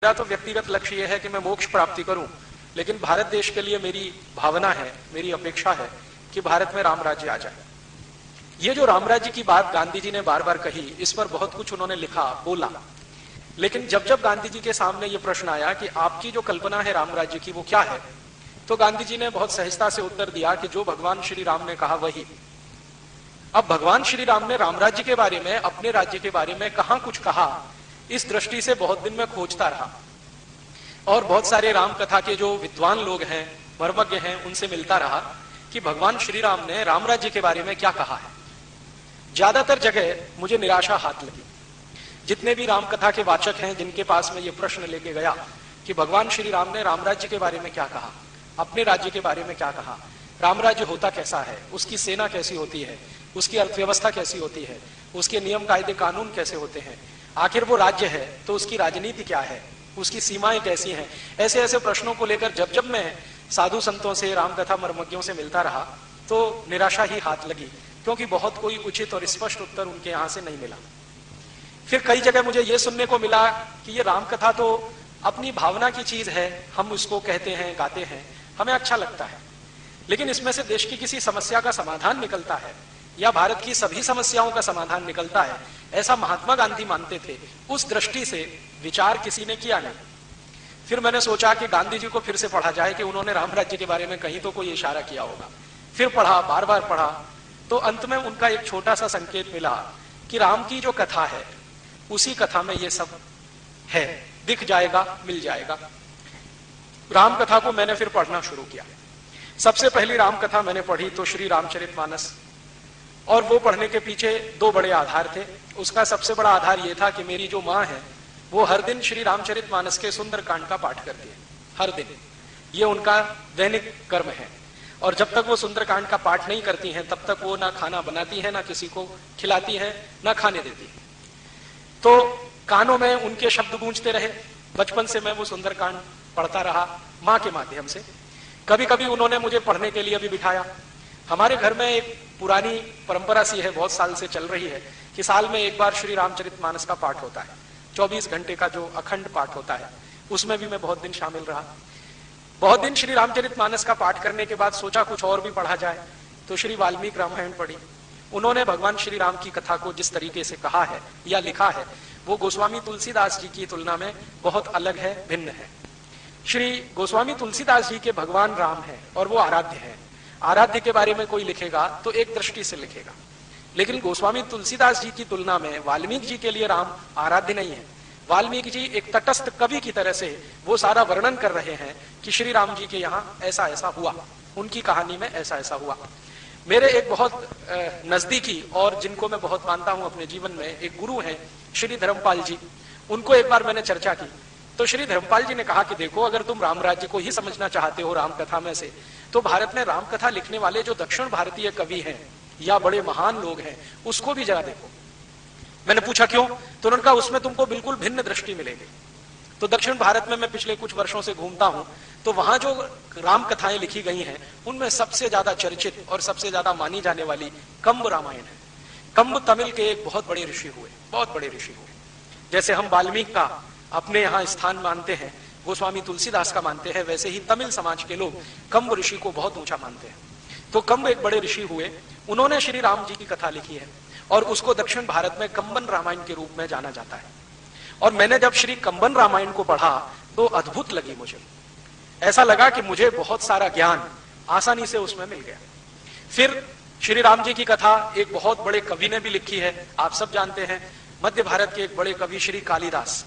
मेरा तो व्यक्तिगत लक्ष्य यह है कि मैं मोक्ष प्राप्ति करूं, लेकिन भारत देश के लिए मेरी भावना है, मेरी अपेक्षा है कि भारत में राम राज्य आ जाए। ये जो राम राज्य की बात गांधी जी ने बार बार कही, इस पर बहुत कुछ उन्होंने लिखा, बोला, लेकिन जब जब गांधी जी के सामने ये प्रश्न आया कि आपकी जो कल्पना है राम राज्य की वो क्या है, तो गांधी जी ने बहुत सहजता से उत्तर दिया कि जो भगवान श्री राम ने कहा वही। अब भगवान श्री राम ने राम राज्य के बारे में, अपने राज्य के बारे में कहां कुछ कहा, इस दृष्टि से बहुत दिन में खोजता रहा और बहुत सारे राम कथा के जो विद्वान लोग हैं, मर्मज्ञ हैं, उनसे मिलता रहा कि भगवान श्री राम ने राम राज्य के बारे में क्या कहा है। ज्यादातर जगह मुझे निराशा हाथ लगी। जितने भी राम कथा के वाचक हैं जिनके पास में ये प्रश्न लेके गया कि भगवान श्री राम ने राम राज्य के बारे में क्या कहा, अपने राज्य के बारे में क्या कहा, राम राज्य होता कैसा है, उसकी सेना कैसी होती है, उसकी अर्थव्यवस्था कैसी होती है, उसके नियम कायदे कानून कैसे होते हैं, आखिर वो राज्य है तो उसकी राजनीति क्या है, उसकी सीमाएं कैसी हैं, ऐसे ऐसे प्रश्नों को लेकर जब जब मैं साधु संतों से, रामकथा मर्मज्ञों से मिलता रहा तो निराशा ही हाथ लगी, क्योंकि बहुत कोई उचित और स्पष्ट उत्तर उनके यहां से नहीं मिला। फिर कई जगह मुझे यह सुनने को मिला कि ये रामकथा तो अपनी भावना की चीज है, हम उसको कहते हैं, गाते हैं, हमें अच्छा लगता है, लेकिन इसमें से देश की किसी समस्या का समाधान निकलता है या भारत की सभी समस्याओं का समाधान निकलता है, ऐसा महात्मा गांधी मानते थे। उस दृष्टि से विचार किसी ने किया नहीं। फिर मैंने सोचा कि गांधी जी को फिर से पढ़ा जाए कि उन्होंने राम राज्य के बारे में कहीं तो कोई इशारा किया होगा। फिर पढ़ा, बार बार पढ़ा, तो अंत में उनका एक छोटा सा संकेत मिला कि राम की जो कथा है उसी कथा में ये सब है, दिख जाएगा, मिल जाएगा। राम कथा को मैंने फिर पढ़ना शुरू किया। सबसे पहली राम कथा मैंने पढ़ी तो श्री रामचरितमानस, और वो पढ़ने के पीछे दो बड़े आधार थे। उसका सबसे बड़ा आधार ये था कि मेरी जो माँ है वो हर दिन श्री रामचरितमानस के सुंदरकांड का पाठ करती है, हर दिन, ये उनका दैनिक कर्म है। और जब तक वो सुंदरकांड का पाठ नहीं करती हैं तब तक वो ना खाना बनाती है, ना किसी को खिलाती है, ना खाने देती है। तो कानों में उनके शब्द गूंजते रहे। बचपन से मैं वो सुंदरकांड पढ़ता रहा माँ के माध्यम से। कभी कभी उन्होंने मुझे पढ़ने के लिए भी बिठाया। हमारे घर में एक पुरानी परंपरा सी है, बहुत साल से चल रही है, कि साल में एक बार श्री रामचरितमानस का पाठ होता है। 24 घंटे का जो अखंड पाठ होता है, उसमें भी मैं बहुत दिन शामिल रहा। बहुत दिन श्री रामचरितमानस का पाठ करने के बाद सोचा कुछ और भी पढ़ा जाए, तो श्री वाल्मीकि रामायण पढ़ी। उन्होंने भगवान श्री राम की कथा को जिस तरीके से कहा है या लिखा है, वो गोस्वामी तुलसीदास जी की तुलना में बहुत अलग है, भिन्न है। श्री गोस्वामी तुलसीदास जी के भगवान राम है और वो आराध्य है। आराध्य के बारे में कोई लिखेगा तो एक दृष्टि से लिखेगा, लेकिन गोस्वामी तुलसीदास जी की तुलना में वाल्मीकि जी के लिए राम आराध्य नहीं है। वाल्मीकि जी एक तटस्थ कवि की तरह से वो सारा वर्णन कर रहे हैं कि श्री राम जी के यहाँ ऐसा ऐसा हुआ, उनकी कहानी में ऐसा ऐसा हुआ। मेरे एक बहुत नजदीकी और जिनको मैं बहुत मानता हूं अपने जीवन में, एक गुरु हैं श्री धर्मपाल जी। उनको एक बार मैंने चर्चा की तो श्री धर्मपाल जी ने कहा कि देखो, अगर तुम राम राज्य को ही समझना चाहते हो राम कथा में से, तो भारत में राम कथा लिखने वाले जो दक्षिण भारतीय कवि हैं या बड़े महान लोग हैं, उसको भी जरा देखो। मैंने पूछा क्यों, तो उन्होंने कहा उसमें तुमको बिल्कुल भिन्न दृष्टि मिलेगी। तो दक्षिण भारत में मैं पिछले कुछ वर्षों से घूमता हूं, तो वहां जो राम कथाएं लिखी गई हैं उनमें सबसे ज्यादा चर्चित और सबसे ज्यादा मानी जाने वाली कंब रामायण है। कंब तमिल के एक बहुत बड़े ऋषि हुए, बहुत बड़े ऋषि हुए। जैसे हम वाल्मीकि का अपने यहाँ स्थान मानते हैं, गोस्वामी तुलसीदास का मानते हैं, वैसे ही तमिल समाज के लोग कंब ऋषि को बहुत ऊंचा मानते हैं। तो कंब एक बड़े ऋषि हुए, उन्होंने श्री राम जी की कथा लिखी है और उसको दक्षिण भारत में कंबन रामायण के रूप में जाना जाता है। और मैंने जब श्री कंबन रामायण को पढ़ा तो अद्भुत लगी मुझे। ऐसा लगा कि मुझे बहुत सारा ज्ञान आसानी से उसमें मिल गया। फिर श्री राम जी की कथा एक बहुत बड़े कवि ने भी लिखी है, आप सब जानते हैं, मध्य भारत के एक बड़े कवि श्री कालिदास,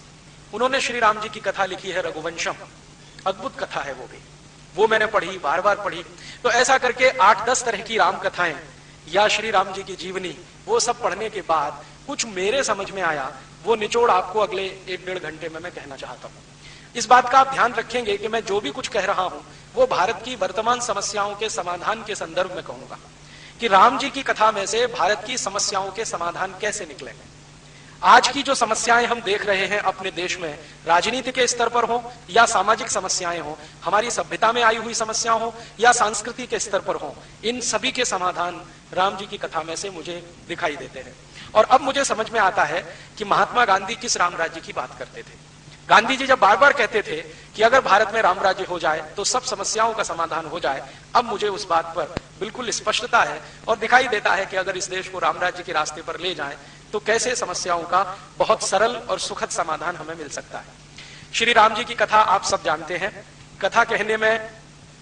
उन्होंने श्री राम जी की कथा लिखी है रघुवंशम। अद्भुत कथा है वो भी, वो मैंने पढ़ी, बार बार पढ़ी। तो ऐसा करके 8-10 तरह की राम कथाएं या श्री राम जी की जीवनी, वो सब पढ़ने के बाद कुछ मेरे समझ में आया। वो निचोड़ आपको अगले 1-1.5 घंटे में मैं कहना चाहता हूं। इस बात का आप ध्यान रखेंगे कि मैं जो भी कुछ कह रहा हूं वो भारत की वर्तमान समस्याओं के समाधान के संदर्भ में कहूंगा, कि राम जी की कथा में से भारत की समस्याओं के समाधान कैसे निकले। आज की जो समस्याएं हम देख रहे हैं अपने देश में, राजनीति के स्तर पर हो या सामाजिक समस्याएं हो, हमारी सभ्यता में आई हुई समस्या हो या संस्कृति के स्तर पर हो, इन सभी के समाधान राम जी की कथा में से मुझे दिखाई देते हैं। और अब मुझे समझ में आता है कि महात्मा गांधी किस राम राज्य की बात करते थे। गांधी जी जब बार बार कहते थे कि अगर भारत में राम राज्य हो जाए तो सब समस्याओं का समाधान हो जाए, अब मुझे उस बात पर बिल्कुल स्पष्टता है और दिखाई देता है कि अगर इस देश को राम राज्य के रास्ते पर ले जाएं तो कैसे समस्याओं का बहुत सरल और सुखद समाधान हमें मिल सकता है। श्री राम जी की कथा आप सब जानते हैं। कथा कहने में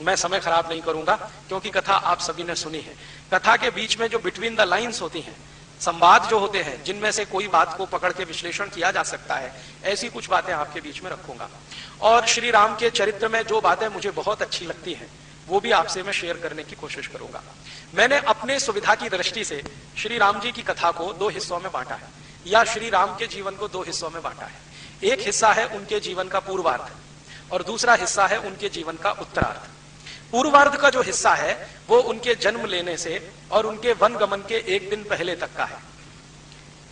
मैं समय खराब नहीं करूंगा क्योंकि कथा आप सभी ने सुनी है। कथा के बीच में जो बिटवीन द लाइन्स होती हैं, संवाद जो होते हैं, जिनमें से कोई बात को पकड़ के विश्लेषण किया जा सकता है, ऐसी कुछ बातें आपके बीच में रखूंगा। और श्री राम के चरित्र में जो बातें मुझे बहुत अच्छी लगती हैं वो भी आपसे मैं शेयर करने की कोशिश करूंगा। मैंने अपने सुविधा की दृष्टि से श्री राम जी की कथा को 2 हिस्सों में बांटा है, या श्री राम के जीवन को 2 हिस्सों में बांटा है। एक हिस्सा है उनके जीवन का पूर्वार्ध और दूसरा हिस्सा है उनके जीवन का उत्तरार्ध। पूर्वार्ध का जो हिस्सा है वो उनके जन्म लेने से और उनके वन गमन के 1 दिन पहले तक का है।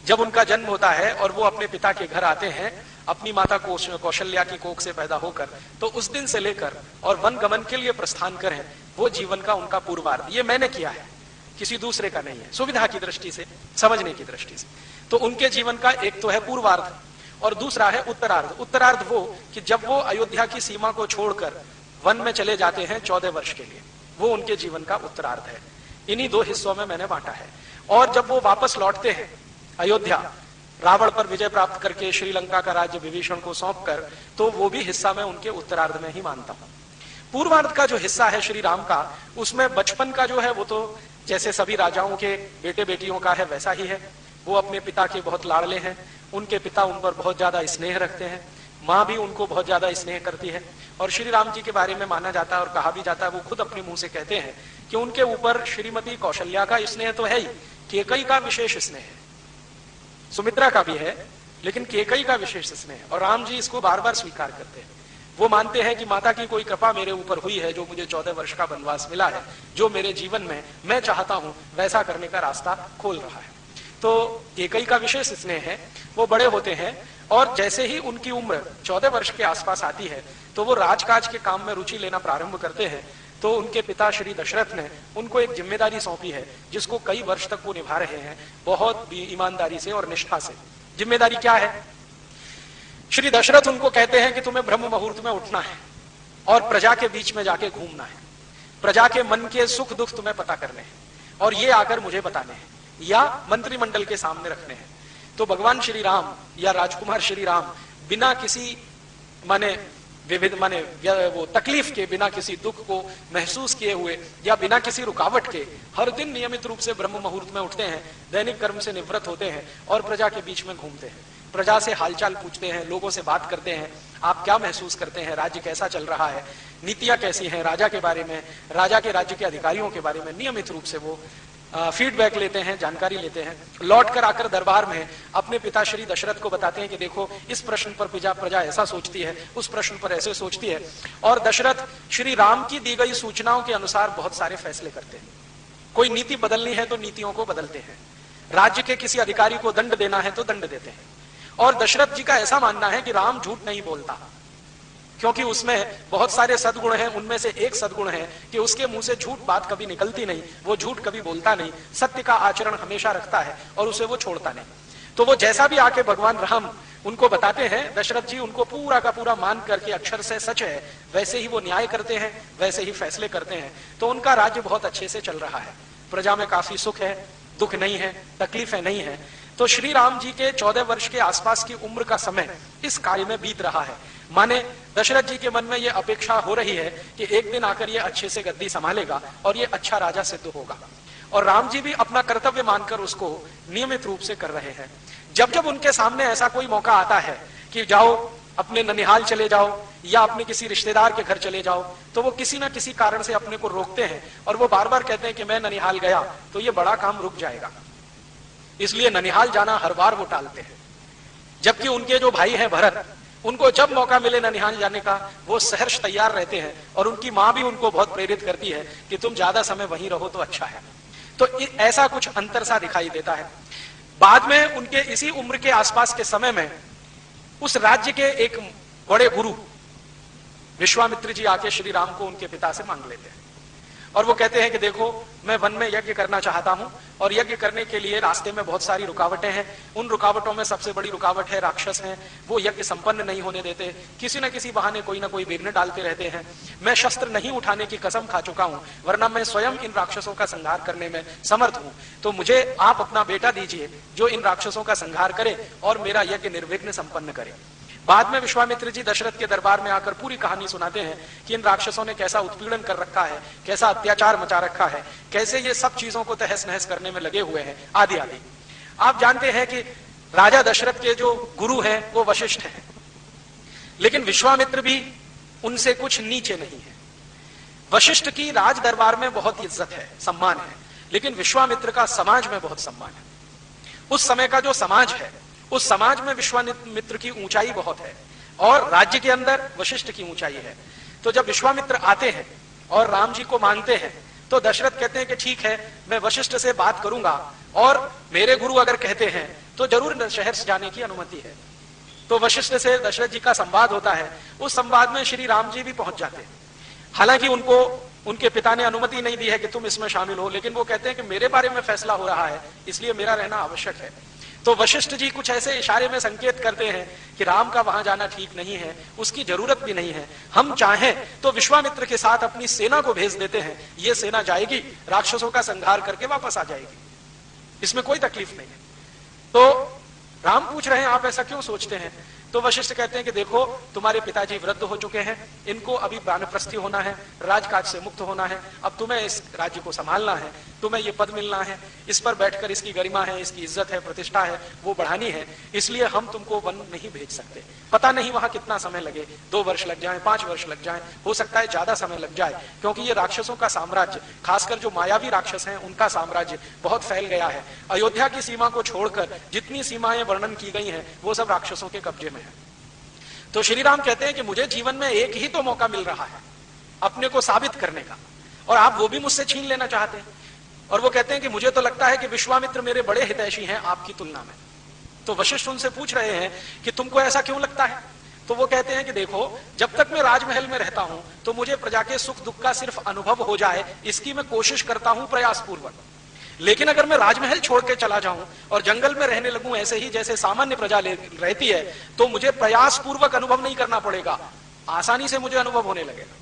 जब उनका जन्म होता है और वो अपने पिता के घर आते हैं अपनी माता कौशल्या की कोख से पैदा होकर, तो उस दिन से लेकर और वन गमन के लिए प्रस्थान करें, वो जीवन का उनका पूर्वार्ध। ये मैंने किया है, किसी दूसरे का नहीं है, सुविधा की दृष्टि से, समझने की दृष्टि से। तो उनके जीवन का एक तो है पूर्वार्ध और दूसरा है उत्तरार्ध। उत्तरार्ध वो कि जब वो अयोध्या की सीमा को छोड़कर वन में चले जाते हैं 14 वर्ष के लिए, वो उनके जीवन का उत्तरार्ध है। इन्हीं 2 हिस्सों में मैंने बांटा है। और जब वो वापस लौटते हैं अयोध्या, रावण पर विजय प्राप्त करके श्रीलंका का राज्य विभीषण को सौंपकर, तो वो भी हिस्सा मैं उनके उत्तरार्ध में ही मानता हूं। पूर्वार्ध का जो हिस्सा है श्री राम का, उसमें बचपन का जो है वो तो जैसे सभी राजाओं के बेटे बेटियों का है वैसा ही है। वो अपने पिता के बहुत लाडले हैं, उनके पिता उन पर बहुत ज्यादा स्नेह रखते हैं, माँ भी उनको बहुत ज्यादा स्नेह करती है। और श्री राम जी के बारे में माना जाता है और कहा भी जाता है, वो खुद अपने मुंह से कहते हैं कि उनके ऊपर श्रीमती कौशल्या का स्नेह तो है ही, केकई का विशेष स्नेह है, सुमित्रा का भी है, लेकिन केकई का विशेष स्नेह है। और राम जी इसको बार बार स्वीकार करते हैं। वो मानते हैं कि माता की कोई कृपा मेरे ऊपर हुई है, जो मुझे 14 वर्ष का वनवास मिला है, जो मेरे जीवन में मैं चाहता हूं वैसा करने का रास्ता खोल रहा है। तो केकई का विशेष स्नेह है। वो बड़े होते हैं और जैसे ही उनकी उम्र 14 वर्ष के आसपास आती है तो वो राजकाज के काम में रुचि लेना प्रारंभ करते हैं। तो उनके पिता श्री दशरथ ने उनको एक जिम्मेदारी सौंपी है जिसको कई वर्ष तक वो निभा रहे हैं, बहुत ईमानदारी से और निष्ठा से। जिम्मेदारी क्या है? श्री दशरथ उनको कहते हैं कि तुम्हें ब्रह्म मुहूर्त में उठना है और प्रजा के बीच में जाके घूमना है, प्रजा के मन के सुख दुख तुम्हें पता करने हैं और ये आकर मुझे बताने हैं या मंत्रिमंडल के सामने रखने हैं। तो भगवान श्री राम या राजकुमार श्री राम बिना किसी वो तकलीफ के, बिना किसी दुख को महसूस किए हुए या बिना किसी रुकावट के हर दिन नियमित रूप से ब्रह्म मुहूर्त में उठते हैं, दैनिक कर्म से निवृत्त होते हैं और प्रजा के बीच में घूमते हैं, प्रजा से हालचाल पूछते हैं, लोगों से बात करते हैं, आप क्या महसूस करते हैं, राज्य कैसा चल रहा है, नीतियां कैसी हैं, राजा के बारे में, राजा के राज्य के अधिकारियों के बारे में नियमित रूप से वो फीडबैक लेते हैं, जानकारी लेते हैं। लौट कर आकर दरबार में अपने पिता श्री दशरथ को बताते हैं कि देखो इस प्रश्न पर प्रजा ऐसा सोचती है, उस प्रश्न पर ऐसे सोचती है। और दशरथ श्री राम की दी गई सूचनाओं के अनुसार बहुत सारे फैसले करते हैं। कोई नीति बदलनी है तो नीतियों को बदलते हैं, राज्य के किसी अधिकारी को दंड देना है तो दंड देते हैं। और दशरथ जी का ऐसा मानना है कि राम झूठ नहीं बोलता, क्योंकि उसमें बहुत सारे सद्गुण हैं। उनमें से एक सद्गुण है कि उसके मुंह से झूठ बात कभी निकलती नहीं, वो झूठ कभी बोलता नहीं, सत्य का आचरण हमेशा रखता है और उसे वो छोड़ता नहीं। तो वो जैसा भी आके भगवान राम उनको बताते हैं, दशरथ जी उनको पूरा का पूरा मान करके अक्षर से सच है वैसे ही वो न्याय करते हैं, वैसे ही फैसले करते हैं। तो उनका राज्य बहुत अच्छे से चल रहा है, प्रजा में काफी सुख है, दुख नहीं है, तकलीफें नहीं है। तो श्री राम जी के 14 वर्ष के आसपास की उम्र का समय इस कार्य में बीत रहा है। माने दशरथ जी के मन में ये अपेक्षा हो रही है कि एक दिन आकर ये अच्छे से गद्दी संभालेगा और ये अच्छा राजा सिद्ध होगा। और राम जी भी अपना कर्तव्य मानकर उसको नियमित रूप से कर रहे हैं। जब जब उनके सामने ऐसा कोई मौका आता है कि जाओ अपने ननिहाल चले जाओ या अपने किसी रिश्तेदार के घर चले जाओ, तो वो किसी ना किसी कारण से अपने को रोकते हैं और वो बार बार कहते हैं कि मैं ननिहाल गया तो ये बड़ा काम रुक जाएगा, इसलिए ननिहाल जाना हर बार वो टालते हैं। जबकि उनके जो भाई हैं भरत, उनको जब मौका मिले ननिहाल जाने का वो सहर्ष तैयार रहते हैं और उनकी माँ भी उनको बहुत प्रेरित करती है कि तुम ज्यादा समय वहीं रहो तो अच्छा है। तो ऐसा कुछ अंतर सा दिखाई देता है। बाद में उनके इसी उम्र के आसपास के समय में उस राज्य के एक बड़े गुरु विश्वामित्र जी आके श्री राम को उनके पिता से मांग लेते हैं और वो कहते हैं कि देखो मैं वन में यज्ञ करना चाहता हूं और यज्ञ करने के लिए रास्ते में बहुत सारी रुकावटें हैं। उन रुकावटों में सबसे बड़ी रुकावट है राक्षस हैं, वो यज्ञ संपन्न नहीं होने देते, किसी न किसी बहाने कोई ना कोई विघ्न डालते रहते हैं। मैं शस्त्र नहीं उठाने की कसम खा चुका हूं, वरना मैं स्वयं इन राक्षसों का संहार करने में समर्थ हूं। तो मुझे आप अपना बेटा दीजिए जो इन राक्षसों का संहार करे और मेरा यज्ञ निर्विघ्न संपन्न करे। बाद में विश्वामित्र जी दशरथ के दरबार में आकर पूरी कहानी सुनाते हैं कि इन राक्षसों ने कैसा उत्पीड़न कर रखा है, कैसा अत्याचार मचा रखा है, कैसे ये सब चीजों को तहस नहस करने में लगे हुए हैं, आदि आदि। आप जानते हैं कि राजा दशरथ के जो गुरु हैं वो वशिष्ठ हैं, लेकिन विश्वामित्र भी उनसे कुछ नीचे नहीं है। वशिष्ठ की राज दरबार में बहुत इज्जत है, सम्मान है, लेकिन विश्वामित्र का समाज में बहुत सम्मान है। उस समय का जो समाज है, उस समाज में विश्वामित्र की ऊंचाई बहुत है और राज्य के अंदर वशिष्ठ की ऊंचाई है। तो जब विश्वामित्र आते हैं और राम जी को मांगते हैं तो दशरथ कहते हैं कि ठीक है, मैं वशिष्ठ से बात करूंगा और मेरे गुरु अगर कहते हैं तो जरूर शहर से जाने की अनुमति है। तो वशिष्ठ से दशरथ जी का संवाद होता है। उस संवाद में श्री राम जी भी पहुंच जाते हैं। हालांकि उनको उनके पिता ने अनुमति नहीं दी है कि तुम इसमें शामिल हो, लेकिन वो कहते हैं कि मेरे बारे में फैसला हो रहा है, इसलिए मेरा रहना आवश्यक है। तो वशिष्ठ जी कुछ ऐसे इशारे में संकेत करते हैं कि राम का वहां जाना ठीक नहीं है, उसकी जरूरत भी नहीं है। हम चाहें तो विश्वामित्र के साथ अपनी सेना को भेज देते हैं, ये सेना जाएगी, राक्षसों का संहार करके वापस आ जाएगी, इसमें कोई तकलीफ नहीं है। तो राम पूछ रहे हैं आप ऐसा क्यों सोचते हैं? तो वशिष्ठ कहते हैं कि देखो, तुम्हारे पिताजी वृद्ध हो चुके हैं, इनको अभी वानप्रस्थी होना है, राजकाज से मुक्त होना है, अब तुम्हें इस राज्य को संभालना है, तुम्हें ये पद मिलना है, इस पर बैठकर इसकी गरिमा है, इसकी इज्जत है, प्रतिष्ठा है, वो बढ़ानी है, इसलिए हम तुमको वन नहीं भेज सकते। पता नहीं वहां कितना समय लगे, 2 वर्ष लग जाए, 5 वर्ष लग जाए, हो सकता है ज्यादा समय लग जाए, क्योंकि ये राक्षसों का साम्राज्य, खासकर जो मायावी राक्षस हैं उनका साम्राज्य बहुत फैल गया है। अयोध्या की सीमा को छोड़कर जितनी सीमाएं वर्णन की गई हैं वो सब राक्षसों के कब्जे में है। तो श्री राम कहते हैं कि मुझे जीवन में एक ही तो मौका मिल रहा है अपने को साबित करने का, और आप वो भी मुझसे छीन लेना चाहते हैं। और वो कहते हैं कि मुझे तो लगता है कि विश्वामित्र मेरे बड़े हितैषी हैं आपकी तुलना में। तो वशिष्ठ उनसे पूछ रहे हैं कि तुमको ऐसा क्यों लगता है? तो वो कहते हैं कि देखो, जब तक मैं राजमहल में रहता हूं तो मुझे प्रजा के सुख दुख का सिर्फ अनुभव हो जाए, इसकी मैं कोशिश करता हूं प्रयासपूर्वक। लेकिन अगर मैं राजमहल छोड़ के चला जाऊं और जंगल में रहने लगूं ऐसे ही जैसे सामान्य प्रजा रहती है, तो मुझे प्रयास पूर्वक अनुभव नहीं करना पड़ेगा, आसानी से मुझे अनुभव होने लगेगा।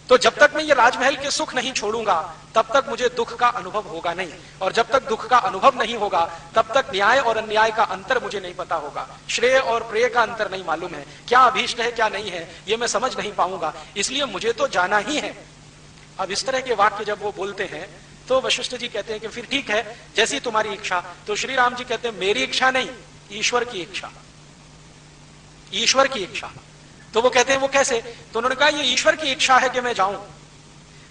तो जब तक मैं ये राजमहल के सुख नहीं छोड़ूंगा तब तक मुझे दुख का अनुभव होगा नहीं, और जब तक दुख का अनुभव नहीं होगा तब तक न्याय और अन्याय का अंतर मुझे नहीं पता होगा, श्रेय और प्रेय का अंतर नहीं मालूम है, क्या अभीष्ट है क्या नहीं है ये मैं समझ नहीं पाऊंगा, इसलिए मुझे तो जाना ही है। अब इस तरह के वाक्य जब वो बोलते हैं तो वशिष्ठ जी कहते हैं कि फिर ठीक है, जैसी तुम्हारी इच्छा। तो श्री राम जी कहते हैं मेरी इच्छा नहीं, ईश्वर की इच्छा, ईश्वर की इच्छा। तो वो कहते हैं वो कैसे? तो उन्होंने कहा ये ईश्वर की इच्छा है कि मैं जाऊं,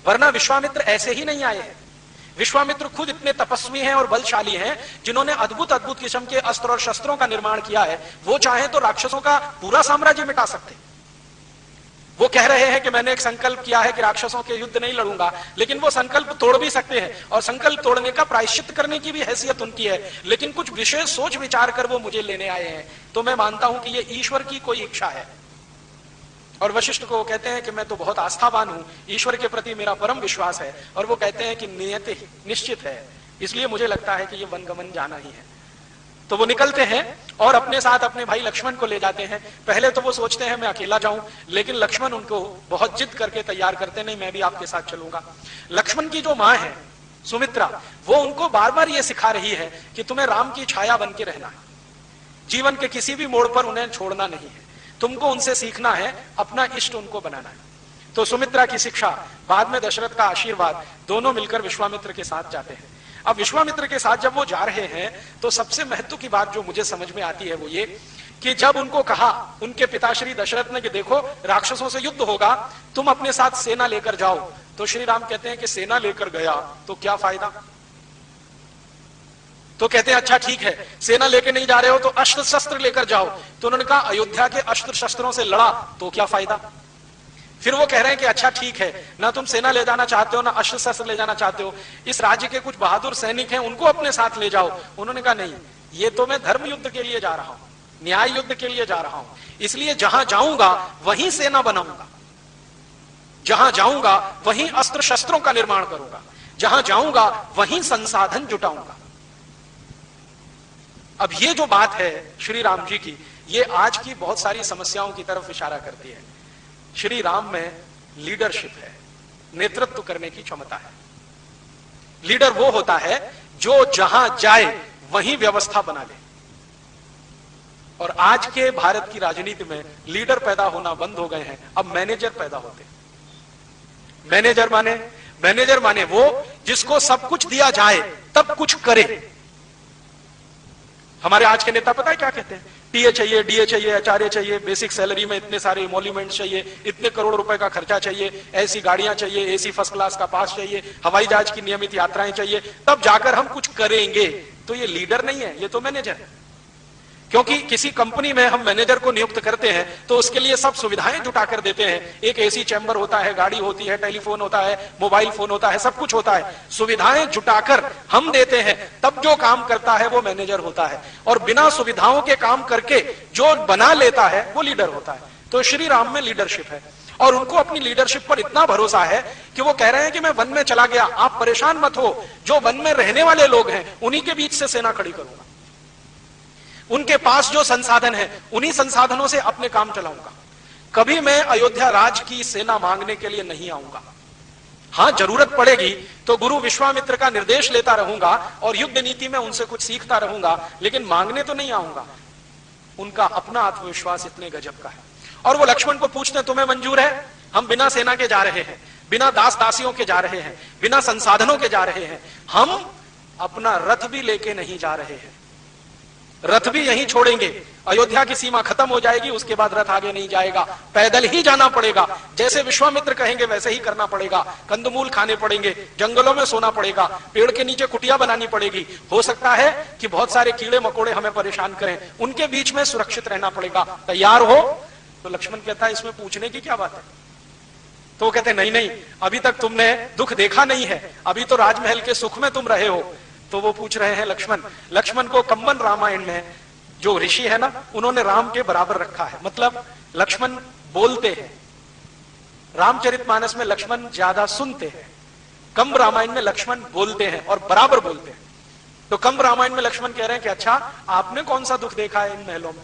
वरना विश्वामित्र ऐसे ही नहीं आए हैं। विश्वामित्र खुद इतने तपस्वी हैं और बलशाली हैं जिन्होंने अद्भुत अद्भुत किस्म के अस्त्र और शस्त्रों का निर्माण किया है। वो चाहे तो राक्षसों का पूरा साम्राज्य मिटा सकते। वो कह रहे हैं कि मैंने एक संकल्प किया है कि राक्षसों के युद्ध नहीं लड़ूंगा, लेकिन वो संकल्प तोड़ भी सकते हैं और संकल्प तोड़ने का प्रायश्चित करने की भी हैसियत उनकी है, लेकिन कुछ विशेष सोच विचार कर वो मुझे लेने आए हैं। तो मैं मानता हूं कि ये ईश्वर की कोई इच्छा है। और वशिष्ठ को कहते हैं कि मैं तो बहुत आस्थावान हूं, ईश्वर के प्रति मेरा परम विश्वास है, और वो कहते हैं कि नियति निश्चित है, इसलिए मुझे लगता है कि ये वनगमन जाना ही है। तो वो निकलते हैं और अपने साथ अपने भाई लक्ष्मण को ले जाते हैं। पहले तो वो सोचते हैं मैं अकेला जाऊं, लेकिन लक्ष्मण उनको बहुत जिद करके तैयार करते, नहीं मैं भी आपके साथ चलूंगा। लक्ष्मण की जो मां है सुमित्रा, वो उनको बार बार ये सिखा रही है कि तुम्हें राम की छाया बन के रहना है, जीवन के किसी भी मोड़ पर उन्हें छोड़ना नहीं है, तुमको उनसे सीखना है, अपना इष्ट उनको बनाना है। तो सुमित्रा की शिक्षा, बाद में दशरथ का आशीर्वाद, दोनों मिलकर विश्वामित्र के साथ जाते हैं। अब विश्वामित्र के साथ जब वो जा रहे हैं तो सबसे महत्व की बात जो मुझे समझ में आती है वो ये कि जब उनको कहा उनके पिताश्री दशरथ ने कि देखो राक्षसों से युद्ध होगा, तुम अपने साथ सेना लेकर जाओ, तो श्री राम कहते हैं कि सेना लेकर गया तो क्या फायदा? तो कहते हैं अच्छा ठीक है, सेना लेकर नहीं जा रहे हो तो अस्त्र शस्त्र लेकर जाओ। तो उन्होंने कहा अयोध्या के अस्त्र शस्त्रों से लड़ा तो क्या फायदा? फिर वो कह रहे हैं कि अच्छा ठीक है, ना तुम सेना ले जाना चाहते हो ना अस्त्र शस्त्र ले जाना चाहते हो, इस राज्य के कुछ बहादुर सैनिक हैं उनको अपने साथ ले जाओ। उन्होंने कहा नहीं, ये तो मैं धर्म युद्ध के लिए जा रहा हूं, न्याय युद्ध के लिए जा रहा हूं, इसलिए जहां जाऊंगा वहीं सेना बनाऊंगा, जहां जाऊंगा वहीं अस्त्र शस्त्रों का निर्माण करूंगा। जहां जाऊंगा वहीं संसाधन जुटाऊंगा। अब ये जो बात है श्री राम जी की, ये आज की बहुत सारी समस्याओं की तरफ इशारा करती है। श्री राम में लीडरशिप है, नेतृत्व करने की क्षमता है। लीडर वो होता है जो जहां जाए वहीं व्यवस्था बना ले। और आज के भारत की राजनीति में लीडर पैदा होना बंद हो गए हैं, अब मैनेजर पैदा होते हैं। मैनेजर माने वो जिसको सब कुछ दिया जाए तब कुछ करे। हमारे आज के नेता पता है क्या कहते हैं? टीए चाहिए, डीए चाहिए, एचआरए चाहिए, बेसिक सैलरी में इतने सारे इमोल्यूमेंट चाहिए, इतने करोड़ रुपए का खर्चा चाहिए, ऐसी गाड़ियां चाहिए, एसी फर्स्ट क्लास का पास चाहिए, हवाई जहाज की नियमित यात्राएं चाहिए, तब जाकर हम कुछ करेंगे। तो ये लीडर नहीं है, ये तो मैनेजर है। क्योंकि किसी कंपनी में हम मैनेजर को नियुक्त करते हैं तो उसके लिए सब सुविधाएं जुटा कर देते हैं। एक एसी चैम्बर होता है, गाड़ी होती है, टेलीफोन होता है, मोबाइल फोन होता है, सब कुछ होता है। सुविधाएं जुटाकर हम देते हैं, तब जो काम करता है वो मैनेजर होता है। और बिना सुविधाओं के काम करके जो बना लेता है वो लीडर होता है। तो श्री राम में लीडरशिप है और उनको अपनी लीडरशिप पर इतना भरोसा है कि वो कह रहे हैं कि मैं वन में चला गया, आप परेशान मत हो, जो वन में रहने वाले लोग हैं उन्हीं के बीच से सेना खड़ी करूंगा। उनके पास जो संसाधन है उन्हीं संसाधनों से अपने काम चलाऊंगा। कभी मैं अयोध्या राज की सेना मांगने के लिए नहीं आऊंगा। हां, जरूरत पड़ेगी तो गुरु विश्वामित्र का निर्देश लेता रहूंगा और युद्ध नीति में उनसे कुछ सीखता रहूंगा, लेकिन मांगने तो नहीं आऊंगा। उनका अपना आत्मविश्वास इतने गजब का है। और वो लक्ष्मण को पूछते हैं, तुम्हें मंजूर है? हम बिना सेना के जा रहे हैं, बिना दास दासियों के जा रहे हैं, बिना संसाधनों के जा रहे हैं, हम अपना रथ भी लेके नहीं जा रहे हैं, रथ भी यहीं छोड़ेंगे। अयोध्या की सीमा खत्म हो जाएगी, उसके बाद रथ आगे नहीं जाएगा, पैदल ही जाना पड़ेगा। जैसे विश्वामित्र कहेंगे वैसे ही करना पड़ेगा। कंदमूल खाने पड़ेंगे, जंगलों में सोना पड़ेगा, पेड़ के नीचे कुटिया बनानी पड़ेगी। हो सकता है कि बहुत सारे कीड़े मकोड़े हमें परेशान करें, उनके बीच में सुरक्षित रहना पड़ेगा। तैयार हो? तो लक्ष्मण कहता है, इसमें पूछने की क्या बात है? तो वो कहते नहीं नहीं, अभी तक तुमने दुख देखा नहीं है, अभी तो राजमहल के सुख में तुम रहे हो। तो वो पूछ रहे हैं लक्ष्मण को कंबन रामायण में जो ऋषि है ना, उन्होंने राम के बराबर रखा है। मतलब लक्ष्मण बोलते हैं, रामचरितमानस में लक्ष्मण ज्यादा सुनते हैं, कंब रामायण में लक्ष्मण बोलते हैं और बराबर बोलते हैं। तो कंब रामायण में लक्ष्मण कह रहे हैं कि अच्छा, आपने कौन सा दुख देखा है इन महलों में?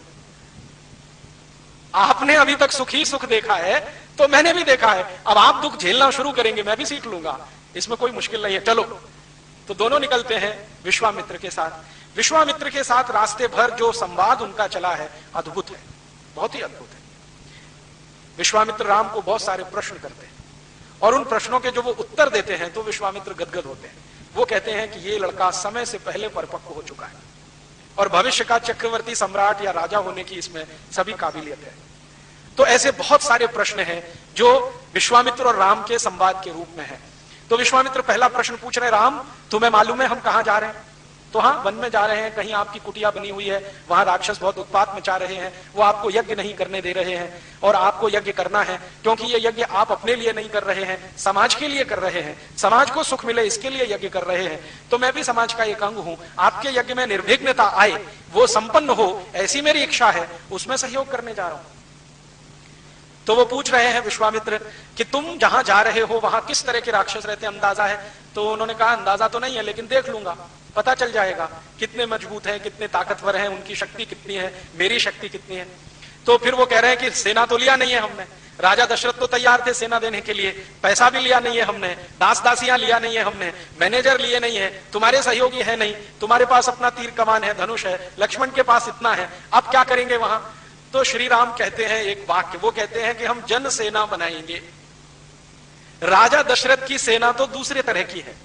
आपने अभी तक सुख ही सुख देखा है, तो मैंने भी देखा है। अब आप दुख झेलना शुरू करेंगे, मैं भी सीख लूंगा, इसमें कोई मुश्किल नहीं है, चलो। तो दोनों निकलते हैं विश्वामित्र के साथ। विश्वामित्र के साथ रास्ते भर जो संवाद उनका चला है अद्भुत है, बहुत ही अद्भुत है। विश्वामित्र राम को बहुत सारे प्रश्न करते हैं और उन प्रश्नों के जो वो उत्तर देते हैं तो विश्वामित्र गदगद होते हैं। वो कहते हैं कि ये लड़का समय से पहले परिपक्व हो चुका है और भविष्य का चक्रवर्ती सम्राट या राजा होने की इसमें सभी काबिलियत है। तो ऐसे बहुत सारे प्रश्न हैं जो विश्वामित्र और राम के संवाद के रूप में है। तो विश्वामित्र पहला प्रश्न पूछ रहे, राम तुम्हें मालूम है हम कहां जा रहे हैं? तो हाँ, वन में जा रहे हैं, कहीं आपकी कुटिया बनी हुई है, वहां राक्षस बहुत उत्पात मचा रहे हैं, वो आपको यज्ञ नहीं करने दे रहे हैं और आपको यज्ञ करना है, क्योंकि ये यज्ञ आप अपने लिए नहीं कर रहे हैं, समाज के लिए कर रहे हैं, समाज को सुख मिले इसके लिए यज्ञ कर रहे हैं। तो मैं भी समाज का एक अंग हूं, आपके यज्ञ में निर्विघ्नता आए, वो संपन्न हो, ऐसी मेरी इच्छा है, उसमें सहयोग करने जा रहा हूं। तो वो पूछ रहे हैं विश्वामित्र कि तुम जहां जा रहे हो वहां किस तरह के राक्षस रहते हैं, अंदाजा है? तो उन्होंने कहा अंदाजा तो नहीं है, लेकिन देख लूंगा, पता चल जाएगा कितने मजबूत हैं, कितने ताकतवर हैं, उनकी शक्ति कितनी है, मेरी शक्ति कितनी है। तो फिर वो कह रहे हैं कि सेना तो लिया नहीं है हमने, राजा दशरथ तो तैयार थे सेना देने के लिए, पैसा भी लिया नहीं है हमने, दास दासियां लिया नहीं है हमने, मैनेजर लिए नहीं है, तुम्हारे सहयोगी है नहीं, तुम्हारे पास अपना तीर कमान है, धनुष है, लक्ष्मण के पास इतना है, अब क्या करेंगे वहां? तो श्री राम कहते हैं एक वाक्य, वो कहते हैं कि हम जन सेना बनाएंगे। राजा दशरथ की सेना तो दूसरे तरह की है,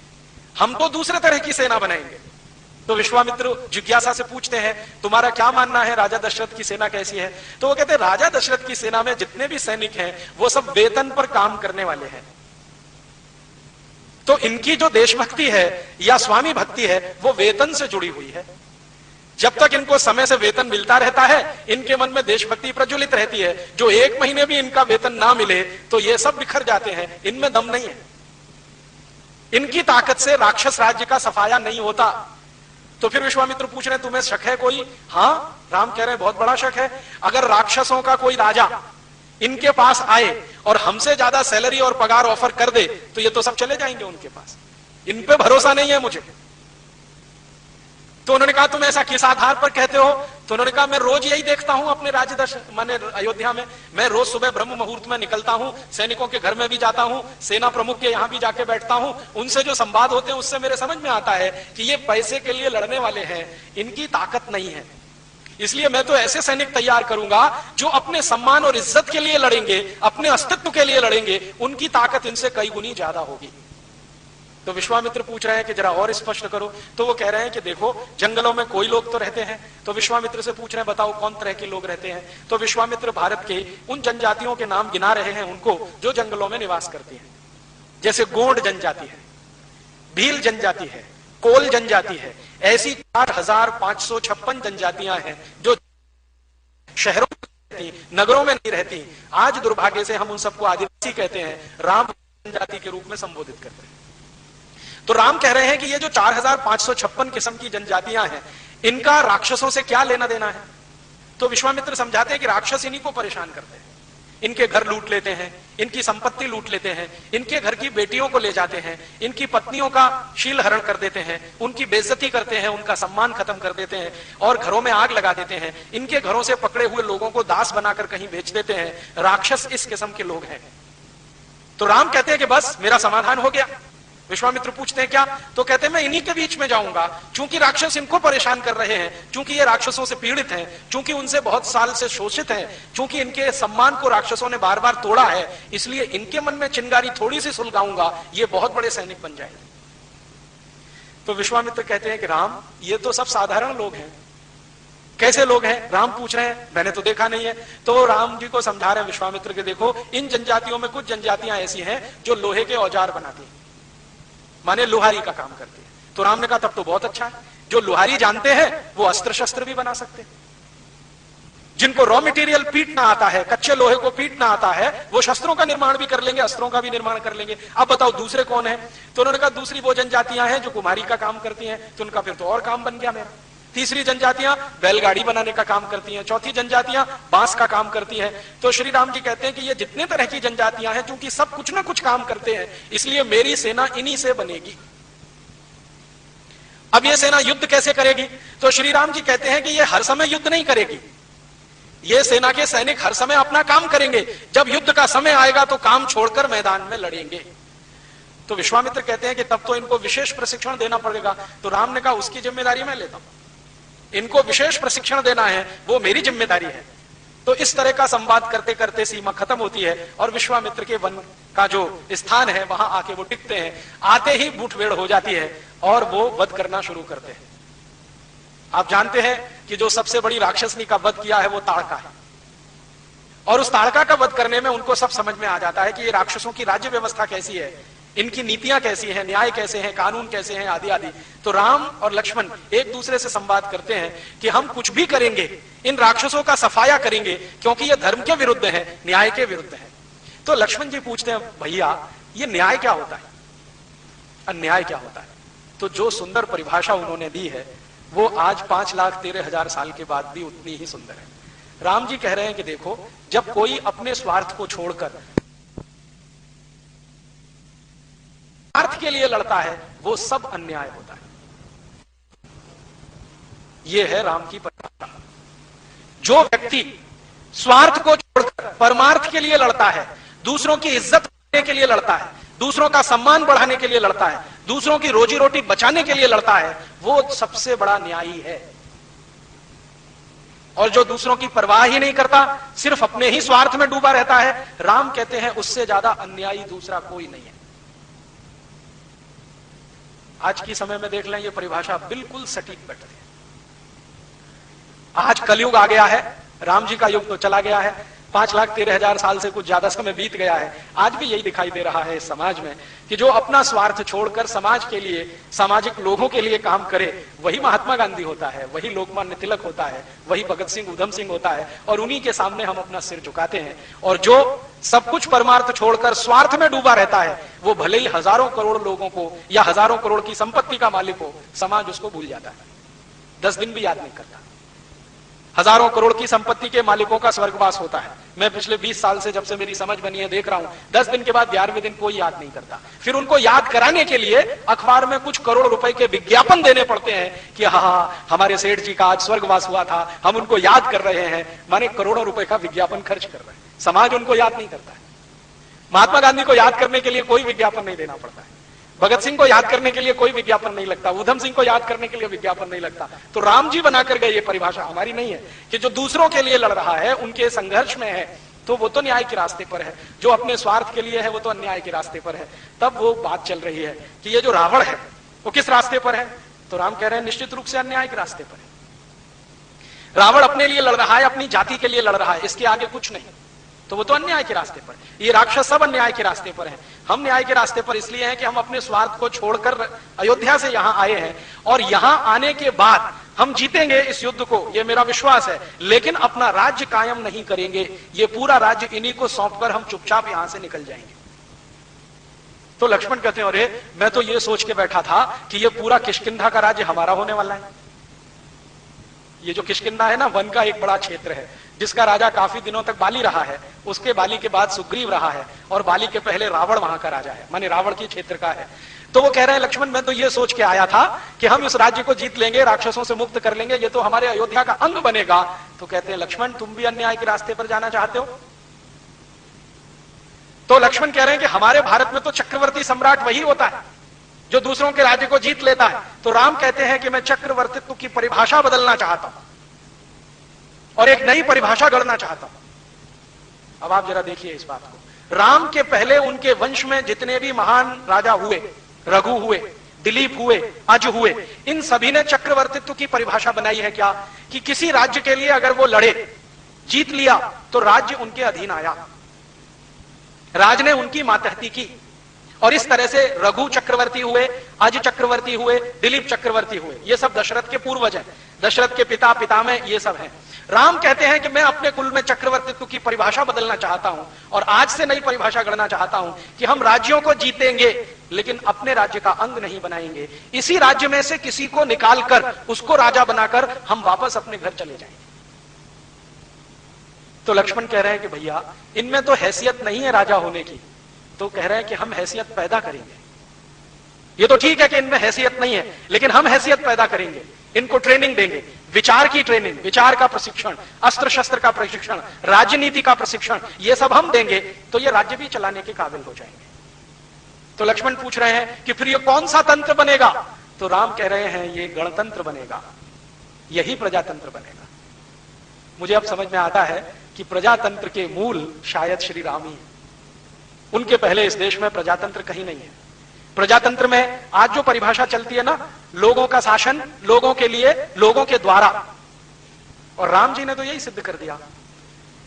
हम तो दूसरे तरह की सेना बनाएंगे। तो विश्वामित्र जिज्ञासा से पूछते हैं, तुम्हारा क्या मानना है, राजा दशरथ की सेना कैसी है? तो वो कहते हैं राजा दशरथ की सेना में जितने भी सैनिक हैं वो सब वेतन पर काम करने वाले हैं। तो इनकी जो देशभक्ति है या स्वामी भक्ति है वो वेतन से जुड़ी हुई है। जब तक इनको समय से वेतन मिलता रहता है इनके मन में देशभक्ति प्रज्वलित रहती है। जो एक महीने भी इनका वेतन ना मिले तो ये सब बिखर जाते हैं, इनमें दम नहीं है, इनकी ताकत से राक्षस राज्य का सफाया नहीं होता। तो फिर विश्वामित्र पूछ रहे हैं तुम्हें शक है कोई? हाँ, राम कह रहे हैं बहुत बड़ा शक है। अगर राक्षसों का कोई राजा इनके पास आए और हमसे ज्यादा सैलरी और पगार ऑफर कर दे तो ये तो सब चले जाएंगे उनके पास। इन पे भरोसा नहीं है मुझे। तो उन्होंने कहा तुम ऐसा किस आधार पर कहते हो? तो उन्होंने कहा मैं रोज यही देखता हूं अपने माने अयोध्या में, मैं रोज सुबह ब्रह्म मुहूर्त में निकलता हूं, सैनिकों के घर में भी जाता हूं, सेना प्रमुख के यहां भी जाके बैठता हूं, उनसे जो संवाद होते हैं उससे मेरे समझ में आता है कि ये पैसे के लिए लड़ने वाले हैं, इनकी ताकत नहीं है। इसलिए मैं तो ऐसे सैनिक तैयार करूंगा जो अपने सम्मान और इज्जत के लिए लड़ेंगे, अपने अस्तित्व के लिए लड़ेंगे, उनकी ताकत इनसे कई गुनी ज्यादा होगी। तो विश्वामित्र पूछ रहे हैं कि जरा और स्पष्ट करो। तो वो कह रहे हैं कि देखो जंगलों में कोई लोग तो रहते हैं। तो विश्वामित्र से पूछ रहे हैं बताओ कौन तरह के लोग रहते हैं। तो विश्वामित्र भारत के उन जनजातियों के नाम गिना रहे हैं उनको जो जंगलों में निवास करती हैं। जैसे गोंड जनजाति है, भील जनजाति है, कोल जनजाति है। ऐसी 4556 जनजातियां हैं जो शहरों में रहती, नगरों में नहीं रहती। आज दुर्भाग्य से हम उन सबको आदिवासी कहते हैं, राम जनजाति के रूप में संबोधित करते हैं। तो राम कह रहे हैं कि ये जो 4556 किस्म की जनजातियां हैं, इनका राक्षसों से क्या लेना देना है? तो विश्वामित्र समझाते हैं कि राक्षस इन्हीं को परेशान करते हैं, इनके घर लूट लेते हैं, इनकी संपत्ति लूट लेते हैं, इनके घर की बेटियों को ले जाते हैं, इनकी पत्नियों का शील हरण कर देते हैं, उनकी बेइज्जती करते हैं, उनका सम्मान खत्म कर देते हैं और घरों में आग लगा देते हैं। इनके घरों से पकड़े हुए लोगों को दास बनाकर कहीं बेच देते हैं। राक्षस इस किस्म के लोग हैं। तो राम कहते हैं कि बस मेरा समाधान हो गया। विश्वामित्र पूछते हैं क्या? तो कहते हैं मैं इन्हीं के बीच में जाऊंगा, चूंकि राक्षस इनको परेशान कर रहे हैं, चूंकि ये राक्षसों से पीड़ित हैं, चूंकि उनसे बहुत साल से शोषित हैं, चूंकि इनके सम्मान को राक्षसों ने बार बार तोड़ा है, इसलिए इनके मन में चिंगारी थोड़ी सी सुलगाऊंगा, ये बहुत बड़े सैनिक बन जाएंगे। तो विश्वामित्र कहते हैं कि राम ये तो सब साधारण लोग हैं। कैसे लोग हैं? राम पूछ रहे हैं, मैंने तो देखा नहीं है। तो राम जी को समझा रहे हैं विश्वामित्र के, देखो इन जनजातियों में कुछ जनजातियां ऐसी हैं जो लोहे के औजार बनाती हैं, माने लोहारी का काम करते हैं। तो राम ने कहा तब तो बहुत अच्छा है, जो लोहारी जानते हैं वो अस्त्र शस्त्र भी बना सकते हैं। जिनको रॉ मटेरियल पीटना आता है, कच्चे लोहे को पीटना आता है, वो शस्त्रों का निर्माण भी कर लेंगे, अस्त्रों का भी निर्माण कर लेंगे। अब बताओ दूसरे कौन है? तो उन्होंने कहा दूसरी वो जनजातियां हैं जो कुम्हारी का काम करती हैं। तो उनका फिर तो और काम बन गया मेरा। तीसरी जनजातियां बैलगाड़ी बनाने का काम करती हैं। चौथी जनजातियां बांस का काम करती हैं। तो श्री राम जी कहते हैं कि ये जितने तरह की जनजातियां हैं, क्योंकि सब कुछ ना कुछ काम करते हैं, इसलिए मेरी सेना इन्हीं से बनेगी। अब ये सेना युद्ध कैसे करेगी? तो श्री राम जी कहते हैं कि ये हर समय युद्ध नहीं करेगी। ये सेना के सैनिक हर समय अपना काम करेंगे, जब युद्ध का समय आएगा तो काम छोड़कर मैदान में लड़ेंगे। तो विश्वामित्र कहते हैं कि तब तो इनको विशेष प्रशिक्षण देना पड़ेगा। तो राम ने कहा उसकी जिम्मेदारी मैं लेता हूं, इनको विशेष प्रशिक्षण देना है वो मेरी जिम्मेदारी है। तो इस तरह का संवाद करते करते सीमा खत्म होती है और विश्वामित्र के वन का जो स्थान है वहां आके वो टिकते हैं। आते ही मुठभेड़ हो जाती है और वो वध करना शुरू करते हैं। आप जानते हैं कि जो सबसे बड़ी राक्षसनी का वध किया है वो ताड़का है, और उस ताड़का का वध करने में उनको सब समझ में आ जाता है कि ये राक्षसों की राज्य व्यवस्था कैसी है, इनकी नीतियां कैसी हैं, न्याय कैसे हैं, कानून कैसे हैं, आदि आदि। तो राम और लक्ष्मण एक दूसरे से संवाद करते हैं कि हम कुछ भी करेंगे, इन राक्षसों का सफाया करेंगे, क्योंकि ये धर्म के विरुद्ध है, न्याय के विरुद्ध है। तो लक्ष्मण जी पूछते हैं भैया ये न्याय क्या होता है, अन्याय क्या होता है? तो जो सुंदर परिभाषा उन्होंने दी है वो आज 5,13,000 साल के बाद भी उतनी ही सुंदर है। राम जी कह रहे हैं कि देखो जब कोई अपने स्वार्थ को छोड़कर स्वार्थ के लिए लड़ता है वो सब अन्याय होता है। यह है राम की परिभाषा। जो व्यक्ति स्वार्थ को छोड़कर परमार्थ के लिए लड़ता है, दूसरों की इज्जत बढ़ाने के लिए लड़ता है, दूसरों का सम्मान बढ़ाने के लिए लड़ता है, दूसरों की रोजी रोटी बचाने के लिए लड़ता है, वो सबसे बड़ा न्यायी है। और जो दूसरों की परवाह ही नहीं करता, सिर्फ अपने ही स्वार्थ में डूबा रहता है, राम कहते हैं उससे ज्यादा अन्यायी दूसरा कोई नहीं है। आज की समय में देख लें ये परिभाषा बिल्कुल सटीक बैठती है। आज कलयुग आ गया है, राम जी का युग तो चला गया है, 5,13,000 साल से कुछ ज्यादा समय बीत गया है। आज भी यही दिखाई दे रहा है इस समाज में कि जो अपना स्वार्थ छोड़कर समाज के लिए, सामाजिक लोगों के लिए काम करे, वही महात्मा गांधी होता है, वही लोकमान्य तिलक होता है, वही भगत सिंह, उधम सिंह होता है, और उन्हीं के सामने हम अपना सिर झुकाते हैं। और जो सब कुछ परमार्थ छोड़कर स्वार्थ में डूबा रहता है, वो भले ही हजारों करोड़ लोगों को या हजारों करोड़ की संपत्ति का मालिक हो, समाज उसको भूल जाता है, 10 दिन भी याद नहीं करता। हजारों करोड़ की संपत्ति के मालिकों का स्वर्गवास होता है। मैं पिछले 20 साल से, जब से मेरी समझ बनी है, देख रहा हूं 10 दिन के बाद 11वें दिन कोई याद नहीं करता। फिर उनको याद कराने के लिए अखबार में कुछ करोड़ रुपए के विज्ञापन देने पड़ते हैं कि हाँ, हमारे सेठ जी का आज स्वर्गवास हुआ था, हम उनको याद कर रहे हैं। माने करोड़ों रुपए का विज्ञापन खर्च कर रहे हैं। समाज उनको याद नहीं करता है। महात्मा गांधी को याद करने के लिए कोई विज्ञापन नहीं देना पड़ता है। भगत सिंह को याद करने के लिए कोई विज्ञापन नहीं लगता। उधम सिंह को याद करने के लिए विज्ञापन नहीं लगता। तो राम जी बनाकर गए, ये परिभाषा हमारी नहीं है कि जो दूसरों के लिए लड़ रहा है, उनके संघर्ष में है, तो वो तो न्याय के रास्ते पर है। जो अपने स्वार्थ के लिए है, वो तो अन्याय के रास्ते पर है। तब वो बात चल रही है कि ये जो रावण है वो किस रास्ते पर है। तो राम कह रहे हैं निश्चित रूप से अन्याय के रास्ते पर है। रावण अपने लिए लड़ रहा है, अपनी जाति के लिए लड़ रहा है, इसके आगे कुछ नहीं। तो वो तो अन्याय के रास्ते पर। ये राक्षस सब अन्याय के रास्ते पर हैं। हम न्याय के रास्ते पर इसलिए हैं कि हम अपने स्वार्थ को छोड़कर अयोध्या से यहां आए हैं, और यहां आने के बाद हम जीतेंगे इस युद्ध को, ये मेरा विश्वास है। लेकिन अपना राज्य कायम नहीं करेंगे। ये पूरा राज्य इन्हीं को सौंपकर हम चुपचाप यहां से निकल जाएंगे। तो लक्ष्मण कहते हैं, अरे मैं तो ये सोच के बैठा था कि ये पूरा किष्किंधा का राज्य हमारा होने वाला है। ये जो किष्किंधा है ना, वन का एक बड़ा क्षेत्र है, जिसका राजा काफी दिनों तक बाली रहा है। उसके बाली के बाद सुग्रीव रहा है, और बाली के पहले रावण वहां का राजा है, माने रावण की क्षेत्र का है। तो वो कह रहे हैं, लक्ष्मण मैं तो ये सोच के आया था कि हम इस राज्य को जीत लेंगे, राक्षसों से मुक्त कर लेंगे, ये तो हमारे अयोध्या का अंग बनेगा। तो कहते हैं, लक्ष्मण तुम भी अन्याय के रास्ते पर जाना चाहते हो? तो लक्ष्मण कह रहे हैं कि हमारे भारत में तो चक्रवर्ती सम्राट वही होता है जो दूसरों के राज्य को जीत लेता है। तो राम कहते हैं कि मैं चक्रवर्तित्व की परिभाषा बदलना चाहता हूं और एक नई परिभाषा गढ़ना चाहता हूं। अब आप जरा देखिए इस बात को। राम के पहले उनके वंश में जितने भी महान राजा हुए, रघु हुए, दिलीप हुए, अज हुए, इन सभी ने चक्रवर्तित्व की परिभाषा बनाई है क्या? कि किसी राज्य के लिए अगर वो लड़े, जीत लिया, तो राज्य उनके अधीन आया, राज ने उनकी मातहती की। और इस तरह से रघु चक्रवर्ती हुए, अज चक्रवर्ती हुए, दिलीप चक्रवर्ती हुए। ये सब दशरथ के पूर्वज हैं, दशरथ के पिता, पितामह ये सब हैं। राम कहते हैं कि मैं अपने कुल में चक्रवर्तित्व की परिभाषा बदलना चाहता हूं और आज से नई परिभाषा गढ़ना चाहता हूं कि हम राज्यों को जीतेंगे लेकिन अपने राज्य का अंग नहीं बनाएंगे। इसी राज्य में से किसी को निकालकर उसको राजा बनाकर हम वापस अपने घर चले जाएंगे। तो लक्ष्मण कह रहे हैं कि भैया इनमें तो हैसियत नहीं है राजा होने की। तो कह रहे हैं कि हम हैसियत पैदा करेंगे। ये तो ठीक है कि इनमें हैसियत नहीं है, लेकिन हम हैसियत पैदा करेंगे, इनको ट्रेनिंग देंगे, विचार की ट्रेनिंग, विचार का प्रशिक्षण, अस्त्र शस्त्र का प्रशिक्षण, राजनीति का प्रशिक्षण, ये सब हम देंगे तो ये राज्य भी चलाने के काबिल हो जाएंगे। तो लक्ष्मण पूछ रहे हैं कि फिर ये कौन सा तंत्र बनेगा? तो राम कह रहे हैं ये गणतंत्र बनेगा, यही प्रजातंत्र बनेगा। मुझे अब समझ में आता है कि प्रजातंत्र के मूल शायद श्री राम ही है। उनके पहले इस देश में प्रजातंत्र कहीं नहीं है। प्रजातंत्र में आज जो परिभाषा चलती है ना, लोगों का शासन, लोगों के लिए, लोगों के द्वारा, और राम जी ने तो यही सिद्ध कर दिया।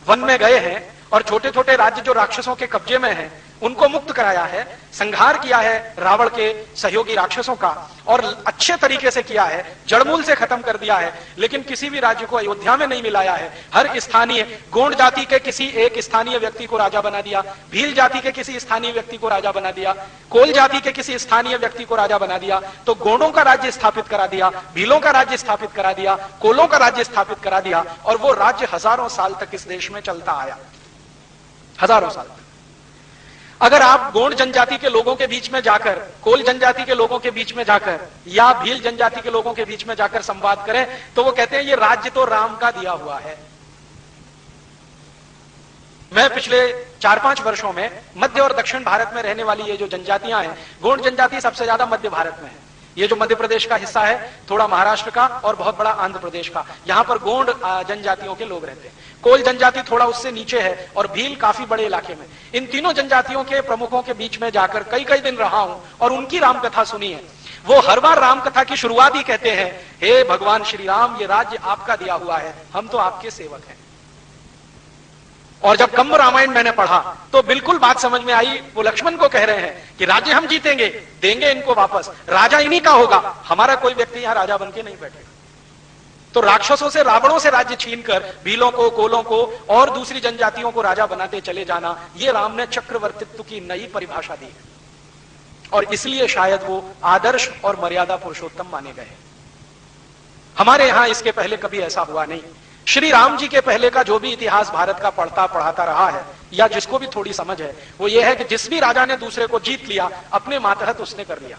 वन में गए हैं और छोटे छोटे राज्य जो राक्षसों के कब्जे में हैं उनको मुक्त कराया है, संहार किया है रावण के सहयोगी राक्षसों का, और अच्छे तरीके से किया है, जड़मूल से खत्म कर दिया है। लेकिन किसी भी राज्य को अयोध्या में नहीं मिलाया है। हर स्थानीय, गोंड जाति के किसी एक स्थानीय व्यक्ति को राजा बना दिया, भील जाति के किसी स्थानीय व्यक्ति को राजा बना दिया, कोल जाति के किसी स्थानीय व्यक्ति को राजा बना दिया। तो गोंडों का राज्य स्थापित करा दिया, भीलों का राज्य स्थापित करा दिया, कोलों का राज्य स्थापित करा दिया, और वो राज्य हजारों साल तक इस देश में चलता आया, हजारों साल तक। अगर आप गोंड जनजाति के लोगों के बीच में जाकर, कोल जनजाति के लोगों के बीच में जाकर, या भील जनजाति के लोगों के बीच में जाकर संवाद करें तो वो कहते हैं ये राज्य तो राम का दिया हुआ है। मैं पिछले 4-5 वर्षों में मध्य और दक्षिण भारत में रहने वाली ये जो जनजातियां हैं, गोंड जनजाति सबसे ज्यादा मध्य भारत में है। ये जो मध्य प्रदेश का हिस्सा है, थोड़ा महाराष्ट्र का और बहुत बड़ा आंध्र प्रदेश का, यहां पर गोंड जनजातियों के लोग रहते हैं। कोल जनजाति थोड़ा उससे नीचे है और भील काफी बड़े इलाके में। इन तीनों जनजातियों के प्रमुखों के बीच में जाकर कई कई दिन रहा हूं और उनकी रामकथा सुनी है। वो हर बार रामकथा की शुरुआत ही कहते हैं, हे भगवान श्री राम, ये राज्य आपका दिया हुआ है, हम तो आपके सेवक हैं। और जब कम्ब रामायण मैंने पढ़ा तो बिल्कुल बात समझ में आई। वो लक्ष्मण को कह रहे हैं कि राज्य हम जीतेंगे, देंगे इनको वापस, राजा इन्हीं का होगा, हमारा कोई व्यक्ति यहां राजा बन के नहीं बैठेगा। तो राक्षसों से, रावणों से राज्य छीनकर भीलों को, कोलों को और दूसरी जनजातियों को राजा बनाते चले जाना, ये राम ने चक्रवर्तित्व की नई परिभाषा दी है। और इसलिए शायद वो आदर्श और मर्यादा पुरुषोत्तम माने गए। हमारे यहां इसके पहले कभी ऐसा हुआ नहीं। श्री राम जी के पहले का जो भी इतिहास भारत का पढ़ता पढ़ाता रहा है, या जिसको भी थोड़ी समझ है, वो ये है कि जिस भी राजा ने दूसरे को जीत लिया, अपने मातहत उसने कर लिया।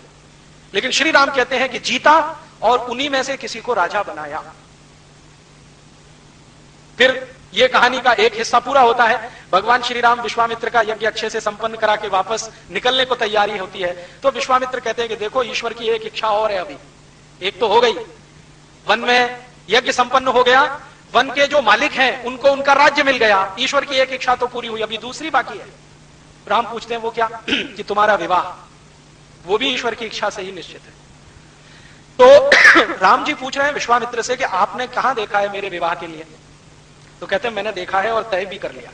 लेकिन श्री राम कहते हैं कि जीता और उन्हीं में से किसी को राजा बनाया। फिर ये कहानी का एक हिस्सा पूरा होता है। भगवान श्री राम विश्वामित्र का यज्ञ अच्छे से संपन्न करा के वापस निकलने को तैयारी होती है, तो विश्वामित्र कहते हैं कि देखो, ईश्वर की एक इच्छा और है, अभी एक तो हो गई, वन में यज्ञ संपन्न हो गया, वन के जो मालिक हैं उनको उनका राज्य मिल गया, ईश्वर की एक इच्छा तो पूरी हुई, अभी दूसरी बाकी है। राम पूछते हैं वो क्या? कि तुम्हारा विवाह, वो भी ईश्वर की इच्छा से ही निश्चित है। तो राम जी पूछ रहे हैं विश्वामित्र से कि आपने कहां देखा है मेरे विवाह के लिए? तो कहते हैं मैंने देखा है और तय भी कर लिया,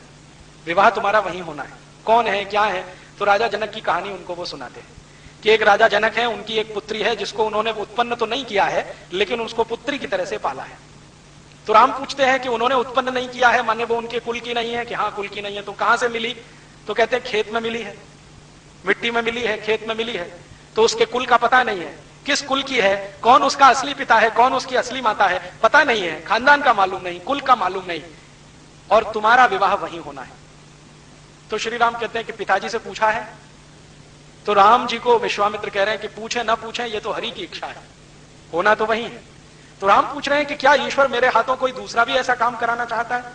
विवाह तुम्हारा वहीं होना है। कौन है, क्या है? तो राजा जनक की कहानी उनको वो सुनाते हैं कि एक राजा जनक है, उनकी एक पुत्री है जिसको उन्होंने उत्पन्न तो नहीं किया है, लेकिन उसको पुत्री की तरह से पाला है। तो राम पूछते हैं कि उन्होंने उत्पन्न नहीं किया है, माने वो उनके कुल की नहीं है? कि हाँ कुल की नहीं है। तो कहां से मिली? तो कहते हैं खेत में मिली है, मिट्टी में मिली है, खेत में मिली है। तो उसके कुल का पता नहीं है, किस कुल की है, कौन उसका असली पिता है, कौन उसकी असली माता है, पता नहीं है, खानदान का मालूम नहीं, कुल का मालूम नहीं, और तुम्हारा विवाह वहीं होना है। तो श्री राम कहते हैं कि पिताजी से पूछा है? तो राम जी को विश्वामित्र कह रहे हैं कि पूछे ना पूछे, ये तो हरि की इच्छा है, होना तो वही है। तो राम पूछ रहे हैं कि क्या ईश्वर मेरे हाथों कोई दूसरा भी ऐसा काम कराना चाहता है?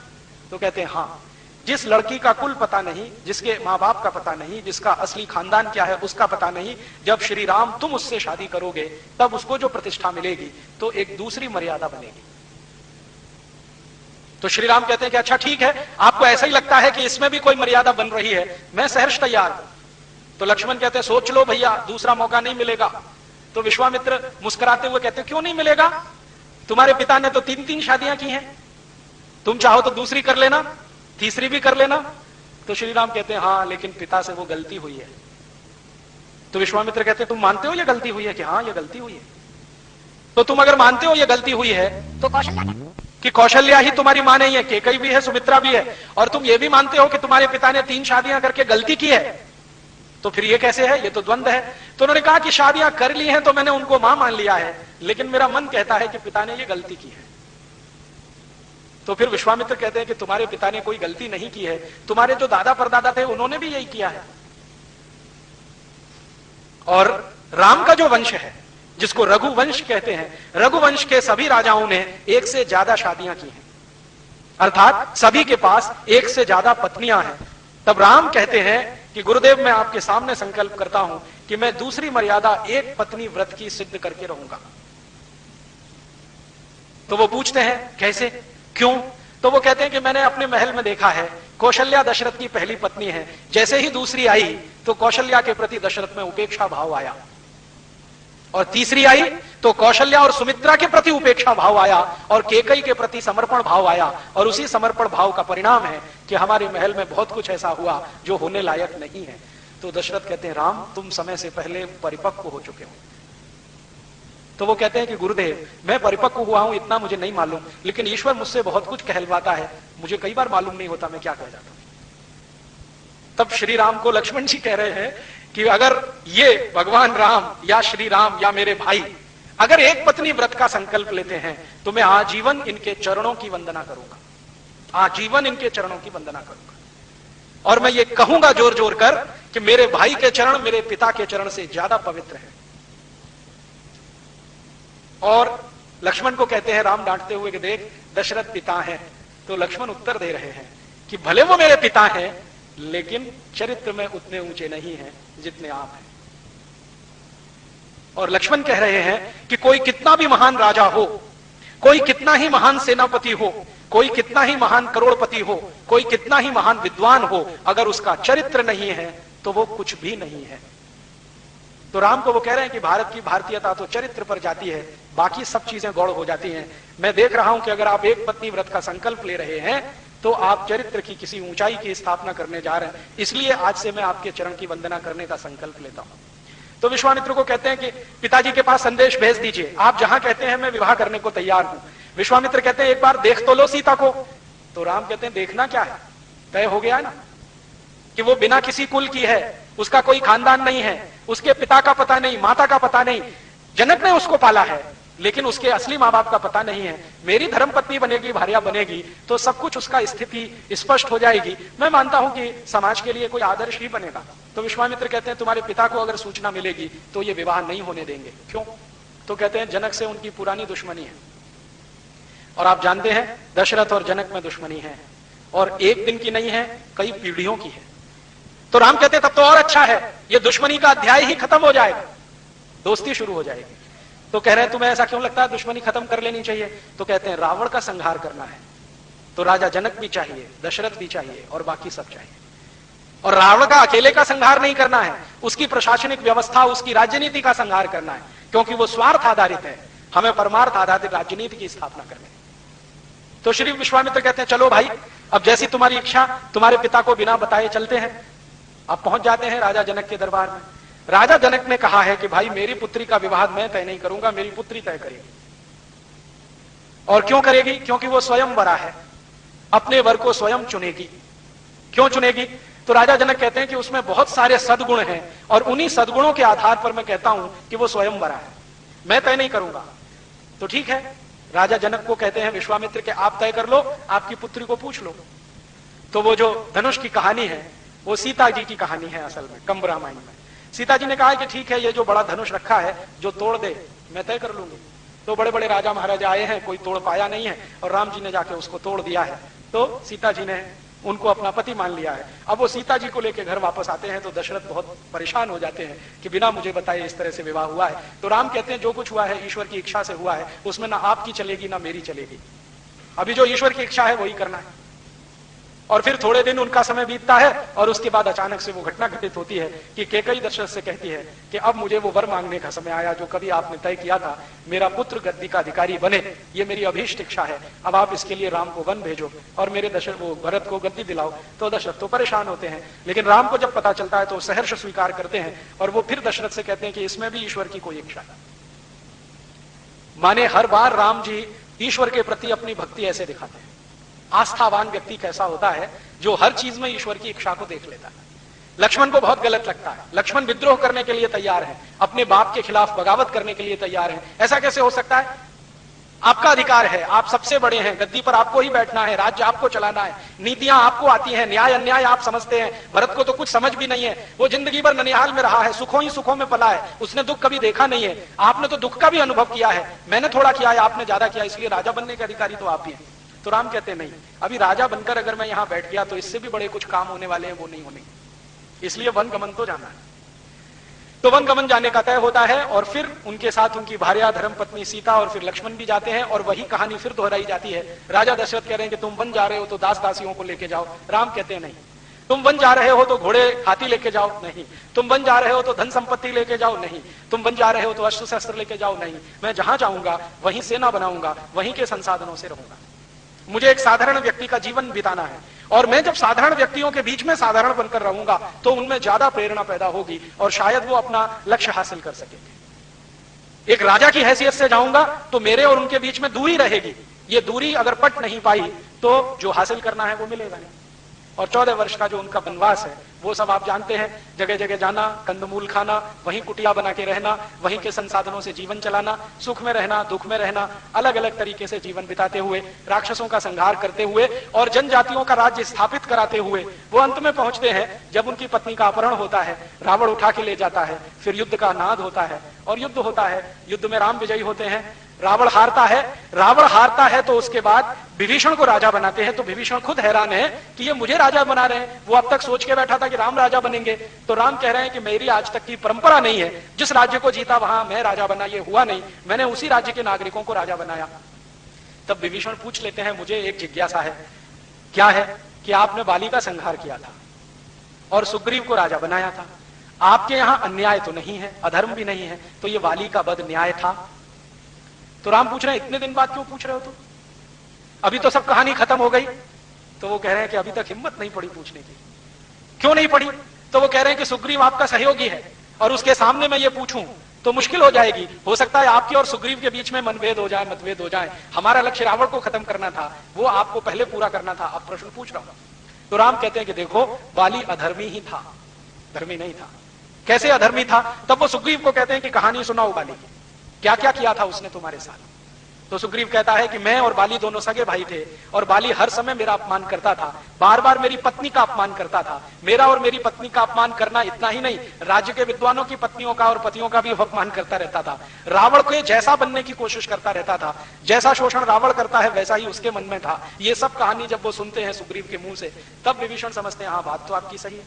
तो कहते हैं हाँ, जिस लड़की का कुल पता नहीं, जिसके माँ बाप का पता नहीं, जिसका असली खानदान क्या है उसका पता नहीं, जब श्री राम तुम उससे शादी करोगे तब उसको जो प्रतिष्ठा मिलेगी तो एक दूसरी मर्यादा बनेगी। तो श्री राम कहते हैं कि अच्छा ठीक है, आपको ऐसा ही लगता है कि इसमें भी कोई मर्यादा बन रही है, मैं सहर्ष तैयार हूं। तो लक्ष्मण कहते हैं सोच लो भैया, दूसरा मौका नहीं मिलेगा। तो विश्वामित्र मुस्कुराते हुए कहते हैं क्यों नहीं मिलेगा? तुम्हारे पिता ने तो 3-3 शादियां की हैं, तुम चाहो तो दूसरी कर लेना, तीसरी भी कर लेना। तो श्री राम कहते हैं हाँ, लेकिन पिता से वो गलती हुई है। तो विश्वामित्र कहते हैं तुम मानते हो ये गलती हुई है? कि हाँ ये गलती हुई है। तो तुम अगर मानते हो ये गलती हुई है तो कौशल्या ही तुम्हारी मां नहीं है, केकई भी है, सुमित्रा भी है, और तुम ये भी मानते हो कि तुम्हारे पिता ने 3 शादियां करके गलती की है, तो फिर ये कैसे है? ये तो द्वंद्व है। तो उन्होंने कहा कि शादियां कर ली हैं तो मैंने उनको मां मान लिया है, लेकिन मेरा मन कहता है कि पिता ने ये गलती की है। तो फिर विश्वामित्र कहते हैं कि तुम्हारे पिता ने कोई गलती नहीं की है, तुम्हारे जो दादा परदादा थे उन्होंने भी यही किया है। और राम का जो वंश है, जिसको रघुवंश कहते हैं, रघुवंश के सभी राजाओं ने 1 से ज्यादा शादियां की हैं, अर्थात सभी के पास 1 से ज्यादा पत्नियां हैं। तब राम कहते हैं कि गुरुदेव मैं आपके सामने संकल्प करता हूं कि मैं दूसरी मर्यादा 1 पत्नी व्रत की सिद्ध करके रहूंगा। तो वो पूछते हैं कैसे, क्यों? तो वो कहते हैं कि मैंने अपने महल में देखा है, कौशल्या दशरथ की पहली पत्नी है, जैसे ही दूसरी आई तो कौशल्या के प्रति दशरथ में उपेक्षा भाव आया, और तीसरी आई तो कौशल्या और सुमित्रा के प्रति उपेक्षा भाव आया, और केकई के प्रति समर्पण भाव आया, और उसी समर्पण भाव का परिणाम है कि हमारे महल में बहुत कुछ ऐसा हुआ जो होने लायक नहीं है। तो दशरथ कहते हैं राम तुम समय से पहले परिपक्व हो चुके हो। तो वो कहते हैं कि गुरुदेव मैं परिपक्व हुआ हूं इतना मुझे नहीं मालूम, लेकिन ईश्वर मुझसे बहुत कुछ कहलवाता है, मुझे कई बार मालूम नहीं होता मैं क्या कह जाता हूं। तब श्री राम को लक्ष्मण जी कह रहे हैं कि अगर ये भगवान राम या श्री राम या मेरे भाई अगर 1 पत्नी व्रत का संकल्प लेते हैं तो मैं आजीवन इनके चरणों की वंदना करूंगा, आजीवन इनके चरणों की वंदना करूंगा, और मैं ये कहूंगा जोर जोर कर कि मेरे भाई के चरण मेरे पिता के चरण से ज्यादा पवित्र है। और लक्ष्मण को कहते हैं राम डांटते हुए कि देख दशरथ पिता हैं। तो लक्ष्मण उत्तर दे रहे हैं कि भले वो मेरे पिता हैं, लेकिन चरित्र में उतने ऊंचे नहीं हैं जितने आप हैं। और लक्ष्मण कह रहे हैं कि कोई कितना भी महान राजा हो, कोई कितना ही महान सेनापति हो, कोई कितना ही महान करोड़पति हो, कोई कितना ही महान विद्वान हो, अगर उसका चरित्र नहीं है तो वो कुछ भी नहीं है। तो राम को वो कह रहे हैं कि भारत की भारतीयता तो चरित्र पर जाती है, बाकी सब चीजें गौड़ हो जाती हैं। मैं देख रहा हूं कि अगर आप 1 पत्नी व्रत का संकल्प ले रहे हैं तो आप चरित्र की किसी ऊंचाई की स्थापना करने जा रहे हैं, इसलिए आज से मैं आपके चरण की वंदना करने का संकल्प लेता हूं। तो विश्वामित्र को कहते हैं कि पिताजी के पास संदेश भेज दीजिए, आप जहां कहते हैं मैं विवाह करने को तैयार हूं। विश्वामित्र कहते हैं एक बार देख तो लो सीता को। तो राम कहते हैं देखना क्या है, तय हो गया ना कि वो बिना किसी कुल की है, उसका कोई खानदान नहीं है, उसके पिता का पता नहीं, माता का पता नहीं, जनक ने उसको पाला है, लेकिन उसके असली माँ बाप का पता नहीं है। मेरी धर्मपत्नी बनेगी, भार्या बनेगी, तो सब कुछ उसका स्थिति स्पष्ट हो जाएगी। मैं मानता हूं कि समाज के लिए कोई आदर्श ही बनेगा। तो विश्वामित्र कहते हैं तुम्हारे पिता को अगर सूचना मिलेगी तो ये विवाह नहीं होने देंगे। क्यों? तो कहते हैं जनक से उनकी पुरानी दुश्मनी है, और आप जानते हैं दशरथ और जनक में दुश्मनी है, और एक दिन की नहीं है, कई पीढ़ियों की है। तो राम कहते हैं तब तो और अच्छा है, ये दुश्मनी का अध्याय ही खत्म हो जाएगा, दोस्ती शुरू हो जाएगी। तो कह रहे हैं तुम्हें ऐसा क्यों लगता है दुश्मनी खत्म कर लेनी चाहिए? तो कहते हैं रावण का संहार करना है तो राजा जनक भी चाहिए, दशरथ भी चाहिए, और बाकी सब चाहिए। और रावण का अकेले का संहार नहीं करना है, उसकी प्रशासनिक व्यवस्था, उसकी राजनीति का संहार करना है, क्योंकि वो स्वार्थ आधारित है। हमें परमार्थ आधारित राजनीति की स्थापना करनी है। तो श्री विश्वामित्र कहते हैं चलो भाई, अब जैसी तुम्हारी इच्छा, तुम्हारे पिता को बिना बताए चलते हैं। अब पहुंच जाते हैं राजा जनक के दरबार में। राजा जनक ने कहा है कि भाई मेरी पुत्री का विवाह मैं तय नहीं करूंगा, मेरी पुत्री तय करेगी। और क्यों करेगी? क्योंकि वो स्वयं वरा है, अपने वर को स्वयं चुनेगी। क्यों चुनेगी? तो राजा जनक कहते हैं कि उसमें बहुत सारे सद्गुण हैं, और उन्हीं सद्गुणों के आधार पर मैं कहता हूं कि वो स्वयं वरा है, मैं तय नहीं करूंगा। तो ठीक है, राजा जनक को कहते हैं विश्वामित्र के आप तय कर लो, आपकी पुत्री को पूछ लो। तो वो जो धनुष की कहानी है वो सीता जी की कहानी है असल में, कंब रामायण में। सीता जी ने कहा कि ठीक है, ये जो बड़ा धनुष रखा है जो तोड़ दे मैं तय कर लूंगी। तो बड़े बड़े राजा महाराजा आए हैं, कोई तोड़ पाया नहीं है, और राम जी ने जाके उसको तोड़ दिया है। तो सीता जी ने उनको अपना पति मान लिया है। अब वो सीता जी को लेकर घर वापस आते हैं तो दशरथ बहुत परेशान हो जाते हैं कि बिना मुझे बताए इस तरह से विवाह हुआ है। तो राम कहते हैं जो कुछ हुआ है ईश्वर की इच्छा से हुआ है, उसमें ना आपकी चलेगी ना मेरी चलेगी। अभी जो ईश्वर की इच्छा है वही करना है। और फिर थोड़े दिन उनका समय बीतता है, और उसके बाद अचानक से वो घटना घटित होती है कि कैकेयी दशरथ से कहती है कि अब मुझे वो वर मांगने का समय आया जो कभी आपने तय किया था, मेरा पुत्र गद्दी का अधिकारी बने, ये मेरी अभीष्ट इच्छा है। अब आप इसके लिए राम को वन भेजो और मेरे दशरथ वो भरत को गद्दी दिलाओ। तो दशरथ तो परेशान होते हैं, लेकिन राम को जब पता चलता है तो सहर्ष स्वीकार करते हैं, और वो फिर दशरथ से कहते हैं कि इसमें भी ईश्वर की कोई इच्छा है। माने हर बार राम जी ईश्वर के प्रति अपनी भक्ति ऐसे दिखाते हैं। आस्थावान व्यक्ति कैसा होता है? जो हर चीज में ईश्वर की इच्छा को देख लेता है। लक्ष्मण को बहुत गलत लगता है, लक्ष्मण विद्रोह करने के लिए तैयार है, अपने बाप के खिलाफ बगावत करने के लिए तैयार है। ऐसा कैसे हो सकता है? आपका अधिकार है, आप सबसे बड़े हैं, गद्दी पर आपको ही बैठना है, राज्य आपको चलाना है, नीतियां आपको आती हैं, न्याय अन्याय आप समझते हैं। भरत को तो कुछ समझ भी नहीं है, वो जिंदगी भर ननिहाल में रहा है, सुखों ही सुखों में पला है, उसने दुख कभी देखा नहीं है। आपने तो दुख का भी अनुभव किया है, मैंने थोड़ा किया है, आपने ज्यादा किया, इसलिए राजा बनने के अधिकारी तो आप ही हैं। तो राम कहते नहीं, अभी राजा बनकर अगर मैं यहां बैठ गया तो इससे भी बड़े कुछ काम होने वाले हैं, वो नहीं होने, इसलिए वन गमन तो जाना है। तो वन गमन जाने का तय होता है, और फिर उनके साथ उनकी भार्या धर्मपत्नी सीता और फिर लक्ष्मण भी जाते हैं, और वही कहानी फिर दोहराई जाती है। राजा दशरथ कह रहे हैं कि तुम वन जा रहे हो तो दास दासियों को लेके जाओ। राम कहते हैं नहीं, तुम वन जा रहे हो तो घोड़े हाथी लेके जाओ, नहीं, तुम वन जा रहे हो तो धन संपत्ति लेके जाओ, नहीं, तुम वन जा रहे हो तो अस्त्र शस्त्र लेके जाओ, नहीं, मैं जहां जाऊंगा वहीं सेना बनाऊंगा, वहीं के संसाधनों से रहूंगा। मुझे एक साधारण व्यक्ति का जीवन बिताना है, और मैं जब साधारण व्यक्तियों के बीच में साधारण बनकर रहूंगा तो उनमें ज्यादा प्रेरणा पैदा होगी, और शायद वो अपना लक्ष्य हासिल कर सकेंगे। एक राजा की हैसियत से जाऊंगा तो मेरे और उनके बीच में दूरी रहेगी, ये दूरी अगर पट नहीं पाई तो जो हासिल करना है वो मिलेगा नहीं। और 14 वर्ष का जो उनका वनवास है वो सब आप जानते हैं, जगह जगह जाना, कंदमूल खाना, वहीं कुटिया बना के रहना, वहीं के संसाधनों से जीवन चलाना, सुख में रहना, दुख में रहना, अलग अलग तरीके से जीवन बिताते हुए, राक्षसों का संहार करते हुए और जनजातियों का राज्य स्थापित कराते हुए वो अंत में पहुंचते हैं जब उनकी पत्नी का अपहरण होता है, रावण उठा के ले जाता है, फिर युद्ध का नाद होता है और युद्ध होता है। युद्ध में राम विजयी होते हैं, रावण हारता है तो उसके बाद विभीषण को राजा बनाते हैं। तो विभीषण खुद हैरान है कि ये मुझे राजा बना रहे हैं, वो अब तक सोच के बैठा था कि राम राजा बनेंगे। तो राम कह रहे हैं कि मेरी आज तक की परंपरा नहीं है, जिस राज्य को जीता वहां मैं राजा बना, ये हुआ नहीं, मैंने उसी राज्य के नागरिकों को राजा बनाया। तब विभीषण पूछ लेते हैं, मुझे एक जिज्ञासा है, क्या है कि आपने बाली का संहार किया था और सुग्रीव को राजा बनाया था, आपके यहां अन्याय तो नहीं है, अधर्म भी नहीं है, तो ये वाली का बद न्याय था। तो राम पूछ रहे हैं, इतने दिन बाद क्यों पूछ रहे हो तुम, अभी तो सब कहानी खत्म हो गई। तो वो कह रहे हैं कि अभी तक हिम्मत नहीं पड़ी पूछने की। क्यों नहीं पड़ी? तो वो कह रहे हैं कि सुग्रीव आपका सहयोगी है और उसके सामने मैं ये पूछूं तो मुश्किल हो जाएगी, हो सकता है आपके और सुग्रीव के बीच में मनभेद हो जाए, मतभेद हो जाए। हमारा लक्ष्य रावण को खत्म करना था, वो आपको पहले पूरा करना था, अब प्रश्न पूछ रहा हूं। तो राम कहते हैं कि देखो, बाली अधर्मी ही था, धर्मी नहीं था। कैसे अधर्मी था? तब वो सुग्रीव को कहते हैं कि कहानी सुनाओ बाली की। क्या क्या किया था उसने तुम्हारे साथ? तो सुग्रीव कहता है कि मैं और बाली दोनों सगे भाई थे, और बाली हर समय मेरा अपमान करता था, बार बार मेरी पत्नी का अपमान करता था। मेरा और मेरी पत्नी का अपमान करना इतना ही नहीं, राज्य के विद्वानों की पत्नियों का और पतियों का भी अपमान करता रहता था। रावण के जैसा बनने की कोशिश करता रहता था, जैसा शोषण रावण करता है वैसा ही उसके मन में था। ये सब कहानी जब वो सुनते हैं सुग्रीव के मुंह से, तब विभीषण समझते हैं हाँ बात तो आपकी सही है,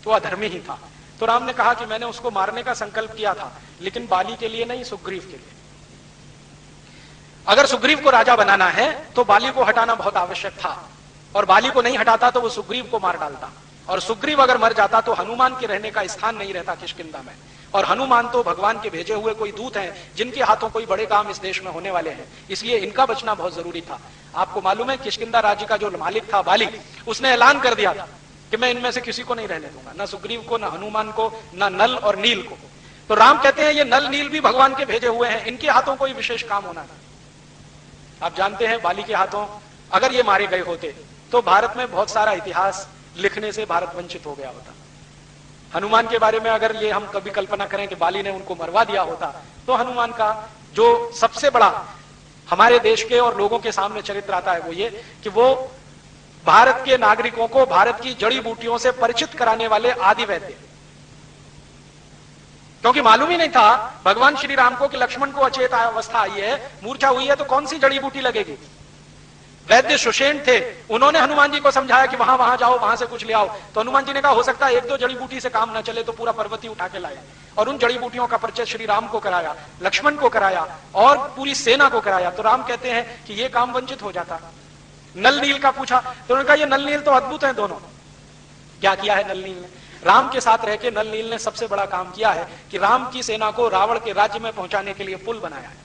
तो अधर्मी ही था। तो राम ने कहा कि मैंने उसको मारने का संकल्प किया था, लेकिन बाली के लिए नहीं, सुग्रीव के लिए। अगर सुग्रीव को राजा बनाना है तो बाली को हटाना बहुत आवश्यक था, और बाली को नहीं हटाता तो वो सुग्रीव को मार डालता, और सुग्रीव अगर मर जाता तो हनुमान के रहने का स्थान नहीं रहता किष्किंधा में। और हनुमान तो भगवान के भेजे हुए कोई दूत हैं, जिनके हाथों कोई बड़े काम इस देश में होने वाले हैं, इसलिए इनका बचना बहुत जरूरी था। आपको मालूम है किष्किंधा राज्य का जो मालिक था बाली, उसने ऐलान कर दिया था कि मैं इनमें से किसी को नहीं रहने दूंगा, ना सुग्रीव को, ना हनुमान को, ना नल और नील को। तो राम कहते हैं ये नल नील भी भगवान के भेजे हुए हैं, इनके हाथों कोई विशेष काम होना था। आप जानते हैं बाली के हाथों अगर ये मारे गए होते तो भारत में बहुत सारा इतिहास लिखने से भारत वंचित हो गया होता। हनुमान के बारे में अगर ये हम कभी कल्पना करें कि बाली ने उनको मरवा दिया होता, तो हनुमान का जो सबसे बड़ा हमारे देश के और लोगों के सामने चरित्र आता है वो ये कि वो भारत के नागरिकों को भारत की जड़ी बूटियों से परिचित कराने वाले आदि वैद्य। क्योंकि मालूम ही नहीं था भगवान श्री राम को कि लक्ष्मण को अचेत अवस्था आई है, मूर्छा हुई है, तो कौन सी जड़ी बूटी लगेगी। वैद्य सुषेण थे, उन्होंने हनुमान जी को समझाया कि वहां वहां जाओ, वहां से कुछ ले आओ। तो हनुमान जी ने कहा हो सकता है एक दो जड़ी बूटी से काम ना चले, तो पूरा पर्वत ही उठा के लाए, और उन जड़ी बूटियों का परिचय श्री राम को कराया, लक्ष्मण को कराया और पूरी सेना को कराया। तो राम कहते हैं कि ये काम वंचित हो जाता। नल नील का पूछा तो उन्होंने कहा ये नल नील तो अद्भुत है दोनों। क्या किया है नल नील ने? राम के साथ रह के नल नील ने सबसे बड़ा काम किया है कि राम की सेना को रावण के राज्य में पहुंचाने के लिए पुल बनाया है।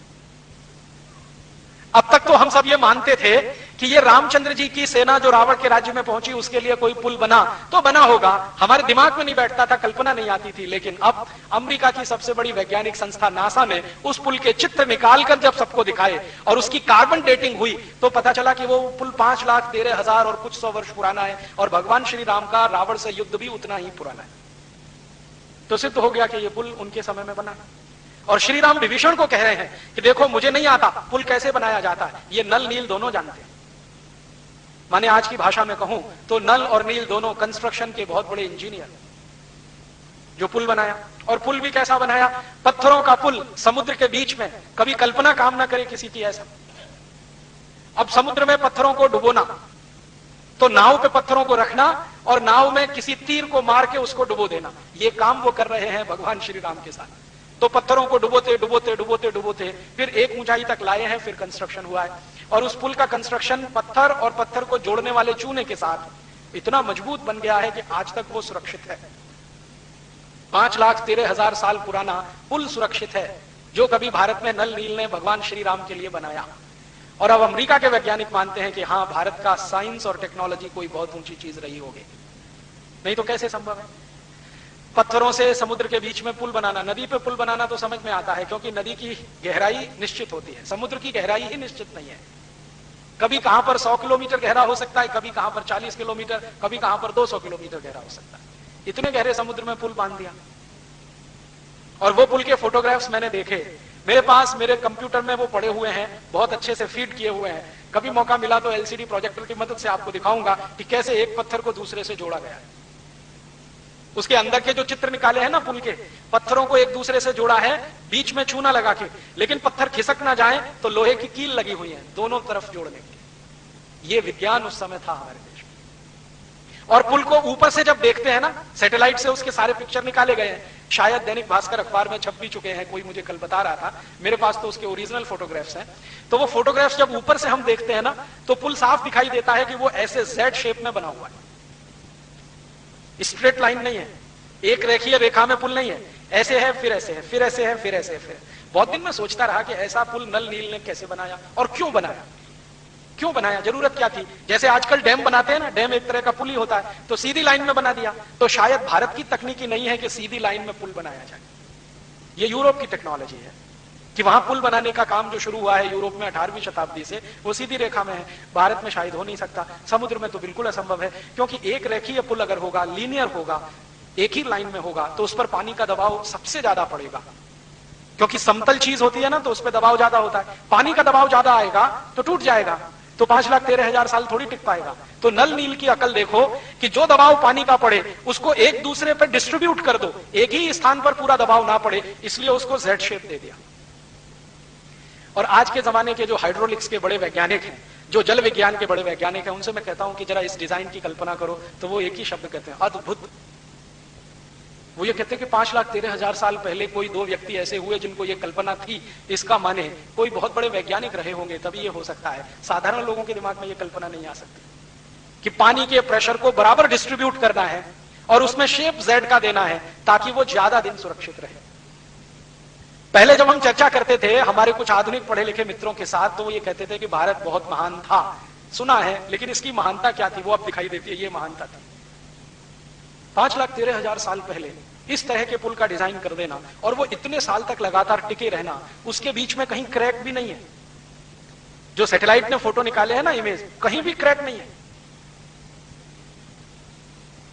अब तक तो हम सब ये मानते थे कि ये रामचंद्र जी की सेना जो रावण के राज्य में पहुंची उसके लिए कोई पुल बना तो बना होगा, हमारे दिमाग में नहीं बैठता था, कल्पना नहीं आती थी। लेकिन अब अमेरिका की सबसे बड़ी वैज्ञानिक संस्था नासा ने उस पुल के चित्र निकालकर जब सबको दिखाए और उसकी कार्बन डेटिंग हुई तो पता चला कि वो पुल 5,13,000 और कुछ 100 वर्ष पुराना है, और भगवान श्री राम का रावण से युद्ध भी उतना ही पुराना है। तो सिद्ध हो गया कि ये पुल उनके समय में बना। और श्री राम विभीषण को कह रहे हैं कि देखो मुझे नहीं आता पुल कैसे बनाया जाता है, ये नल नील दोनों जानते हैं। माने आज की भाषा में कहूं तो नल और नील दोनों कंस्ट्रक्शन के बहुत बड़े इंजीनियर जो पुल बनाया। और पुल भी कैसा बनाया? पत्थरों का पुल समुद्र के बीच में। कभी कल्पना काम ना करे किसी की ऐसा। अब समुद्र में पत्थरों को डुबोना, तो नाव पे पत्थरों को रखना और नाव में किसी तीर को मार के उसको डुबो देना, ये काम वो कर रहे हैं भगवान श्री राम के साथ। तो पत्थरों को डुबोते डुबोते डुबोते डुबोते फिर एक ऊंचाई तक लाए हैं, फिर कंस्ट्रक्शन हुआ है। और उस पुल का कंस्ट्रक्शन पत्थर और पत्थर को जोड़ने वाले चूने के साथ इतना मजबूत बन गया है कि आज तक वो सुरक्षित है। 5,13,000 साल पुराना पुल सुरक्षित है, जो कभी भारत में नल नील ने भगवान श्री राम के लिए बनाया। और अब अमेरिका के वैज्ञानिक मानते हैं कि हाँ भारत का साइंस और टेक्नोलॉजी कोई बहुत ऊंची चीज रही होगी, नहीं तो कैसे संभव है पत्थरों से समुद्र के बीच में पुल बनाना। नदी पे पुल बनाना तो समझ में आता है क्योंकि नदी की गहराई निश्चित होती है, समुद्र की गहराई ही निश्चित नहीं है। कभी कहां पर 100 किलोमीटर गहरा हो सकता है, कभी कहां पर 40 किलोमीटर, कभी कहां पर 200 किलोमीटर गहरा हो सकता है। इतने गहरे समुद्र में पुल बांध दिया। और वो पुल के फोटोग्राफ्स मैंने देखे, मेरे पास मेरे कंप्यूटर में वो पड़े हुए हैं, बहुत अच्छे से फीड किए हुए हैं। कभी मौका मिला तो एलसीडी प्रोजेक्टर की मदद से आपको दिखाऊंगा कि कैसे एक पत्थर को दूसरे से जोड़ा गया है। उसके अंदर के जो चित्र निकाले हैं ना पुल के, पत्थरों को एक दूसरे से जोड़ा है, बीच में चूना लगा के, लेकिन पत्थर खिसक ना जाए तो लोहे की कील लगी हुई है दोनों तरफ जोड़ने के। ये विज्ञान उस समय था हमारे देश में। और पुल को ऊपर से जब देखते हैं ना, सैटेलाइट से उसके सारे पिक्चर निकाले गए हैं, शायद दैनिक भास्कर अखबार में छप भी चुके हैं, कोई मुझे कल बता रहा था, मेरे पास तो उसके ओरिजिनल फोटोग्राफ्स हैं। तो वो फोटोग्राफ्स जब ऊपर से हम देखते हैं ना, तो पुल साफ दिखाई देता है कि वो ऐसे जेड शेप में बना हुआ है, स्ट्रेट लाइन नहीं है, एक रेखीय रेखा में पुल नहीं है, ऐसे है फिर ऐसे है फिर ऐसे है फिर ऐसे है फिर। बहुत दिन में सोचता रहा कि ऐसा पुल नल नील ने कैसे बनाया और क्यों बनाया, क्यों बनाया, जरूरत क्या थी। जैसे आजकल डैम बनाते हैं ना, डैम एक तरह का पुल ही होता है, तो सीधी लाइन में बना दिया। तो शायद भारत की तकनीकी नहीं है कि सीधी लाइन में पुल बनाया जाए, ये यूरोप की टेक्नोलॉजी है कि वहां पुल बनाने का काम जो शुरू हुआ है यूरोप में 18वीं शताब्दी से, वो सीधी रेखा में है। भारत में शायद हो नहीं सकता, समुद्र में तो बिल्कुल असंभव है, क्योंकि एक रेखीय पुल अगर होगा, लीनियर होगा, एक ही लाइन में होगा, तो उस पर पानी का दबाव सबसे ज्यादा पड़ेगा। क्योंकि समतल चीज होती है ना तो उस पर दबाव ज्यादा होता है, पानी का दबाव ज्यादा आएगा तो टूट जाएगा, तो 5,13,000 साल थोड़ी टिक पाएगा। तो नल नील की अकल देखो कि जो दबाव पानी का पड़े उसको एक दूसरे पर डिस्ट्रीब्यूट कर दो, एक ही स्थान पर पूरा दबाव ना पड़े, इसलिए उसको जेड शेप दे दिया। और आज के जमाने के जो हाइड्रोलिक्स के बड़े वैज्ञानिक हैं, जो जल विज्ञान के बड़े वैज्ञानिक हैं, उनसे मैं कहता हूं कि जरा इस डिजाइन की कल्पना करो, तो वो एक ही शब्द कहते हैं, अद्भुत। वो ये कहते हैं कि 5,13,000 साल पहले कोई दो व्यक्ति ऐसे हुए जिनको ये कल्पना थी, इसका माने कोई बहुत बड़े वैज्ञानिक रहे होंगे तभी ये हो सकता है। साधारण लोगों के दिमाग में ये कल्पना नहीं आ सकती कि पानी के प्रेशर को बराबर डिस्ट्रीब्यूट करना है और उसमें शेप जेड का देना है ताकि वो ज्यादा दिन सुरक्षित रहे। पहले जब हम चर्चा करते थे हमारे कुछ आधुनिक पढ़े लिखे मित्रों के साथ, तो वो ये कहते थे कि भारत बहुत महान था, सुना है, लेकिन इसकी महानता क्या थी वो अब दिखाई देती है। ये महानता थी 5,13,000 साल पहले इस तरह के पुल का डिजाइन कर देना और वो इतने साल तक लगातार टिके रहना, उसके बीच में कहीं क्रैक भी नहीं है। जो सैटेलाइट ने फोटो निकाले हैं ना इमेज, कहीं भी क्रैक नहीं है।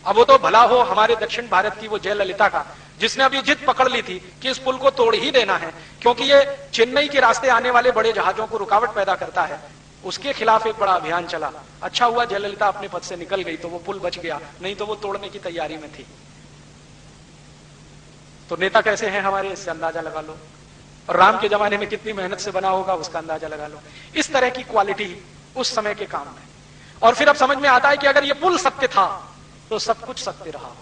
अब वो तो भला हो हमारे दक्षिण भारत की वो जयललिता का, जिसने अभी जिद पकड़ ली थी कि इस पुल को तोड़ ही देना है क्योंकि ये चेन्नई के रास्ते आने वाले बड़े जहाजों को रुकावट पैदा करता है। उसके खिलाफ एक बड़ा अभियान चला। अच्छा हुआ जयललिता अपने पद से निकल गई तो वो पुल बच गया, नहीं तो वो तोड़ने की तैयारी में थी। तो नेता कैसे हैं हमारे, इससे अंदाजा लगा लो। और राम के जमाने में कितनी मेहनत से बना होगा उसका अंदाजा लगा लो। इस तरह की क्वालिटी उस समय के काम में। और फिर अब समझ में आता है कि अगर ये पुल सत्य था तो सब कुछ सत्य रहा होगा।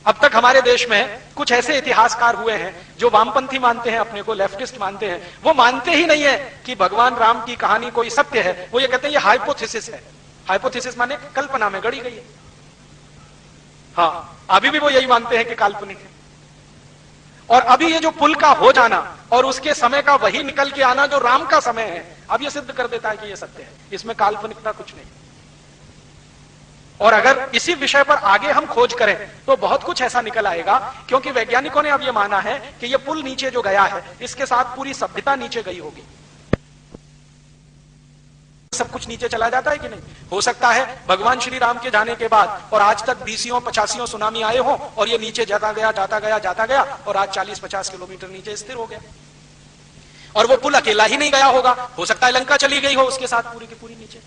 अब तक हमारे देश में कुछ ऐसे इतिहासकार हुए हैं जो वामपंथी मानते हैं अपने को, लेफ्टिस्ट मानते हैं, वो मानते ही नहीं है कि भगवान राम की कहानी कोई सत्य है। वो ये कहते हैं ये हाइपोथेसिस है। हाइपोथेसिस माने कल्पना में गढ़ी गई है। हाँ, अभी भी वो यही मानते हैं कि काल्पनिक है। और अभी ये जो पुल का हो जाना और उसके समय का वही निकल के आना जो राम का समय है, अब ये सिद्ध कर देता है कि ये सत्य है, इसमें काल्पनिकता कुछ नहीं। और अगर इसी विषय पर आगे हम खोज करें तो बहुत कुछ ऐसा निकल आएगा, क्योंकि वैज्ञानिकों ने अब यह माना है कि यह पुल नीचे जो गया है इसके साथ पूरी सभ्यता नीचे गई होगी। सब कुछ नीचे चला जाता है कि नहीं? हो सकता है भगवान श्री राम के जाने के बाद और आज तक 20 85 सुनामी आए हो और ये नीचे जाता गया और आज 40-50 किलोमीटर नीचे स्थिर हो गया। और वो पुल अकेला ही नहीं गया होगा, हो सकता है लंका चली गई हो उसके साथ पूरी की पूरी नीचे।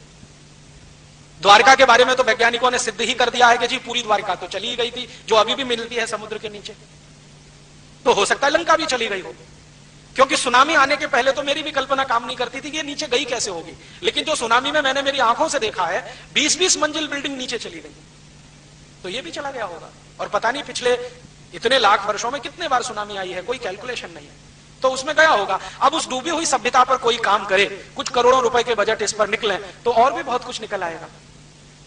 द्वारका के बारे में तो वैज्ञानिकों ने सिद्ध ही कर दिया है कि जी पूरी द्वारका तो चली गई थी, जो अभी भी मिलती है समुद्र के नीचे। तो हो सकता है लंका भी चली गई हो, क्योंकि सुनामी आने के पहले तो मेरी भी कल्पना काम नहीं करती थी कि ये नीचे गई कैसे होगी। लेकिन जो सुनामी में मैंने मेरी आंखों से देखा है 20-20 मंजिल बिल्डिंग नीचे चली गई, तो ये भी चला गया होगा। और पता नहीं पिछले इतने लाख वर्षों में कितने बार सुनामी आई है, कोई कैलकुलेशन नहीं है, तो उसमें गया होगा। अब उस डूबी हुई सभ्यता पर कोई काम करे, कुछ करोड़ों रुपए के बजट इस पर निकले, तो और भी बहुत कुछ निकल आएगा।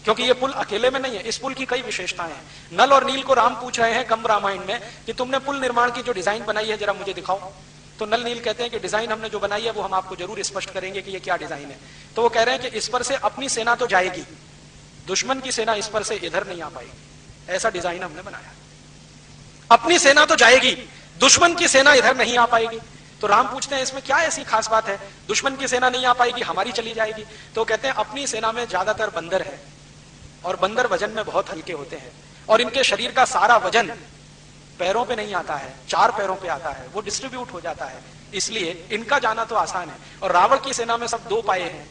क्योंकि ये पुल अकेले में नहीं है, इस पुल की कई विशेषताएं हैं। नल और नील को राम पूछ रहे हैं कंब रामायण में कि तुमने पुल निर्माण की जो डिजाइन बनाई है जरा मुझे दिखाओ। तो नल नील कहते हैं कि डिजाइन हमने जो बनाई है वो हम आपको जरूर स्पष्ट करेंगे कि ये क्या डिजाइन है। तो वो कह रहे हैं कि इस पर से अपनी सेना तो जाएगी, दुश्मन की सेना इस पर से इधर नहीं आ पाएगी, ऐसा डिजाइन हमने बनाया। अपनी सेना तो जाएगी, दुश्मन की सेना इधर नहीं आ पाएगी। तो राम पूछते हैं इसमें क्या ऐसी खास बात है, दुश्मन की सेना नहीं आ पाएगी, हमारी चली जाएगी। तो कहते हैं अपनी सेना में ज्यादातर बंदर है और बंदर वजन में बहुत हल्के होते हैं और इनके शरीर का सारा वजन पैरों पे नहीं आता है, 4 पैरों पे आता है, वो डिस्ट्रीब्यूट हो जाता है, इसलिए इनका जाना तो आसान है। और रावण की सेना में सब 2 पाए हैं,